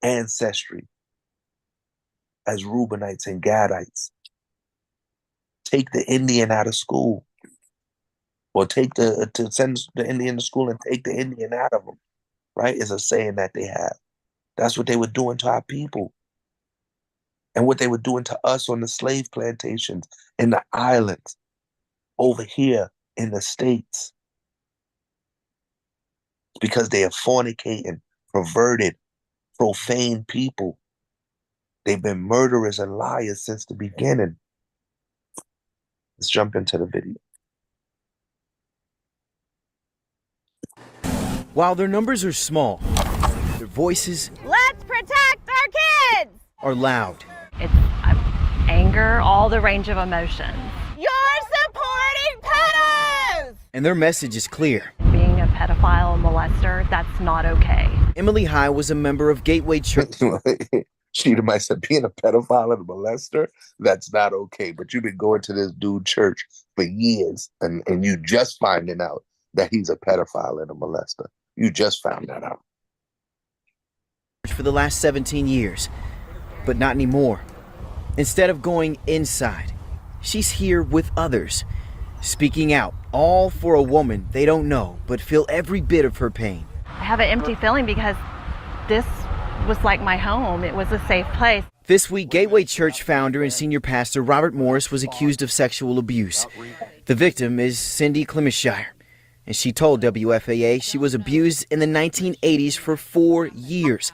A: ancestry as Reubenites and Gadites. Take the Indian out of school, or to send the Indian to school and take the Indian out of them, right? Is a saying that they have. That's what they were doing to our people. And what they were doing to us on the slave plantations in the islands, over here in the States. Because they are fornicating, perverted, profane people. They've been murderers and liars since the beginning. Let's jump into the video.
D: While their numbers are small, their voices
V: Let's protect our kids!
D: are loud.
V: It's anger, all the range of emotions. You're supporting pedos!
D: And their message is clear.
V: Being a pedophile and molester, that's not okay.
D: Emily High was a member of Gateway Church.
A: She might say being a pedophile and a molester, that's not okay. But you've been going to this dude church for years, and you just finding out that he's a pedophile and a molester. You just found that out.
D: For the last 17 years, but not anymore. Instead of going inside, she's here with others, speaking out, all for a woman they don't know, but feel every bit of her pain.
V: I have an empty feeling because this was like my home. It was a safe place.
D: This week, Gateway Church founder and senior pastor Robert Morris was accused of sexual abuse. The victim is Cindy Clemenshire, and she told WFAA she was abused in the 1980s for 4 years,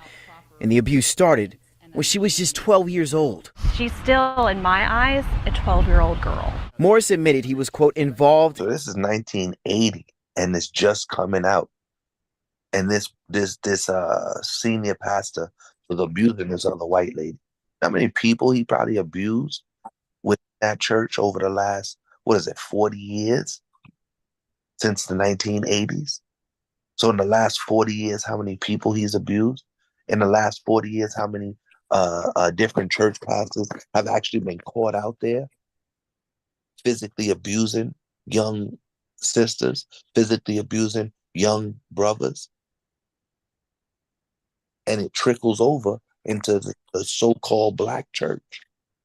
D: and the abuse started when she was just 12 years old.
V: She's still, in my eyes, a 12-year-old girl.
D: Morris admitted he was, quote, involved.
A: So this is 1980, and it's just coming out. And this senior pastor was abusing this other white lady. How many people he probably abused with that church over the last, 40 years? Since the 1980s. So in the last 40 years, how many people he's abused? In the last 40 years, how many different church pastors have actually been caught out there physically abusing young sisters, physically abusing young brothers? And it trickles over into the so-called black church.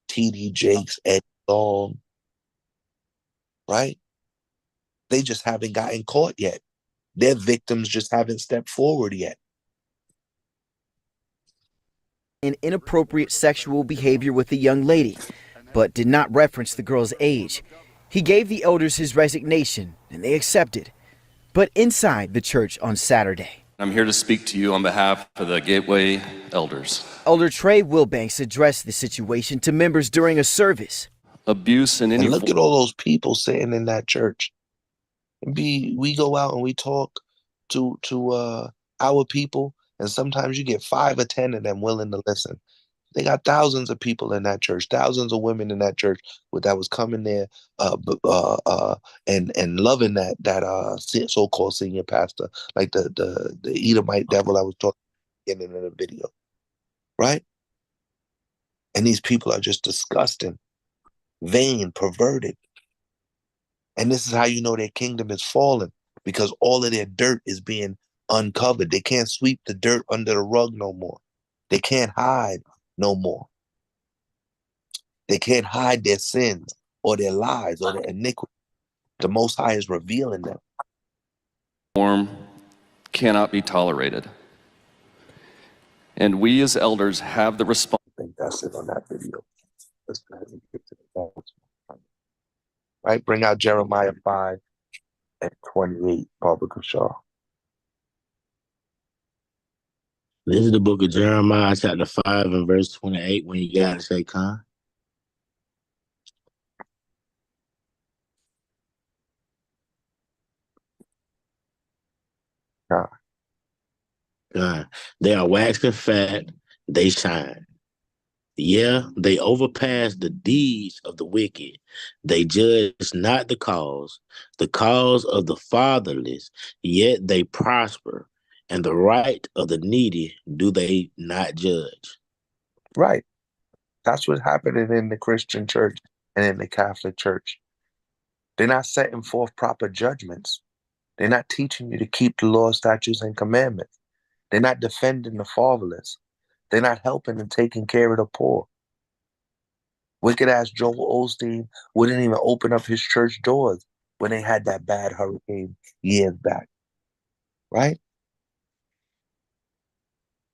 A: T.D. Jakes, Ed Long, right? They just haven't gotten caught yet. Their victims just haven't stepped forward yet.
D: In inappropriate sexual behavior with a young lady, but did not reference the girl's age. He gave the elders his resignation, and they accepted. But inside the church on Saturday,
W: I'm here to speak to you on behalf of the Gateway elders.
D: Elder Trey Wilbanks addressed the situation to members during a service.
W: Abuse in any
A: and look at all those people sitting in that church. We go out and we talk to our people, and sometimes you get 5 or 10 of them willing to listen. They got thousands of people in that church, thousands of women in that church that was coming there and loving that so-called senior pastor, like the Edomite devil I was talking about in the video, right? And these people are just disgusting, vain, perverted. And this is how you know their kingdom is fallen, because all of their dirt is being uncovered. They can't sweep the dirt under the rug no more. They can't hide no more. They can't hide their sins or their lies or their iniquity. The Most High is revealing them.
W: Form cannot be tolerated. And we as elders have the responsibility.
A: I think that's it on that video. Let's go ahead and get to the next one. Right? Bring out Jeremiah 5 and 28, Barbara Shaw.
B: This is the book of Jeremiah, chapter 5 and verse 28, when you got to say, Con. God. They are waxing fat, they shine. Yeah, they overpass the deeds of the wicked. They judge not the cause of the fatherless, yet they prosper, and the right of the needy do they not judge.
A: Right. That's what's happening in the Christian church and in the Catholic church. They're not setting forth proper judgments. They're not teaching you to keep the law, statutes, and commandments. They're not defending the fatherless. They're not helping and taking care of the poor. Wicked ass Joel Osteen wouldn't even open up his church doors when they had that bad hurricane years back, right?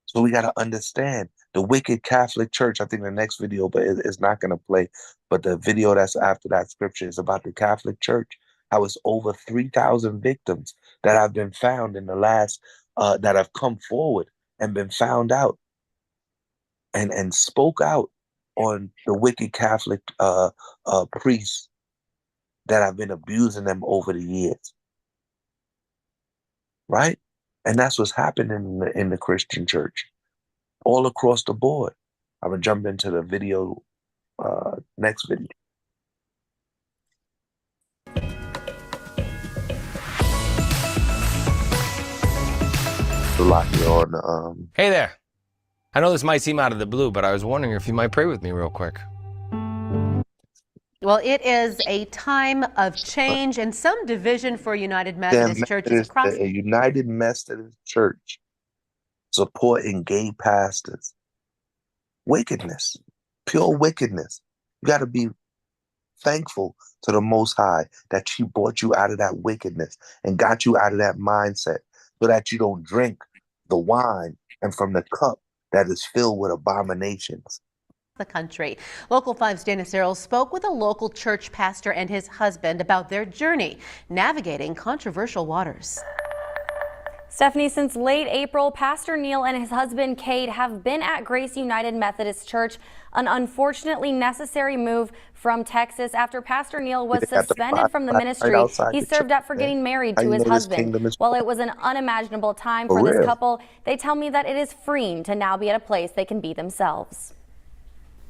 A: So we got to understand the wicked Catholic Church. I think the next video, but it's not going to play. But the video that's after that scripture is about the Catholic Church. How it's over 3,000 victims that have been found in the last, that have come forward and been found out and spoke out on the wicked Catholic priests that have been abusing them over the years. Right? And that's what's happening in the Christian church all across the board. I'm going to jump into the video, next video.
C: Hey there. I know this might seem out of the blue, but I was wondering if you might pray with me real quick.
F: Well, it is a time of change and some division for United Methodist churches across.
A: The United Methodist Church supporting gay pastors. Wickedness, pure wickedness. You got to be thankful to the Most High that He brought you out of that wickedness and got you out of that mindset so that you don't drink the wine and from the cup that is filled with abominations.
F: The country. Local 5's Dana Searles spoke with a local church pastor and his husband about their journey navigating controversial waters.
H: Stephanie, since late April, Pastor Neil and his husband Kate have been at Grace United Methodist Church, an unfortunately necessary move from Texas after Pastor Neil was suspended from the ministry he served up for getting married to his husband. While it was an unimaginable time for this couple, they tell me that it is freeing to now be at a place they can be themselves.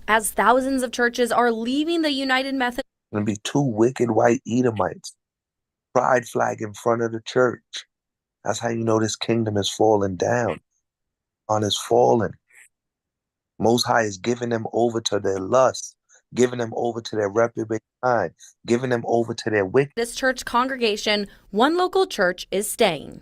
H: As thousands of churches are leaving the United Methodist.
A: Going to be two wicked white Edomites, pride flag in front of the church. That's how you know this kingdom is falling down. On is falling. Most High is giving them over to their lust, giving them over to their reprobate mind, giving them over to their wicked.
H: This church congregation, one local church is staying.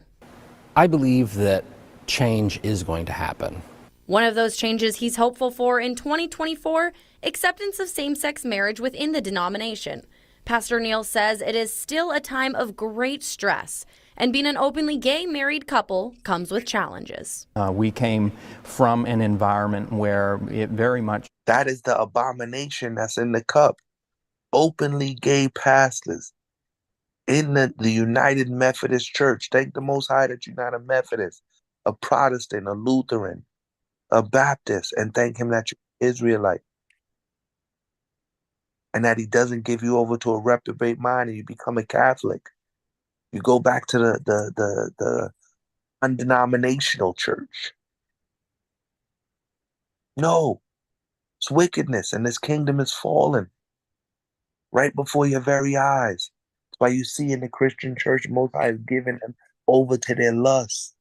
P: I believe that change is going to happen.
H: One of those changes he's hopeful for in 2024, acceptance of same-sex marriage within the denomination. Pastor Neil says it is still a time of great stress, and being an openly gay married couple comes with challenges.
X: We came from an environment where it very much...
A: That is the abomination that's in the cup. Openly gay pastors in the United Methodist Church. Thank the Most High that you're not a Methodist, a Protestant, a Lutheran, a Baptist, and thank Him that you're Israelite. And that He doesn't give you over to a reprobate mind and you become a Catholic. You go back to the undenominational church. No, it's wickedness, and this kingdom is falling right before your very eyes. That's why you see in the Christian church, Most High is giving them over to their lusts.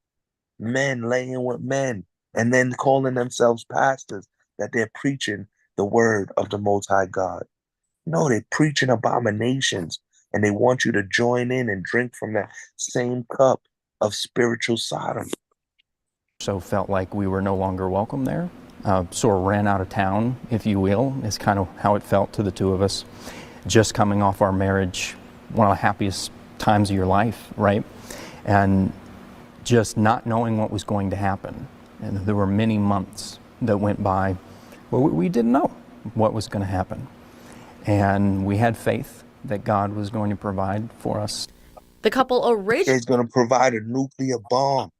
A: Men laying with men, and then calling themselves pastors, that they're preaching the word of the Most High God. No, they're preaching abominations. And they want you to join in and drink from that same cup of spiritual Sodom.
X: So felt like we were no longer welcome there. Sort of ran out of town, if you will, is kind of how it felt to the two of us. Just coming off our marriage, one of the happiest times of your life, right? And just not knowing what was going to happen. And there were many months that went by where we didn't know what was going to happen. And we had faith that God was going to provide for us.
H: The couple originally...
A: He's going to provide a nuclear bomb,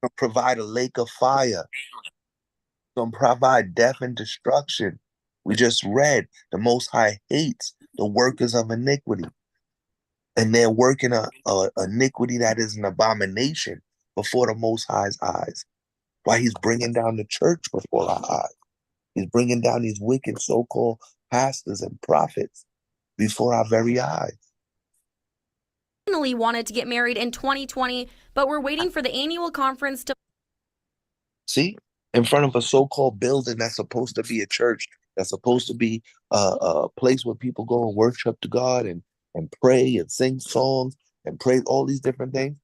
A: going to provide a lake of fire, going to provide death and destruction. We just read the Most High hates the workers of iniquity. And they're working a iniquity that is an abomination before the Most High's eyes. Why He's bringing down the church before our eyes. He's bringing down these wicked so-called pastors and prophets before our very eyes.
H: Wanted to get married in 2020, but we're waiting for the annual conference to...
A: See? In front of a so-called building that's supposed to be a church, that's supposed to be a place where people go and worship to God and pray and sing songs and pray all these different things.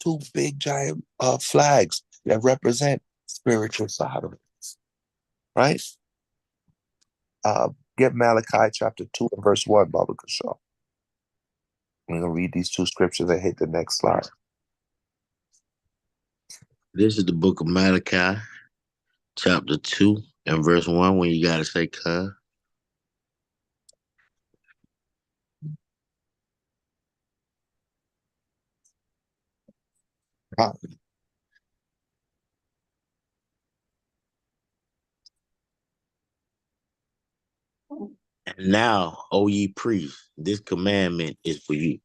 A: Two big giant flags that represent spiritual Sodom, right? Get Malachi chapter 2 and verse 1, Baba Kashaw. I'm going to read these two scriptures and hit the next slide.
B: This is the book of Malachi, chapter 2 and verse 1, when you got to say, "Con." And now, O ye priests, this commandment is for you.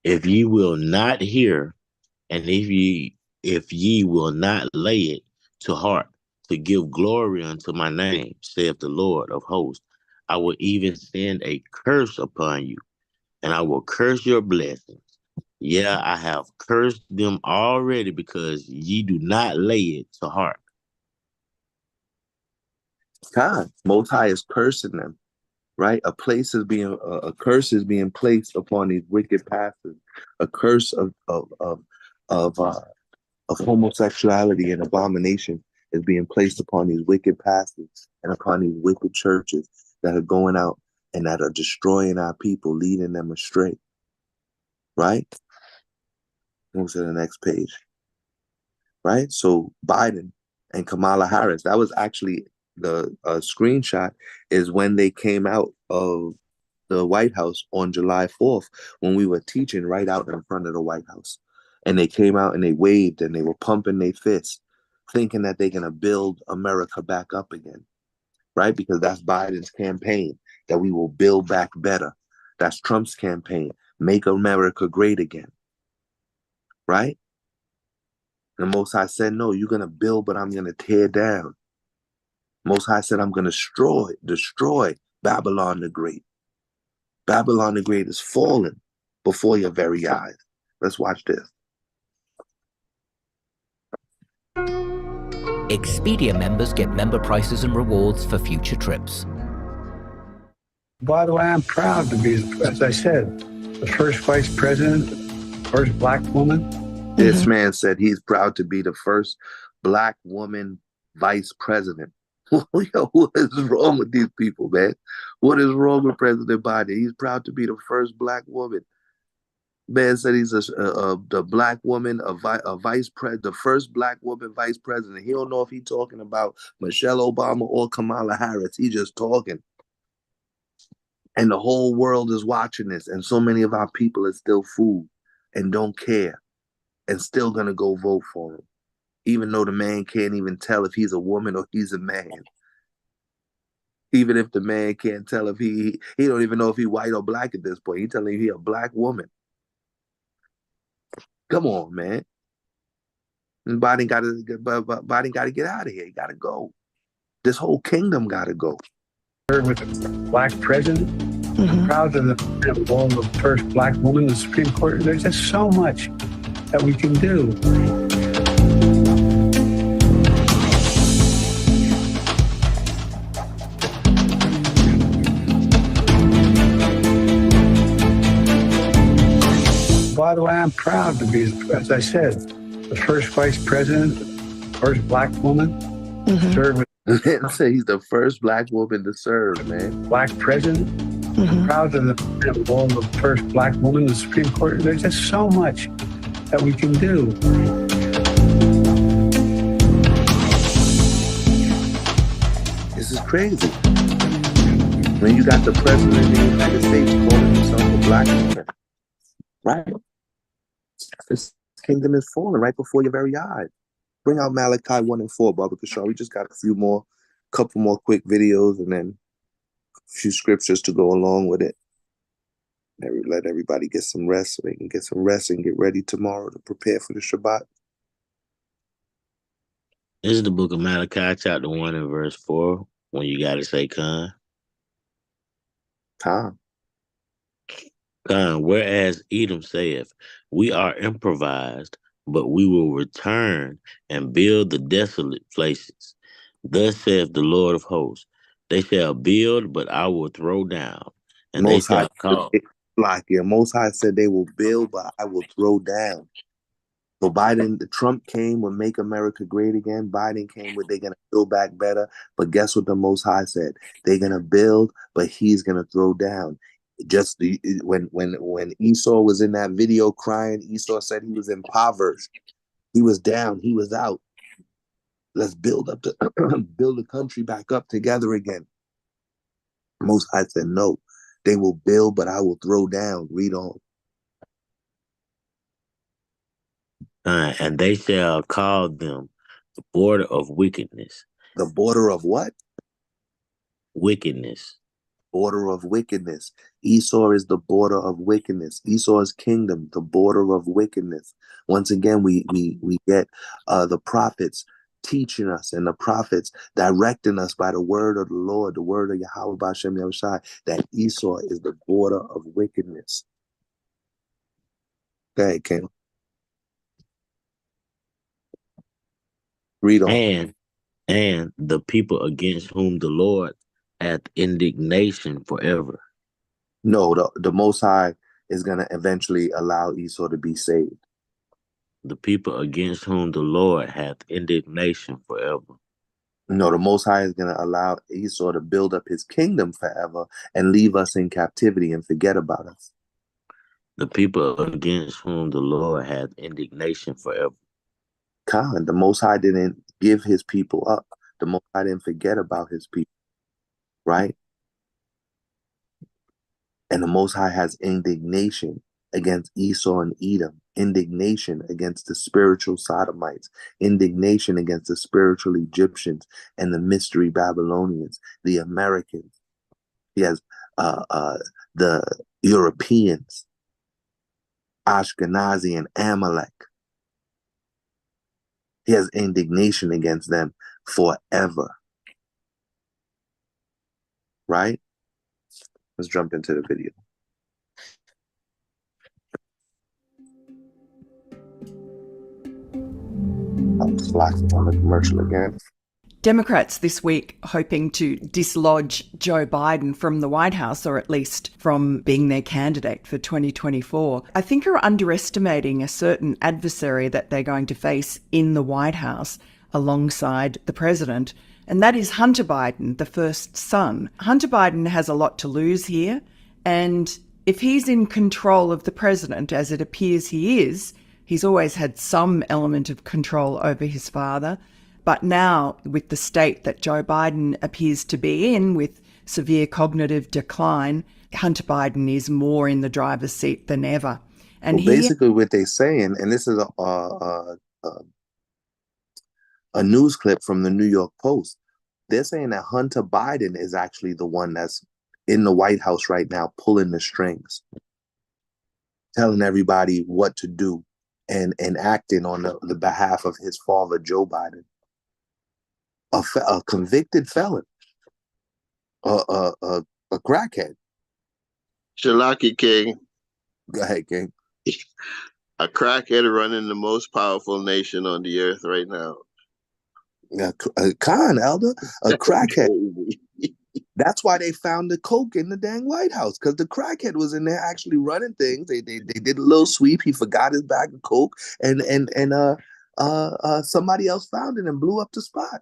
B: If ye will not hear, and if ye will not lay it to heart, to give glory unto my name, saith the Lord of hosts, I will even send a curse upon you, and I will curse your blessings. Yeah, I have cursed them already, because ye do not lay it to heart.
A: God, Most High is cursing them, right? A curse is being placed upon these wicked pastors. A curse of homosexuality and abomination is being placed upon these wicked pastors and upon these wicked churches that are going out and that are destroying our people, leading them astray. Right? Move to the next page. Right? So Biden and Kamala Harris, that was actually the screenshot, is when they came out of the White House on July 4th, when we were teaching right out in front of the White House. And they came out and they waved and they were pumping their fists, thinking that they're going to build America back up again, right? Because that's Biden's campaign, that we will build back better. That's Trump's campaign, make America great again, right? And the Most High said, no, you're going to build, but I'm going to tear down. Most High said, I'm going to destroy Babylon the Great. Babylon the Great is falling before your very eyes. Let's watch this.
G: Expedia members get member prices and rewards for future trips.
I: By the way, I'm proud to be, as I said, the first vice president, first black woman.
A: This man said he's proud to be the first black woman vice president. Yo, what is wrong with these people, man? What is wrong with President Biden? He's proud to be the first black woman. Man said he's the black woman, the first black woman vice president. He don't know if he's talking about Michelle Obama or Kamala Harris. He just talking. And the whole world is watching this. And so many of our people are still fooled and don't care and still gonna go vote for him, even though the man can't even tell if he's a woman or he's a man. Even if the man can't tell if he don't even know if he's white or black at this point. He's telling you he's a black woman. Come on, man. And Biden got to get out of here. He got to go. This whole kingdom got to go.
I: With a black president, I'm proud of the role of the first black woman in the Supreme Court. There's just so much that we can do. By the way, I'm proud to be, as I said, the first vice president, first black woman to serve.
A: Say he's the first black woman to serve, man.
I: Black president. I'm proud of the role of the first black woman in the Supreme Court. There's just so much that we can do.
A: This is crazy. When you got the president of the United States calling himself a black woman, right? This kingdom is falling right before your very eyes. Bring out Malachi 1 and 4, Baba Kashaw. We just got a couple more quick videos and then a few scriptures to go along with it. Let everybody get some rest so they can get some rest and get ready tomorrow to prepare for the Shabbat.
B: This is the book of Malachi, chapter 1 and verse 4, when you got to say, Con. Whereas Edom saith, we are improvised, but we will return and build the desolate places. Thus saith the Lord of hosts, they shall build, but I will throw down, and they
A: Most High,
B: shall call.
A: like yeah, Most High said they will build, but I will throw down. So Trump came with Make America Great Again. Biden came with they're gonna build back better. But guess what the Most High said? They're gonna build, but He's gonna throw down. When Esau was in that video crying, Esau said he was impoverished. He was down. He was out. Let's build the country back up together again. Most High said no. They will build, but I will throw down. Read on.
B: And they shall call them the border of wickedness.
A: The border of what?
B: Wickedness.
A: Border of wickedness. Esau is the border of wickedness. Esau's kingdom, the border of wickedness. Once again, we get the prophets teaching us and the prophets directing us by the word of the Lord, the word of Yahweh B'Shem Yahushai, that Esau is the border of wickedness. Okay, King. Read on.
B: And the people against whom the Lord hath indignation forever.
A: No, the Most High is going to eventually allow Esau to be saved.
B: The people against whom the Lord hath indignation forever.
A: No, the Most High is going to allow Esau to build up his kingdom forever and leave us in captivity and forget about us.
B: The people against whom the Lord hath indignation forever.
A: Khan, the Most High didn't give his people up. The Most High didn't forget about his people, right? And the Most High has indignation against Esau and Edom, indignation against the spiritual Sodomites, indignation against the spiritual Egyptians and the mystery Babylonians, the Americans. He has the Europeans, Ashkenazi and Amalek. He has indignation against them forever. Right? Let's jump into the video. I'm slacking on the commercial again.
J: Democrats this week hoping to dislodge Joe Biden from the White House, or at least from being their candidate for 2024, I think are underestimating a certain adversary that they're going to face in the White House alongside the president, and that is Hunter Biden, the first son. Hunter Biden has a lot to lose here, and if he's in control of the president, as it appears he is, he's always had some element of control over his father. But now, with the state that Joe Biden appears to be in, with severe cognitive decline, Hunter Biden is more in the driver's seat than ever. And
A: basically what they're saying, and this is a news clip from the New York Post, they're saying that Hunter Biden is actually the one that's in the White House right now, pulling the strings, telling everybody what to do and acting on the behalf of his father, Joe Biden. A convicted felon, a crackhead.
M: Shalaki King.
A: Go ahead, King.
M: A crackhead running the most powerful nation on the earth right now.
A: Khan, Elder, a crackhead. That's why they found the coke in the dang White House, because the crackhead was in there actually running things. They did a little sweep. He forgot his bag of coke, and somebody else found it and blew up the spot.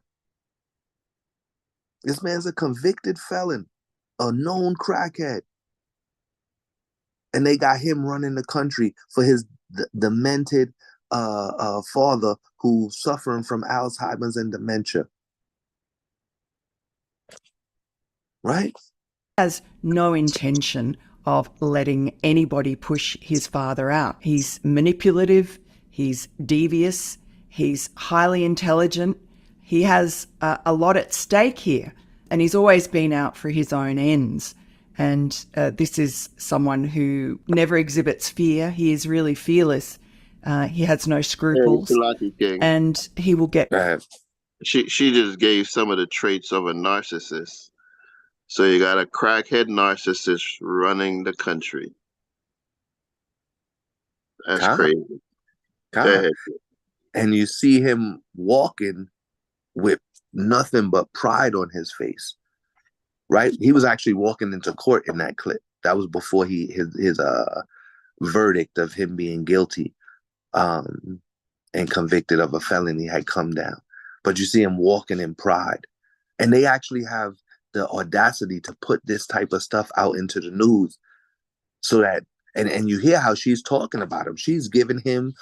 A: This man's a convicted felon, a known crackhead. And they got him running the country for his demented father who's suffering from Alzheimer's and dementia. Right?
J: Has no intention of letting anybody push his father out. He's manipulative, he's devious, he's highly intelligent. He has a lot at stake here, and he's always been out for his own ends. And this is someone who never exhibits fear. He is really fearless. He has no scruples, and he will get.
M: She just gave some of the traits of a narcissist. So you got a crackhead narcissist running the country. That's crazy.
A: God. And you see him walking with nothing but pride on his face, right? He was actually walking into court in that clip. That was before his verdict of him being guilty and convicted of a felony had come down. But you see him walking in pride. And they actually have the audacity to put this type of stuff out into the news so that, and you hear how she's talking about him. She's giving him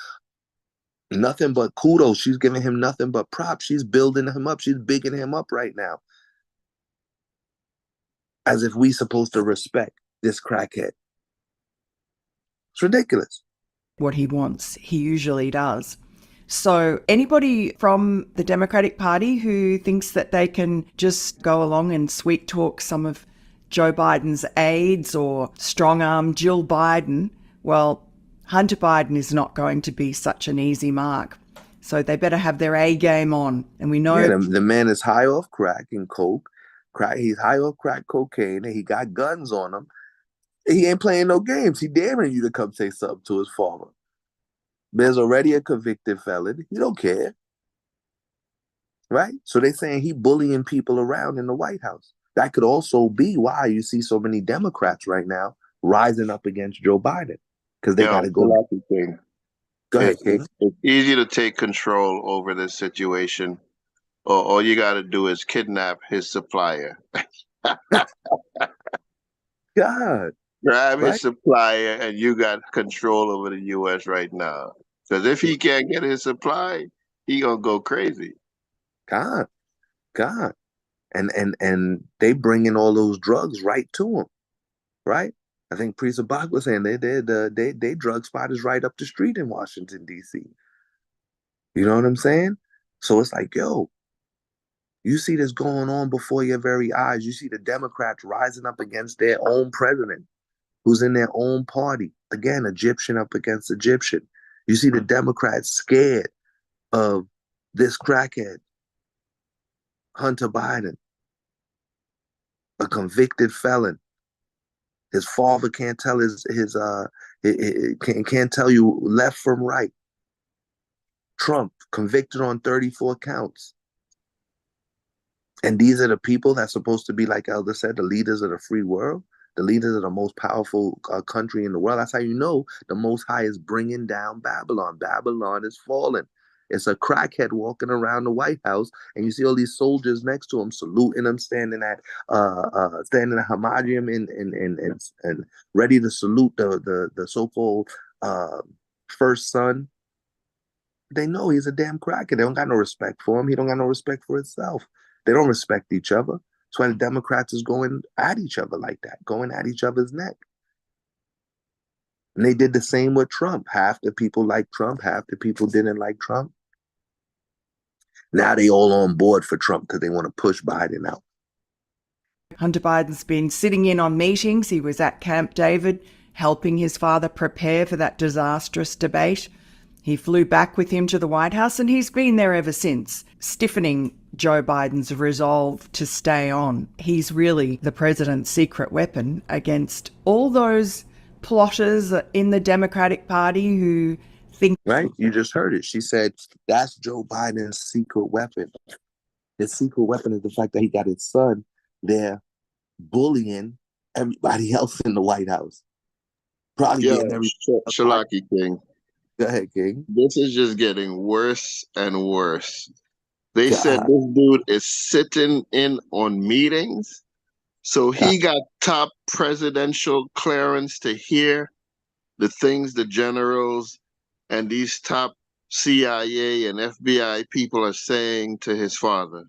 A: nothing but kudos. She's giving him nothing but props. She's building him up. She's bigging him up right now. As if we supposed to respect this crackhead. It's ridiculous.
J: What he wants, he usually does. So anybody from the Democratic Party who thinks that they can just go along and sweet talk some of Joe Biden's aides or strong-arm Jill Biden, well, Hunter Biden is not going to be such an easy mark. So they better have their A game on. And we know...
A: Yeah, the man is high off crack and coke. He's high off crack cocaine, and he got guns on him. He ain't playing no games. He daring you to come say something to his father. There's already a convicted felon. He don't care. Right? So they're saying he bullying people around in the White House. That could also be why you see so many Democrats right now rising up against Joe Biden. Because they got to go. Go ahead, King.
M: It's easy to take control over this situation. All you got to do is kidnap his supplier.
A: God.
M: Grab his supplier and you got control over the U.S. right now. Because if he can't get his supply, he gonna go crazy.
A: God. And they bring in all those drugs right to him, right? I think Priest Bach was saying they drug spot is right up the street in Washington, D.C. You know what I'm saying? So it's like, yo, you see this going on before your very eyes. You see the Democrats rising up against their own president, who's in their own party. Again, Egyptian up against Egyptian. You see the Democrats scared of this crackhead, Hunter Biden, a convicted felon. His father can't tell can't tell you left from right. Trump convicted on 34 counts. And these are the people that's supposed to be, like Elder said, the leaders of the free world, the leaders of the most powerful country in the world. That's how you know the Most High is bringing down Babylon. Babylon is falling. It's a crackhead walking around the White House, and you see all these soldiers next to him, saluting him, standing at Hammadium and ready to salute the so-called first son. They know he's a damn crackhead. They don't got no respect for him. He don't got no respect for himself. They don't respect each other. That's why the Democrats is going at each other like that, going at each other's neck. And they did the same with Trump. Half the people like Trump, half the people didn't like Trump. Now they all on board for Trump because they want to push Biden out.
J: Hunter Biden's been sitting in on meetings. He was at Camp David, helping his father prepare for that disastrous debate. He flew back with him to the White House, and he's been there ever since, stiffening Joe Biden's resolve to stay on. He's really the president's secret weapon against all those plotters in the Democratic Party who think...
A: Right? You just heard it. She said, that's Joe Biden's secret weapon. His secret weapon is the fact that he got his son there bullying everybody else in the White House. Probably getting every...
M: Shalaki King.
A: Go ahead, King.
M: This is just getting worse and worse. They said this dude is sitting in on meetings. So he got top presidential clearance to hear the things the generals and these top CIA and FBI people are saying to his father.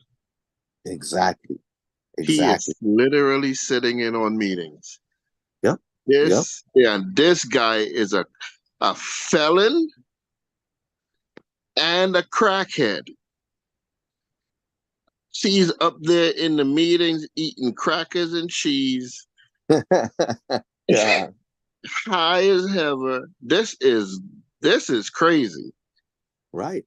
A: Exactly.
M: He is literally sitting in on meetings.
A: Yep.
M: This guy is a felon and a crackhead. She's up there in the meetings eating crackers and cheese.
A: Yeah.
M: High as ever. This is crazy.
A: Right.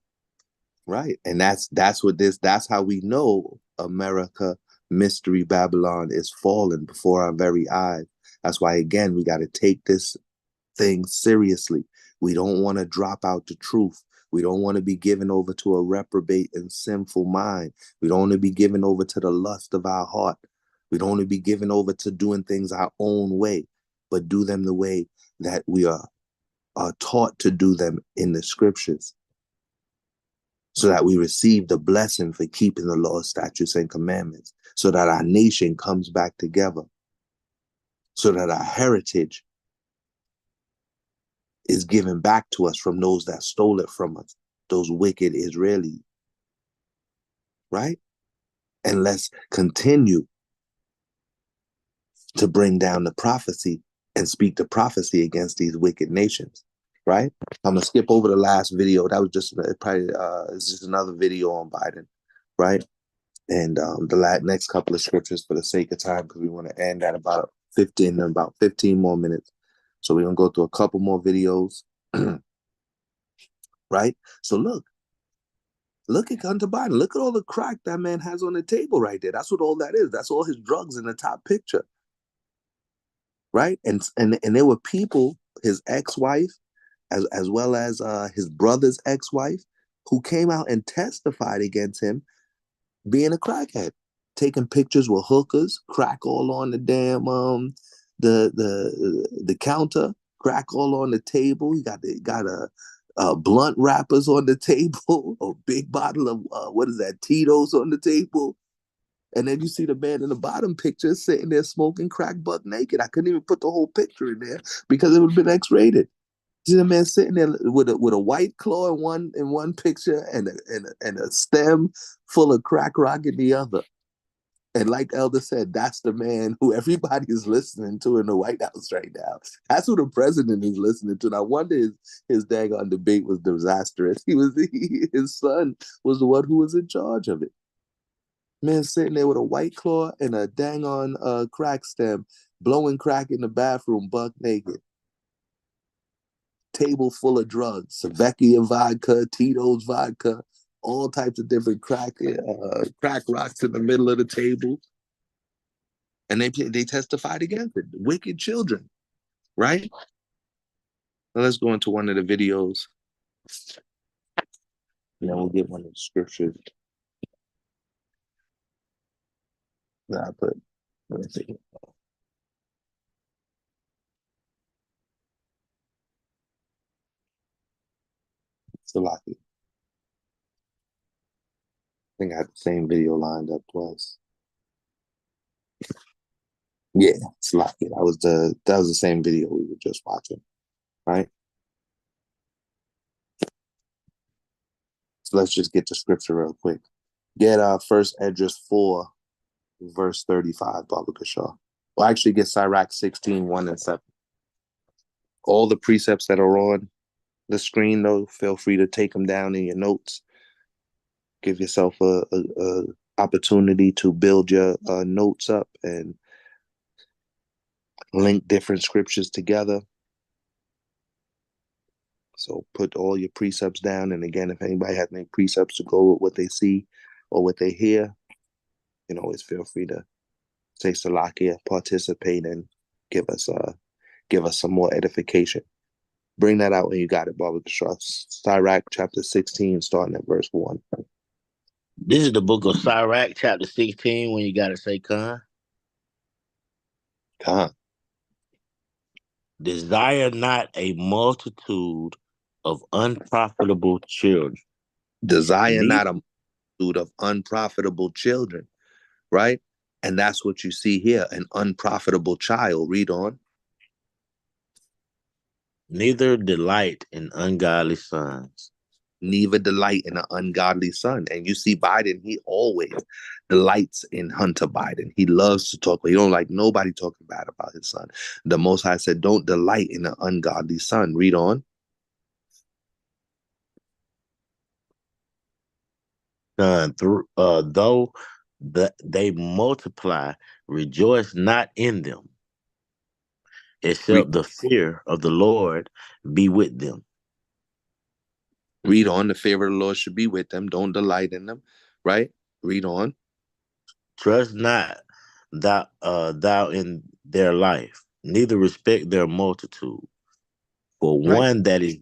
A: And that's how we know America, Mystery Babylon is falling before our very eyes. That's why, again, we got to take this thing seriously. We don't want to drop out the truth. We don't want to be given over to a reprobate and sinful mind. We don't want to be given over to the lust of our heart. We don't want to be given over to doing things our own way, but do them the way that we are taught to do them in the scriptures, so that we receive the blessing for keeping the law, statutes, and commandments, so that our nation comes back together, so that our heritage is given back to us from those that stole it from us, those wicked Israelis, right? And let's continue to bring down the prophecy and speak the prophecy against these wicked nations, right? I'm gonna skip over the last video. That was just probably it's just another video on Biden, right? And the next couple of scriptures for the sake of time, because we want to end at about 15 more minutes. So we're gonna go through a couple more videos, right? So look at Hunter Biden. Look at all the crack that man has on the table right there. That's what all that is. That's all his drugs in the top picture, right? And there were people, his ex-wife, as well as his brother's ex-wife, who came out and testified against him being a crackhead, taking pictures with hookers, crack all on the damn the counter, crack all on the table. He got a blunt wrappers on the table, a big bottle of what is that, Tito's on the table. And then you see the man in the bottom picture sitting there smoking crack butt naked. I couldn't even put the whole picture in there because it would have been X-rated. See the man sitting there with a white claw in one picture and a stem full of crack rock in the other. And like Elder said, that's the man who everybody is listening to in the White House right now. That's who the president is listening to. And I wonder his daggone debate was disastrous. His son was the one who was in charge of it. Man sitting there with a white claw and a dang on crack stem, blowing crack in the bathroom, buck naked. Table full of drugs, Savecchia vodka, Tito's vodka, all types of different crack rocks in the middle of the table. And they testified against it. Wicked children, right? Now let's go into one of the videos. And then we'll get one of the scriptures that I put. Let me see. Salaki. I think I had the same video lined up twice. Yeah, Salaki. That was the same video we were just watching, right? So let's just get to scripture real quick. Get First Esdras 4, verse 35, Baba Kashaw. Well, actually get Sirach 16, 1 and 7. All the precepts that are on the screen, though, feel free to take them down in your notes. Give yourself a opportunity to build your notes up and link different scriptures together. So put all your precepts down. And again, if anybody has any precepts to go with what they see or what they hear, you can always feel free to say Salakia, participate, and give us some more edification. Bring that out when you got it, Baba Kashaw. Sirach chapter 16, starting at verse 1.
B: This is the book of Sirach, chapter 16, when you got to say Khan.
A: Khan.
B: Desire not a multitude of unprofitable children.
A: Desire not a multitude of unprofitable children, right? And that's what you see here, an unprofitable child. Read on.
B: Neither delight in ungodly sons.
A: Neither delight in an ungodly son. And you see Biden, he always delights in Hunter Biden. He loves to talk, but he don't like nobody talking bad about his son. The Most High said, don't delight in an ungodly son. Read on.
B: Though they multiply, rejoice not in them, except the fear of the Lord be with them.
A: Read on. The fear of the Lord should be with them. Don't delight in them, right? Read on.
B: Trust not thou in their life, neither respect their multitude. For one that is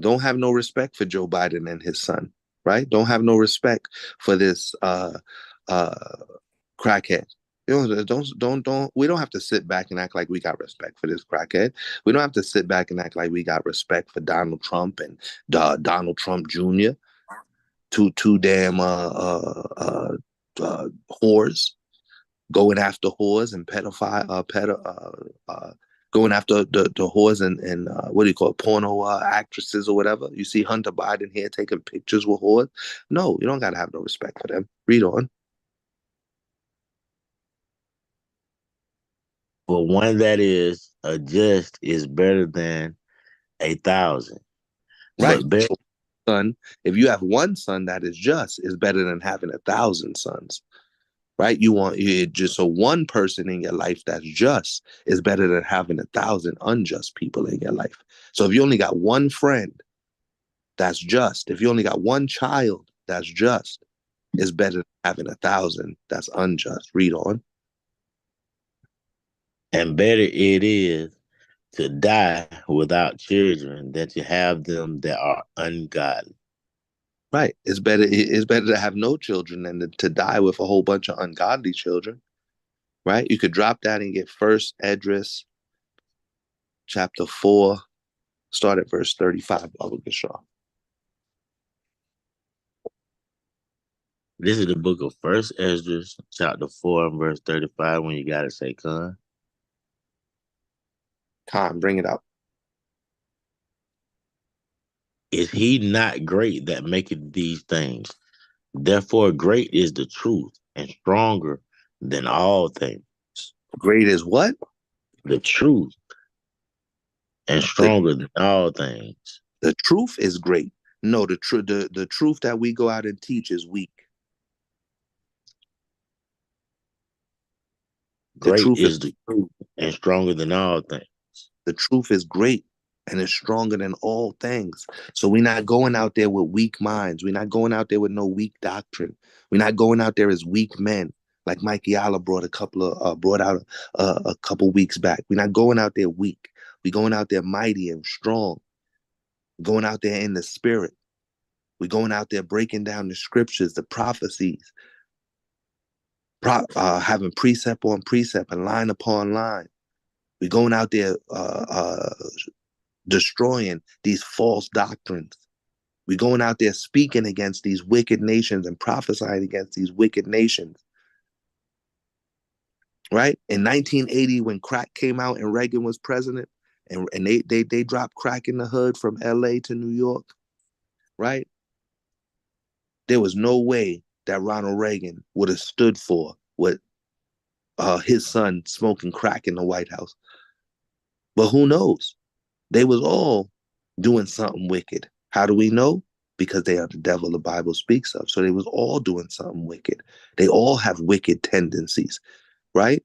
A: Don't have no respect for Joe Biden and his son, right? Don't have no respect for this crackhead. You know, don't. We don't have to sit back and act like we got respect for this crackhead. We don't have to sit back and act like we got respect for Donald Trump and Donald Trump Jr. Two damn whores going after whores and going after the whores and what do you call it, porno actresses or whatever. You see Hunter Biden here taking pictures with whores. No, you don't gotta have no respect for them. Read on.
B: For one that is a just is better than 1,000.
A: Right.
B: But
A: So, son, if you have one son that is just, is better than having 1,000 sons. Right? You want just so one person in your life that's just is better than having 1,000 unjust people in your life. So if you only got one friend that's just, if you only got one child that's just, is better than having 1,000 that's unjust. Read on.
B: And better it is to die without children than to have them that are ungodly.
A: Right. It's better to have no children than to die with a whole bunch of ungodly children. Right? You could drop that and get First Esdras chapter 4, start at verse 35, Baba Gashar.
B: This is the book of First Esdras, chapter 4, and verse 35, when you got to say, Khan.
A: Khan, bring it out.
B: Is he not great that maketh these things? Therefore great is the truth, and stronger than all things.
A: Great is what?
B: The truth, and stronger than all things.
A: The truth is great. No, the truth that we go out and teach is weak.
B: Great is the truth, and stronger than all things.
A: The truth is great and is stronger than all things. So we're not going out there with weak minds. We're not going out there with no weak doctrine. We're not going out there as weak men, like Mikey Allah brought out a couple weeks back. We're not going out there weak. We're going out there mighty and strong. We're going out there in the spirit. We're going out there breaking down the scriptures, the prophecies, having precept on precept and line upon line. We're going out there destroying these false doctrines. We're going out there speaking against these wicked nations and prophesying against these wicked nations. Right? In 1980, when crack came out and Reagan was president, and they dropped crack in the hood from LA to New York, right? There was no way that Ronald Reagan would have stood for what his son smoking crack in the White House. But who knows? They was all doing something wicked. How do we know? Because they are the devil the Bible speaks of. So they was all doing something wicked. They all have wicked tendencies, right?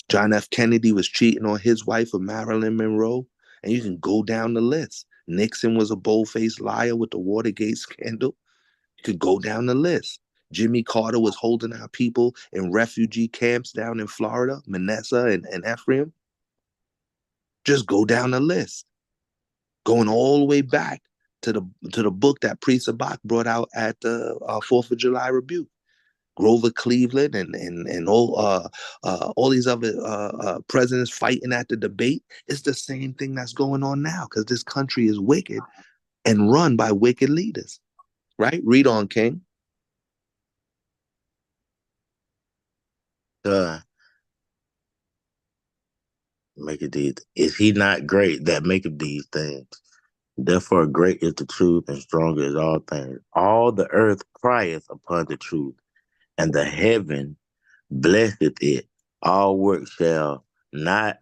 A: John F. Kennedy was cheating on his wife with Marilyn Monroe, and you can go down the list. Nixon was a bold-faced liar with the Watergate scandal. You could go down the list. Jimmy Carter was holding our people in refugee camps down in Florida, Manasseh and Ephraim. Just go down the list. Going all the way back to the book that Priest Sabak brought out at the 4th of July rebuke. Grover Cleveland and all these other presidents fighting at the debate. It's the same thing that's going on now because this country is wicked and run by wicked leaders. Right? Read on, King.
B: Is he not great that maketh these things? Therefore great is the truth, and stronger is all things. All the earth crieth upon the truth, and the heaven blesseth it. All works shall not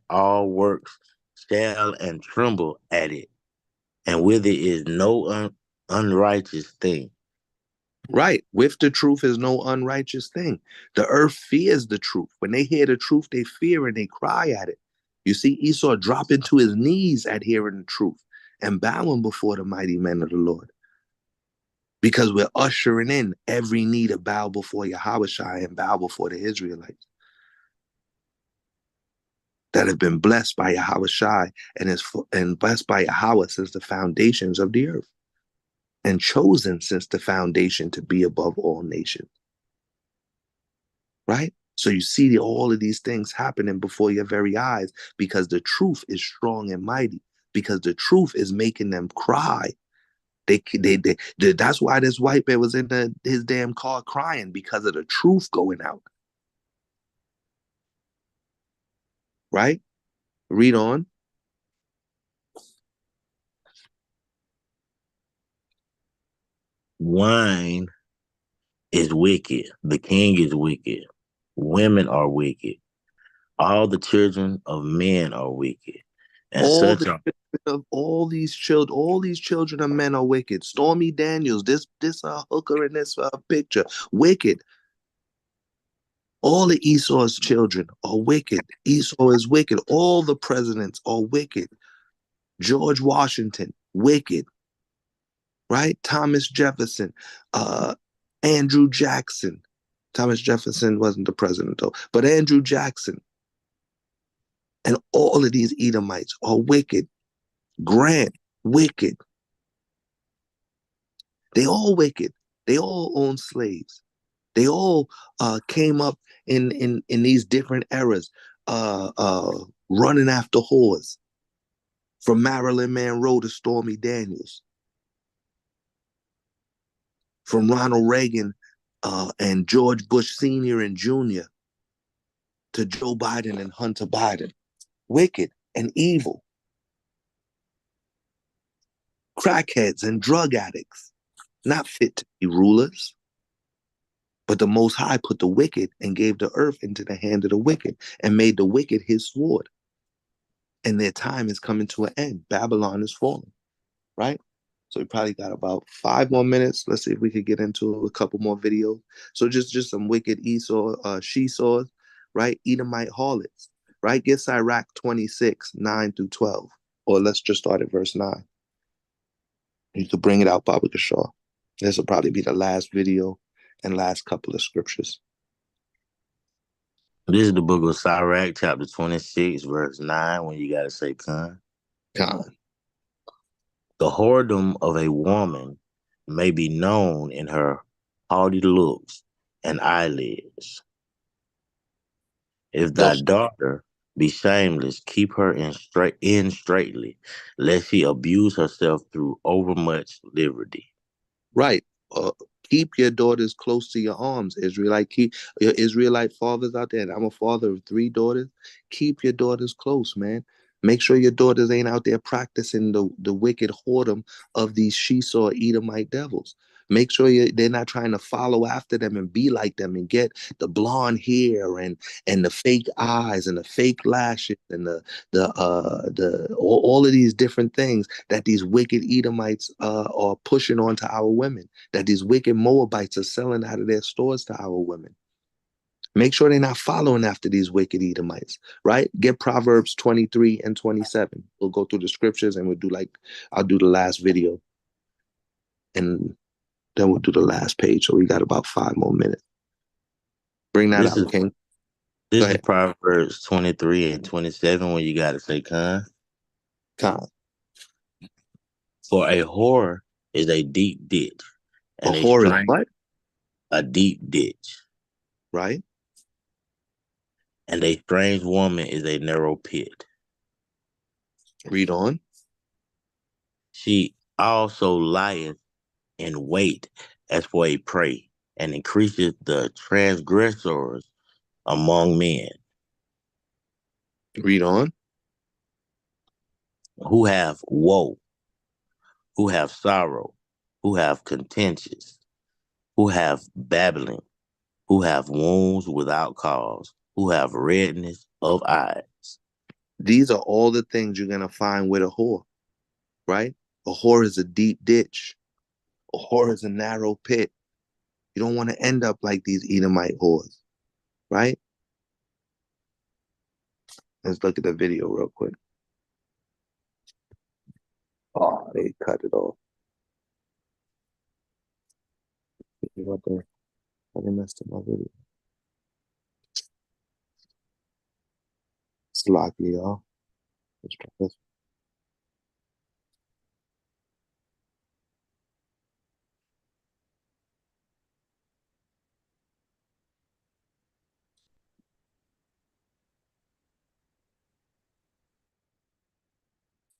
B: all works shall and tremble at it, and with it is no unrighteous thing.
A: Right. With the truth is no unrighteous thing. The earth fears the truth. When they hear the truth, they fear and they cry at it. You see Esau dropping to his knees at hearing the truth and bowing before the mighty men of the Lord. Because we're ushering in every knee to bow before Yahushua and bow before the Israelites. that have been blessed by Yahweh Shai and blessed by Yahweh since the foundations of the earth, and chosen since the foundation to be above all nations. Right? So you see all of these things happening before your very eyes because the truth is strong and mighty, because the truth is making them cry. That's why this white man was in his damn car crying, because of the truth going out. Right? Read on.
B: Wine is wicked. The king is wicked. Women are wicked. All the children of men are wicked. And
A: All these children of men are wicked. Stormy Daniels, this hooker in this picture, wicked. All of Esau's children are wicked. Esau is wicked. All the presidents are wicked. George Washington, wicked. Right? Thomas Jefferson, Andrew Jackson. Thomas Jefferson wasn't the president though, but Andrew Jackson. And all of these Edomites are wicked. Grant, wicked. They all wicked. They all own slaves. They all came up in these different eras, running after whores, from Marilyn Monroe to Stormy Daniels, from Ronald Reagan and George Bush Sr. and Jr. to Joe Biden and Hunter Biden. Wicked and evil. Crackheads and drug addicts, not fit to be rulers. But the Most High put the wicked and gave the earth into the hand of the wicked and made the wicked his sword. And their time is coming to an end. Babylon is falling, right? So we probably got about 5 more minutes. Let's see if we could get into a couple more videos. So just some wicked Esau, she-saws, right? Edomite harlots, right? Get Sirach 26, 9 through 12. Or let's just start at verse 9. You could bring it out, Baba Kishar. This will probably be the last video and last couple of scriptures.
B: This is the book of Sirach, chapter 26, verse 9, when you got to say Khan.
A: Khan.
B: The whoredom of a woman may be known in her haughty looks and eyelids. If thy daughter be shameless, keep her in straitly, lest she abuse herself through overmuch liberty.
A: Right. Keep your daughters close to your arms, Israelite. Keep your Israelite fathers out there. And I'm a father of 3 daughters. Keep your daughters close, man. Make sure your daughters ain't out there practicing the wicked whoredom of these Esau Edomite devils. Make sure they're not trying to follow after them and be like them and get the blonde hair and the fake eyes and the fake lashes and all of these different things that these wicked Edomites are pushing onto our women, that these wicked Moabites are selling out of their stores to our women. Make sure they're not following after these wicked Edomites, right? Get Proverbs 23 and 27. We'll go through the scriptures and I'll do the last video. And then we'll do the last page. So we got about 5 more minutes. Bring that out, King.
B: This is Proverbs 23 and 27 when you got to say Khan.
A: Khan.
B: For a whore is a deep ditch. And
A: a whore is what?
B: A deep ditch.
A: Right.
B: And a strange woman is a narrow pit.
A: Read on.
B: She also lieth in wait as for a prey, and increases the transgressors among men.
A: Read on.
B: Who have woe, who have sorrow, who have contentious, who have babbling, who have wounds without cause, who have redness of eyes.
A: These are all the things you're going to find with a whore, right? A whore is a deep ditch. A whore is a narrow pit. You don't want to end up like these Edomite whores, right? Let's look at the video real quick. Oh, they cut it off. They messed up my video. Slocky, y'all. Let's try this.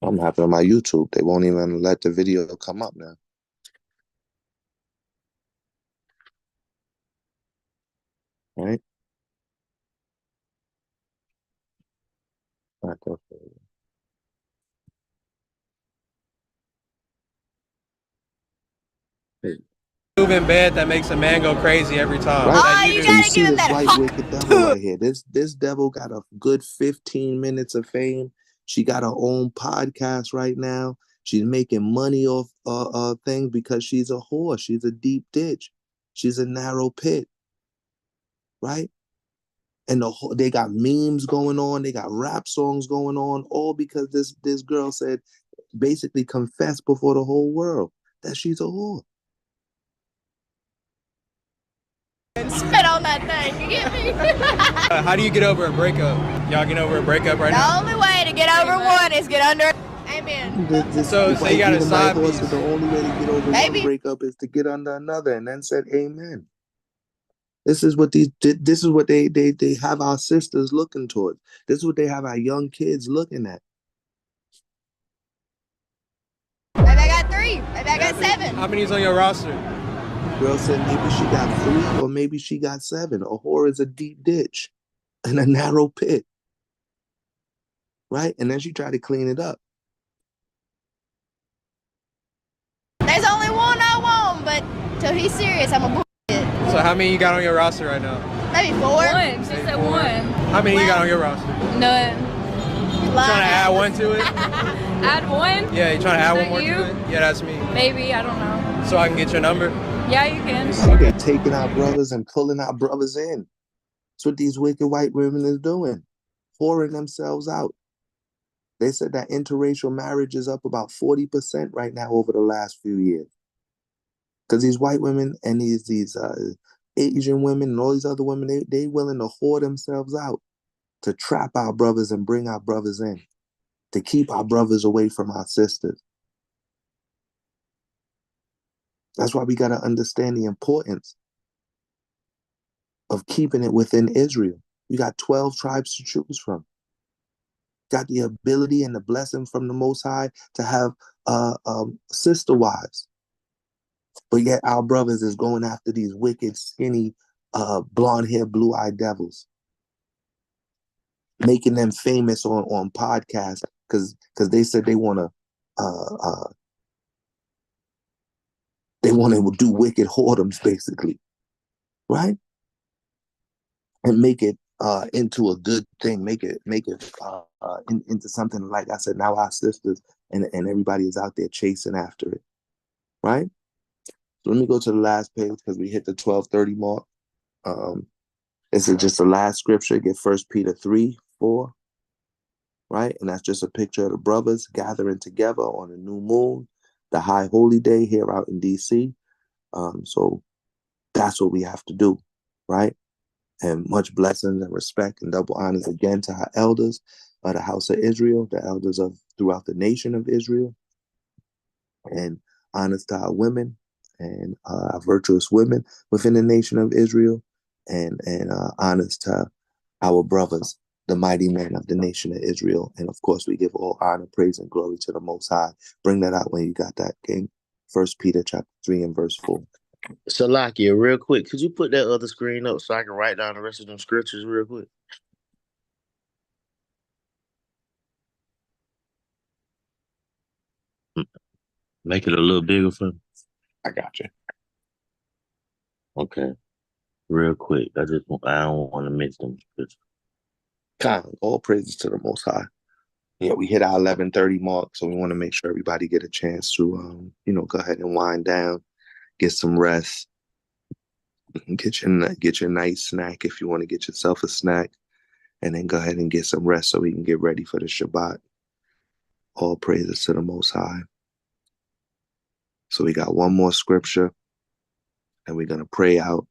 A: I'm happy on my YouTube. They won't even let the video come up now. Right? All right,
E: Move in bed that makes a man go crazy every time.
A: Right?
E: That you
A: So
E: do.
A: you see this white wicked devil right here. This devil got a good 15 minutes of fame. She got her own podcast right now. She's making money off things because she's a whore. She's a deep ditch. She's a narrow pit. Right? And they got memes going on. They got rap songs going on, all because this girl said, basically confessed before the whole world that she's a whore.
R: Spit on that thing, you get me?
E: How do you get over a breakup? Y'all get over a breakup right now?
R: The only way to get over one is get under. Amen.
E: So you got a side piece.
A: The only way to get over one breakup is to get under another, and then said amen. This is what they have our sisters looking towards. This is what they have our young kids looking at.
R: Maybe I got 3. Maybe I got 7.
E: How many's on your roster?
A: Girl said maybe she got 3 or maybe she got 7. A whore is a deep ditch and a narrow pit. Right? And then she tried to clean it up.
R: There's only one I want, but till he's serious, I'm a bullshit.
E: So how many you got on your roster right now?
R: Maybe 4.
V: 1. She said 1.
E: How many you got on your roster?
V: None.
E: You trying to add one to it?
V: Add 1?
E: Yeah, you trying to add one more
V: you?
E: to it? Yeah, that's me.
V: Maybe, I don't know.
E: So I can get your number?
V: Yeah, you can.
A: See, they're taking our brothers and pulling our brothers in. That's what these wicked white women is doing. Whoring themselves out. They said that interracial marriage is up about 40% right now over the last few years. Because these white women and these Asian women and all these other women, they willing to whore themselves out to trap our brothers and bring our brothers in, to keep our brothers away from our sisters. That's why we got to understand the importance of keeping it within Israel. You got 12 tribes to choose from. Got the ability and the blessing from the Most High to have sister wives. But yet our brothers is going after these wicked, skinny, blonde-haired, blue-eyed devils. Making them famous on podcasts because they said they want to do wicked whoredoms, basically. Right? And make it into a good thing, make it into something, like I said, now our sisters and everybody is out there chasing after it, right? So let me go to the last page because we hit the 12:30 mark. This is just the last scripture. Get 1 Peter 3:4, right? And that's just a picture of the brothers gathering together on a new moon, the high holy day here out in DC. So that's what we have to do, right? And much blessings and respect and double honors again to our elders of the house of Israel, the elders of throughout the nation of Israel, and honors to our women and our virtuous women within the nation of Israel, and honors to our brothers, the mighty men of the nation of Israel. And of course, we give all honor, praise, and glory to the Most High. Bring that out when you got that, King. 1 Peter chapter 3 and verse 4.
B: Salakia, real quick, could you put that other screen up so I can write down the rest of them scriptures real quick? Make it a little bigger for me.
A: I got you.
B: Okay. Real quick. I don't want to miss them scriptures.
A: All praises to the Most High. Yeah, we hit our 11:30 mark, so we want to make sure everybody get a chance to, go ahead and wind down, get some rest, get your nice snack if you want to get yourself a snack, and then go ahead and get some rest so we can get ready for the Shabbat. All praises to the Most High. So we got one more scripture, and we're going to pray out.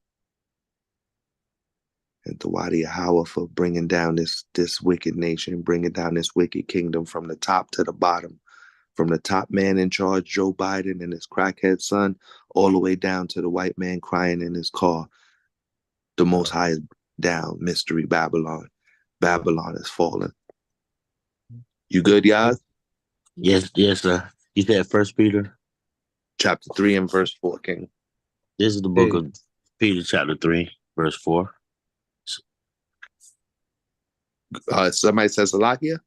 A: And the Tawadi Yahweh for bringing down this wicked nation, bringing down this wicked kingdom from the top to the bottom, from the top man in charge, Joe Biden and his crackhead son, all the way down to the white man crying in his car. The Most High is down, mystery Babylon. Babylon is fallen. You good, Yaz?
B: Yes, yes, sir. You said First Peter,
A: chapter 3 and verse 4, King.
B: This is the book of Peter, chapter 3, verse 4.
A: Somebody says Salakia?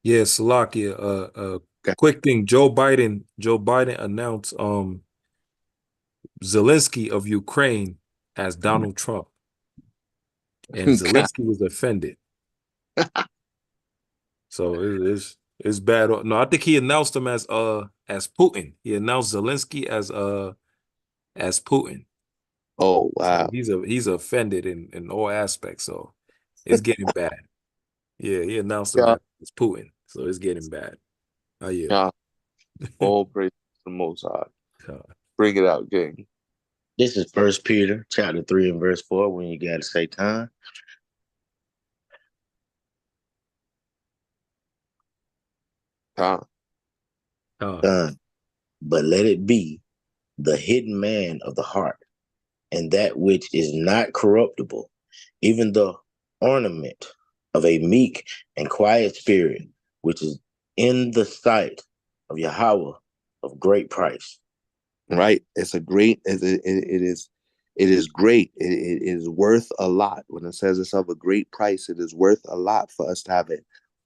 T: Yeah, Salakia. Quick thing, Joe Biden announced Zelensky of Ukraine as Donald Trump. And Zelensky was offended. So it's bad. No, I think he announced him as Putin. He announced Zelensky as Putin.
A: Oh wow.
T: So he's offended in all aspects. So it's getting bad. Yeah, he announced him as Putin. So it's getting bad. Oh yeah.
A: All praise to the Most High. Bring it out, King.
B: This is First Peter, chapter 3 and verse 4. When you got to say time. But let it be the hidden man of the heart, and that which is not corruptible, even the ornament of a meek and quiet spirit, which is in the sight of Yahweh of great price.
A: Right. It's a great, it is great. It is worth a lot. When it says it's of a great price, it is worth a lot for us to have a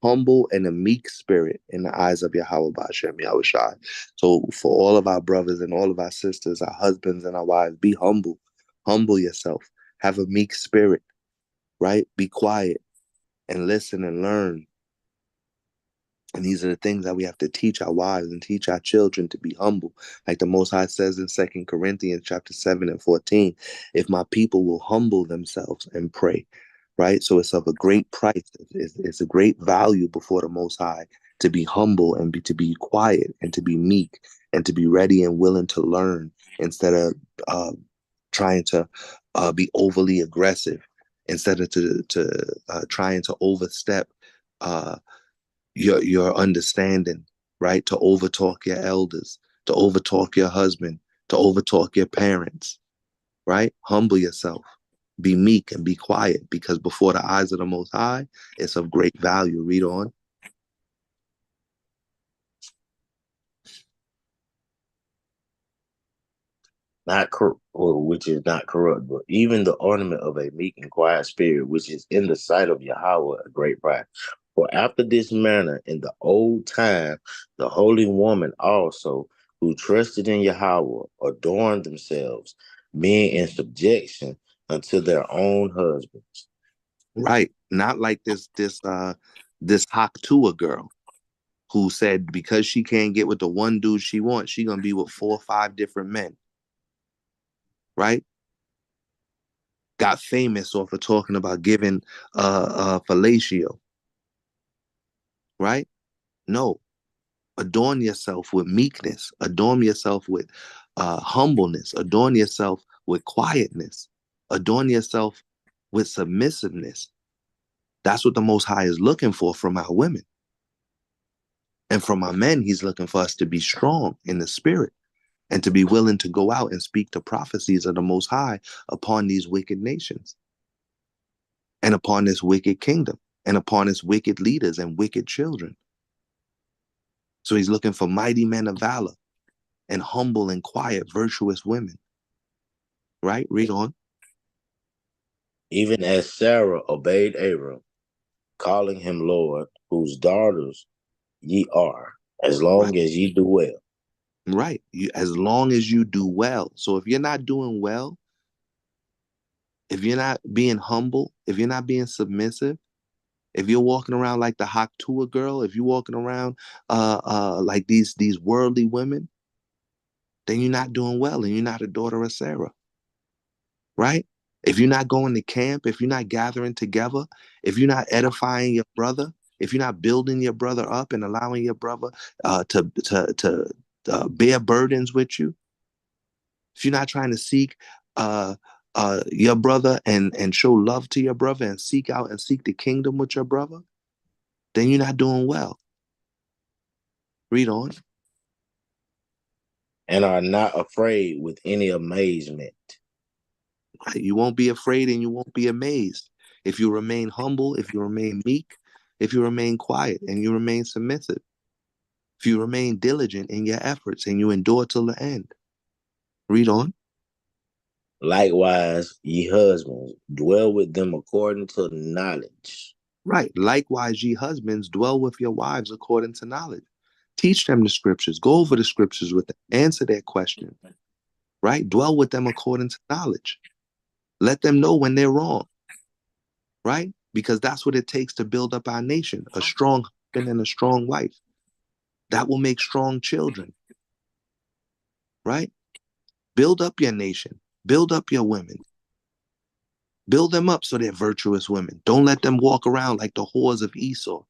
A: humble and a meek spirit in the eyes of Yahweh B'Ashem Yahushai. So for all of our brothers and all of our sisters, our husbands and our wives, be humble. Humble yourself. Have a meek spirit, right? Be quiet and listen and learn. And these are the things that we have to teach our wives and teach our children to be humble. Like the Most High says in 2 Corinthians chapter 7 and 14, if my people will humble themselves and pray, right? So it's of a great price. It's a great value before the Most High to be humble and to be quiet and to be meek and to be ready and willing to learn instead of trying to be overly aggressive, instead of trying to overstep your understanding, right? To overtalk your elders, to overtalk your husband, to overtalk your parents, right? Humble yourself, be meek and be quiet, because before the eyes of the Most High, it's of great value. Read on.
B: Which is not corrupt, but even the ornament of a meek and quiet spirit, which is in the sight of Yahweh a great price. For after this manner in the old time, the holy woman also, who trusted in Yahweh, adorned themselves, being in subjection unto their own husbands.
A: Right. Not like this Haktua girl who said because she can't get with the one dude she wants, she gonna be with 4 or 5 different men. Right? Got famous off of talking about giving fellatio. Right? No. Adorn yourself with meekness. Adorn yourself with humbleness. Adorn yourself with quietness. Adorn yourself with submissiveness. That's what the Most High is looking for from our women. And from our men, he's looking for us to be strong in the spirit and to be willing to go out and speak the prophecies of the Most High upon these wicked nations and upon this wicked kingdom and upon its wicked leaders and wicked children. So he's looking for mighty men of valor and humble and quiet, virtuous women. Right? Read on.
B: Even as Sarah obeyed Abram, calling him Lord, whose daughters ye are, as long as ye do well.
A: Right. As long as you do well. So if you're not doing well, if you're not being humble, if you're not being submissive, if you're walking around like the Haktua girl, if you're walking around like these worldly women, then you're not doing well and you're not a daughter of Sarah. Right? If you're not going to camp, if you're not gathering together, if you're not edifying your brother, if you're not building your brother up and allowing your brother to bear burdens with you, if you're not trying to seek your brother and show love to your brother and seek out and seek the kingdom with your brother, then you're not doing well. Read on.
B: And are not afraid with any amazement.
A: Right? You won't be afraid and you won't be amazed if you remain humble, if you remain meek, if you remain quiet and you remain submissive, if you remain diligent in your efforts and you endure till the end. Read on.
B: Likewise, ye husbands, dwell with them according to knowledge.
A: Right. Likewise, ye husbands, dwell with your wives according to knowledge. Teach them the scriptures. Go over the scriptures with them. Answer their question. Right? Dwell with them according to knowledge. Let them know when they're wrong. Right? Because that's what it takes to build up our nation. A strong husband and a strong wife. That will make strong children. Right? Build up your nation. Build up your women. Build them up so they're virtuous women. Don't let them walk around like the whores of Esau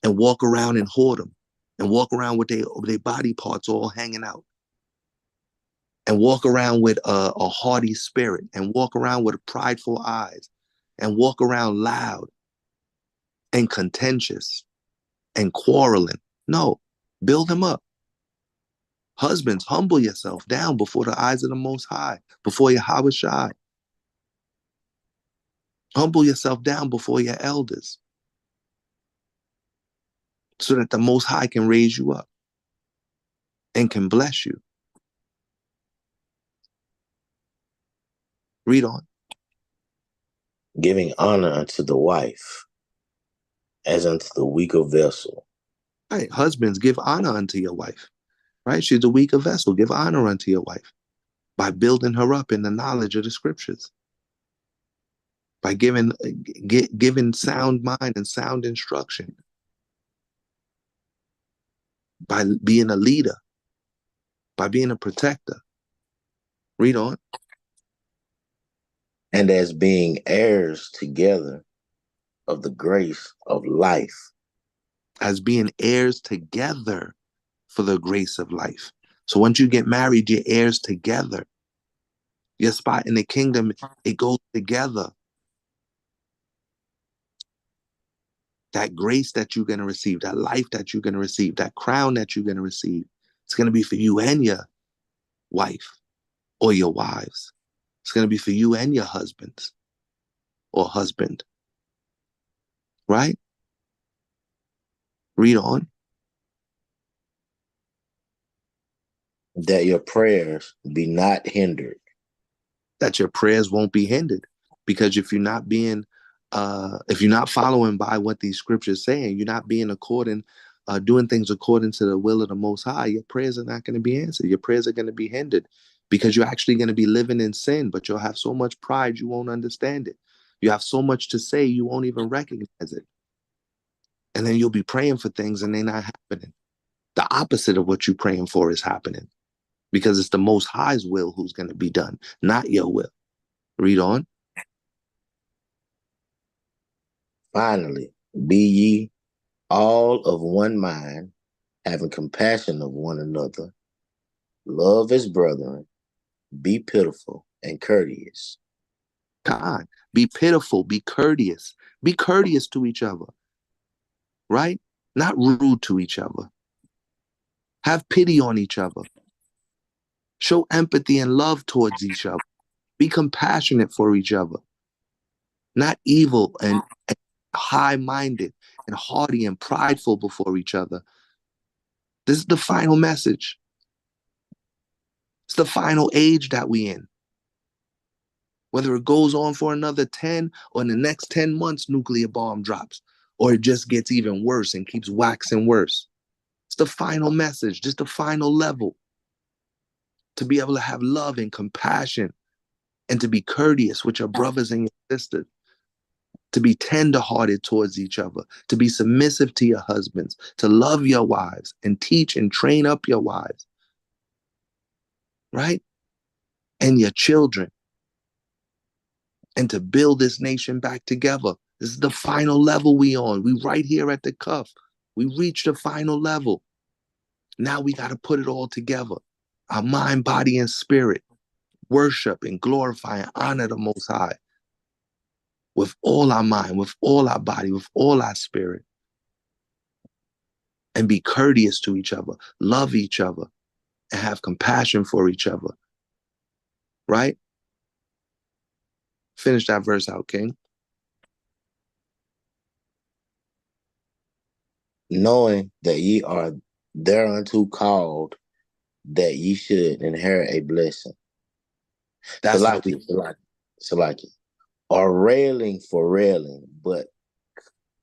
A: and walk around and hoard them and walk around with their body parts all hanging out and walk around with a haughty spirit and walk around with prideful eyes and walk around loud and contentious and quarreling. No, build them up. Husbands, humble yourself down before the eyes of the Most High, before Yahweh Shai. Humble yourself down before your elders so that the Most High can raise you up and can bless you. Read on.
B: Giving honor unto the wife as unto the weaker vessel.
A: Right. Husbands, give honor unto your wife. Right? She's a weaker vessel. Give honor unto your wife by building her up in the knowledge of the scriptures. By giving sound mind and sound instruction. By being a leader. By being a protector. Read on.
B: And as being heirs together of the grace of life.
A: As being heirs together for the grace of life. So once you get married, you're heirs together. Your spot in the kingdom, it goes together. That grace that you're going to receive, that life that you're going to receive, that crown that you're going to receive, it's going to be for you and your wife or your wives. It's going to be for you and your husbands or husband. Right? Read on.
B: That your prayers be not hindered.
A: That your prayers won't be hindered. Because if you're not following by what these scriptures saying, you're not being doing things according to the will of the Most High, your prayers are not going to be answered. Your prayers are going to be hindered because you're actually going to be living in sin, but you'll have so much pride you won't understand it. You have so much to say you won't even recognize it. And then you'll be praying for things and they're not happening. The opposite of what you're praying for is happening because it's the Most High's will who's going to be done, not your will. Read on.
B: Finally, be ye all of one mind, having compassion of one another, love as brethren, be pitiful and courteous.
A: God, be pitiful, be courteous to each other, right? Not rude to each other. Have pity on each other. Show empathy and love towards each other. Be compassionate for each other. Not evil and high-minded and haughty and prideful before each other. This is the final message. It's the final age that we in. Whether it goes on for another 10 or in the next 10 months, nuclear bomb drops, or it just gets even worse and keeps waxing worse. It's the final message, just the final level. To be able to have love and compassion and to be courteous with your brothers and your sisters. To be tender-hearted towards each other, to be submissive to your husbands, to love your wives and teach and train up your wives, right? And your children. And to build this nation back together. This is the final level we on. We right here at the cuff. We reached the final level. Now we got to put it all together. Our mind, body, and spirit. worship and glorify and honor the Most High with all our mind, with all our body, with all our spirit, and be courteous to each other, love each other, and have compassion for each other. Right? Finish that verse out, King.
B: Knowing that ye are thereunto called, that ye should inherit a blessing.
A: That's
B: Salaki. Or railing for railing, but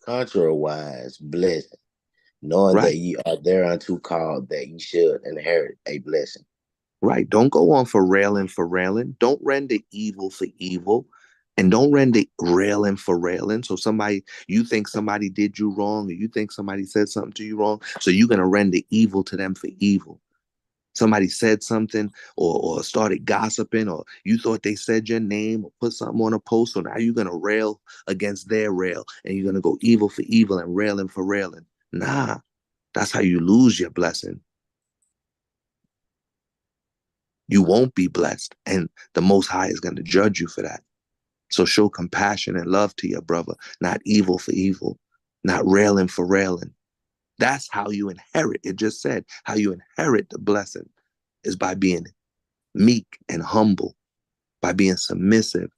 B: contrariwise blessing. Knowing that ye are thereunto called, that ye should inherit a blessing.
A: Right. Don't go on for railing for railing. Don't render evil for evil. And don't render railing for railing. So you think somebody did you wrong, or you think somebody said something to you wrong, so you're going to render evil to them for evil. Somebody said something or started gossiping, or you thought they said your name or put something on a post, so now you're going to rail against their rail, and you're going to go evil for evil and railing for railing. Nah, that's how you lose your blessing. You won't be blessed, and the Most High is going to judge you for that. So show compassion and love to your brother, not evil for evil, not railing for railing. That's how you inherit. It just said how you inherit the blessing is by being meek and humble, by being submissive,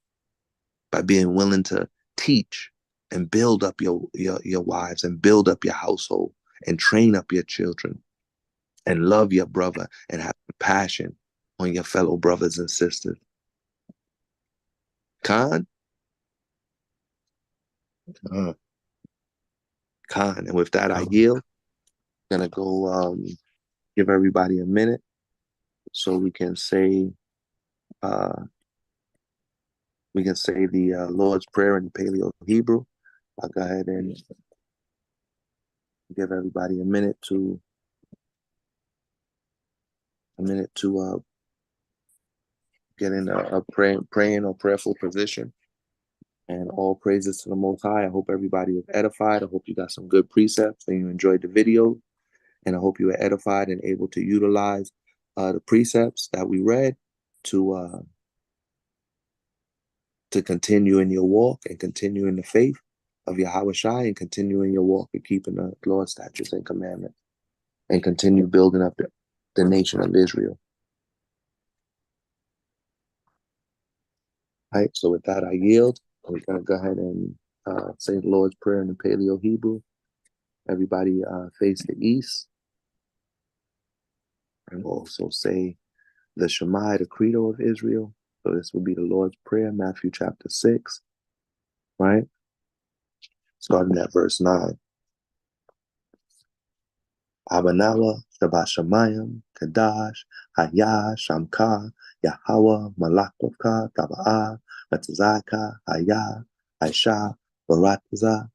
A: by being willing to teach and build up your wives and build up your household and train up your children and love your brother and have compassion on your fellow brothers and sisters. Khan? Khan. And with that, I yield. I'm going to go give everybody a minute so we can say the Lord's Prayer in Paleo Hebrew. I'll go ahead and give everybody a minute to get in a praying or prayerful position. And all praises to the Most High. I hope everybody was edified. I hope you got some good precepts and you enjoyed the video. And I hope you were edified and able to utilize the precepts that we read to continue in your walk and continue in the faith of Yahawashai and continue in your walk of keeping the Lord's statutes and commandments and continue building up the nation of Israel. All right, so with that, I yield. We're going to go ahead and say the Lord's Prayer in the Paleo Hebrew. Everybody face the east. And we'll also say the Shema, the Credo of Israel. So this will be the Lord's Prayer, Matthew chapter 6, right? Starting at verse 9. Abanawa, Shabbat Shemayim, Kadash, Haya, Shamka, Yahweh, Malakovka, Taba'ah, Ratzazaka, Haya, Aisha, Barataza,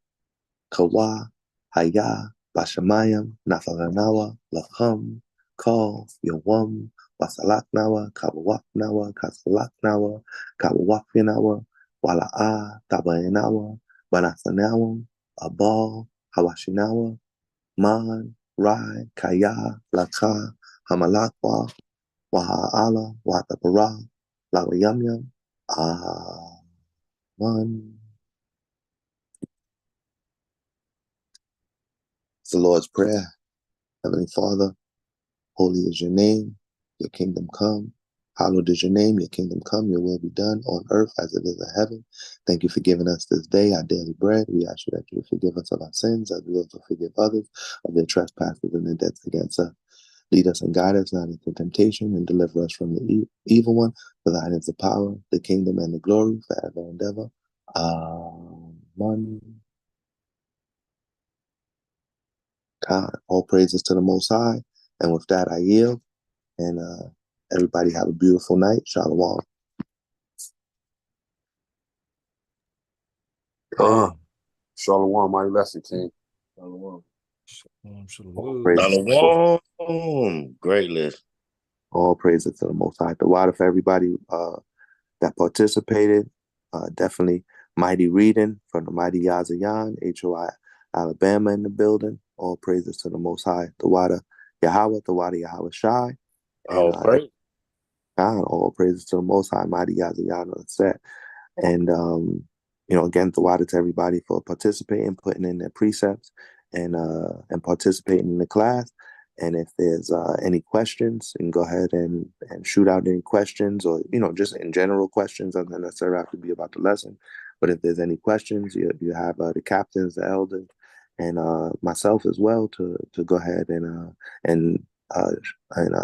A: Kawa, Haya, Bashamayim, Nafaranawa, Lacham, Kal, Yawam, Wasalaknawa, Kabawaknawa, Kasalaknawa, Kabawakinawa, Wala'a, Tabayanawa, Banasanawam, Abal, Hawashinawa, Man, Rai, Kaya, Laka, Hamalakwa, Waha'ala, Watapara, Lawayamyam, Aman. It's the Lord's Prayer. Heavenly Father, holy is your name, your kingdom come. Hallowed is your name, your kingdom come, your will be done on earth as it is in heaven. Thank you for giving us this day our daily bread. We ask you that you forgive us of our sins as we also forgive others of their trespasses and their debts against us. Lead us and guide us not into temptation and deliver us from the evil one. For thine is the power, the kingdom, and the glory forever and ever. Amen. God, all praises to the Most High. And with that, I yield. And everybody have a beautiful night. Shalom.
L: Shalom, my lesson, King.
B: Shalom.
A: Shalom.
B: Great list.
A: All praises to the Most High. The water for everybody that participated. Definitely mighty reading from the mighty Yazayan, HOI Alabama in the building. All praises to the Most High. The water Yahweh, the water Yahweh Shai.
B: All praise.
A: God, all praises to the Most High, mighty Yazayana set. And, again, Tawada to everybody for participating, putting in their precepts and participating in the class. And if there's any questions, you can go ahead and shoot out any questions or, just in general questions. Doesn't necessarily have to be about the lesson. But if there's any questions, you have the captains, the elders, and myself as well to go ahead and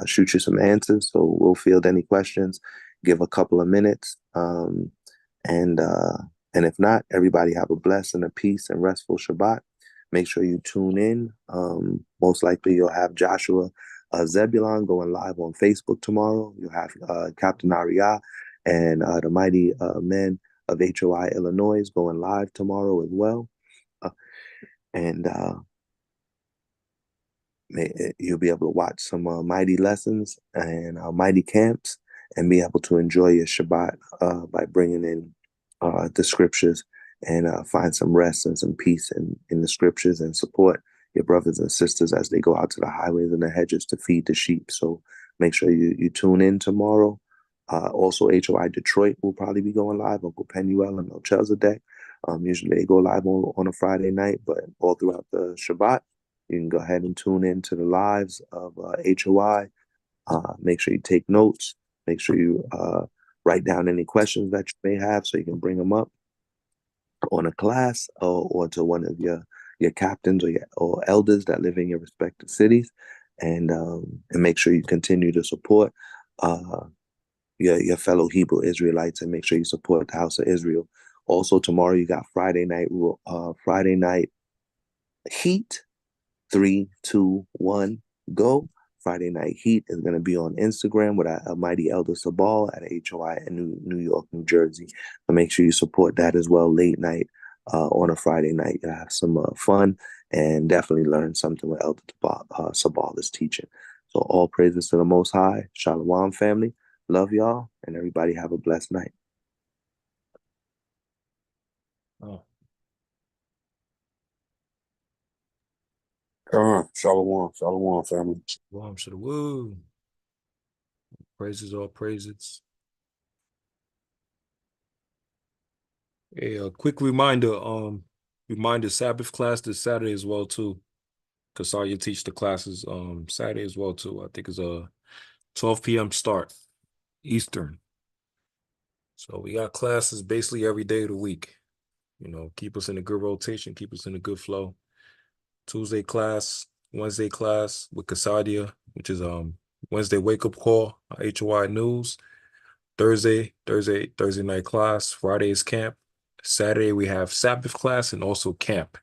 A: shoot you some answers. So we'll field any questions, give a couple of minutes. And if not, everybody have a blessed and a peace and restful Shabbat. Make sure you tune in. Most likely you'll have Joshua Zebulon going live on Facebook tomorrow. You'll have Captain Ariyah and the mighty men of HOI Illinois going live tomorrow as well. And you'll be able to watch some mighty lessons and mighty camps and be able to enjoy your Shabbat by bringing in the scriptures and find some rest and some peace in the scriptures and support your brothers and sisters as they go out to the highways and the hedges to feed the sheep. So make sure you tune in tomorrow. Also, HOI Detroit will probably be going live. Uncle Penuel and Melchizedek. Usually they go live on a Friday night, but all throughout the Shabbat, you can go ahead and tune in to the lives of HOI. Make sure you take notes. Make sure you write down any questions that you may have so you can bring them up on a class or to one of your captains or elders that live in your respective cities. And make sure you continue to support your fellow Hebrew Israelites and make sure you support the House of Israel. Also, tomorrow you got Friday night Heat. 3, 2, 1, go. Friday Night Heat is going to be on Instagram with a mighty Elder Sabal at HOI in New York, New Jersey. So make sure you support that as well, late night on a Friday night. You'll have some fun and definitely learn something with Elder Sabal is teaching. So all praises to the Most High. Shalom, family. Love y'all, and everybody have a blessed night.
L: Oh. Shalom, shalom, family.
P: Shalom, shalom. Praises, all praises. A quick reminder, Sabbath class this Saturday as well too. Kasaria teach the classes Saturday as well too. I think it's a 12 p.m. start Eastern. So we got classes basically every day of the week. Keep us in a good rotation, keep us in a good flow. Tuesday class, Wednesday class with Kasadia, which is Wednesday wake up call, HOI news. Thursday night class. Friday is camp. Saturday we have Sabbath class and also camp.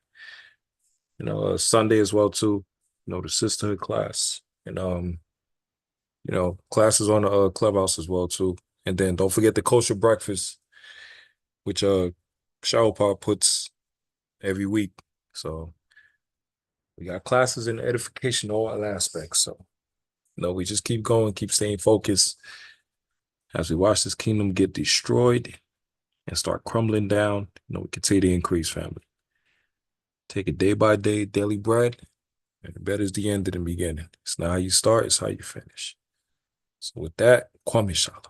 P: Sunday as well too. The sisterhood class and classes on the clubhouse as well too. And then don't forget the kosher breakfast, which Shawpa puts every week. So we got classes in edification, all aspects. So we just keep going, keep staying focused as we watch this kingdom get destroyed and start crumbling down. We continue to increase, family. Take it day by day, daily bread, and the better is the end than the beginning. It's not how you start, it's how you finish. So with that, Kwame Shala.